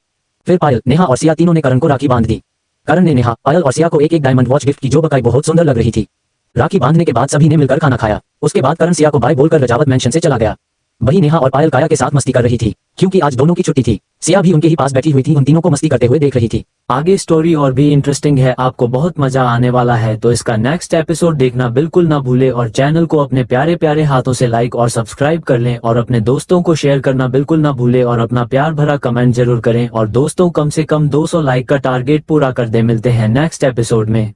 फिर पायल, नेहा और सिया तीनों ने करण को राखी बांध दी। करण ने नेहा, पायल और सिया को एक एक डायमंड वॉच गिफ्ट की जो बकाई बहुत सुंदर लग रही थी। राखी बांधने के बाद सभी ने मिलकर खाना खाया। उसके बाद करण सिया को बाय बोलकर रजावत मैंशन से चला गया। वही नेहा और पायल काया के साथ मस्ती कर रही थी क्योंकि आज दोनों की छुट्टी थी। सिया भी उनके ही पास बैठी हुई थी, उन तीनों को मस्ती करते हुए देख रही थी। आगे स्टोरी और भी इंटरेस्टिंग है, आपको बहुत मजा आने वाला है, तो इसका नेक्स्ट एपिसोड देखना बिल्कुल ना भूले और चैनल को अपने प्यारे प्यारे हाथों से लाइक और सब्सक्राइब कर लें और अपने दोस्तों को शेयर करना बिल्कुल ना भूले और अपना प्यार भरा कमेंट जरूर करें और दोस्तों कम से कम 200 लाइक का टारगेट पूरा कर दे। मिलते हैं नेक्स्ट एपिसोड में।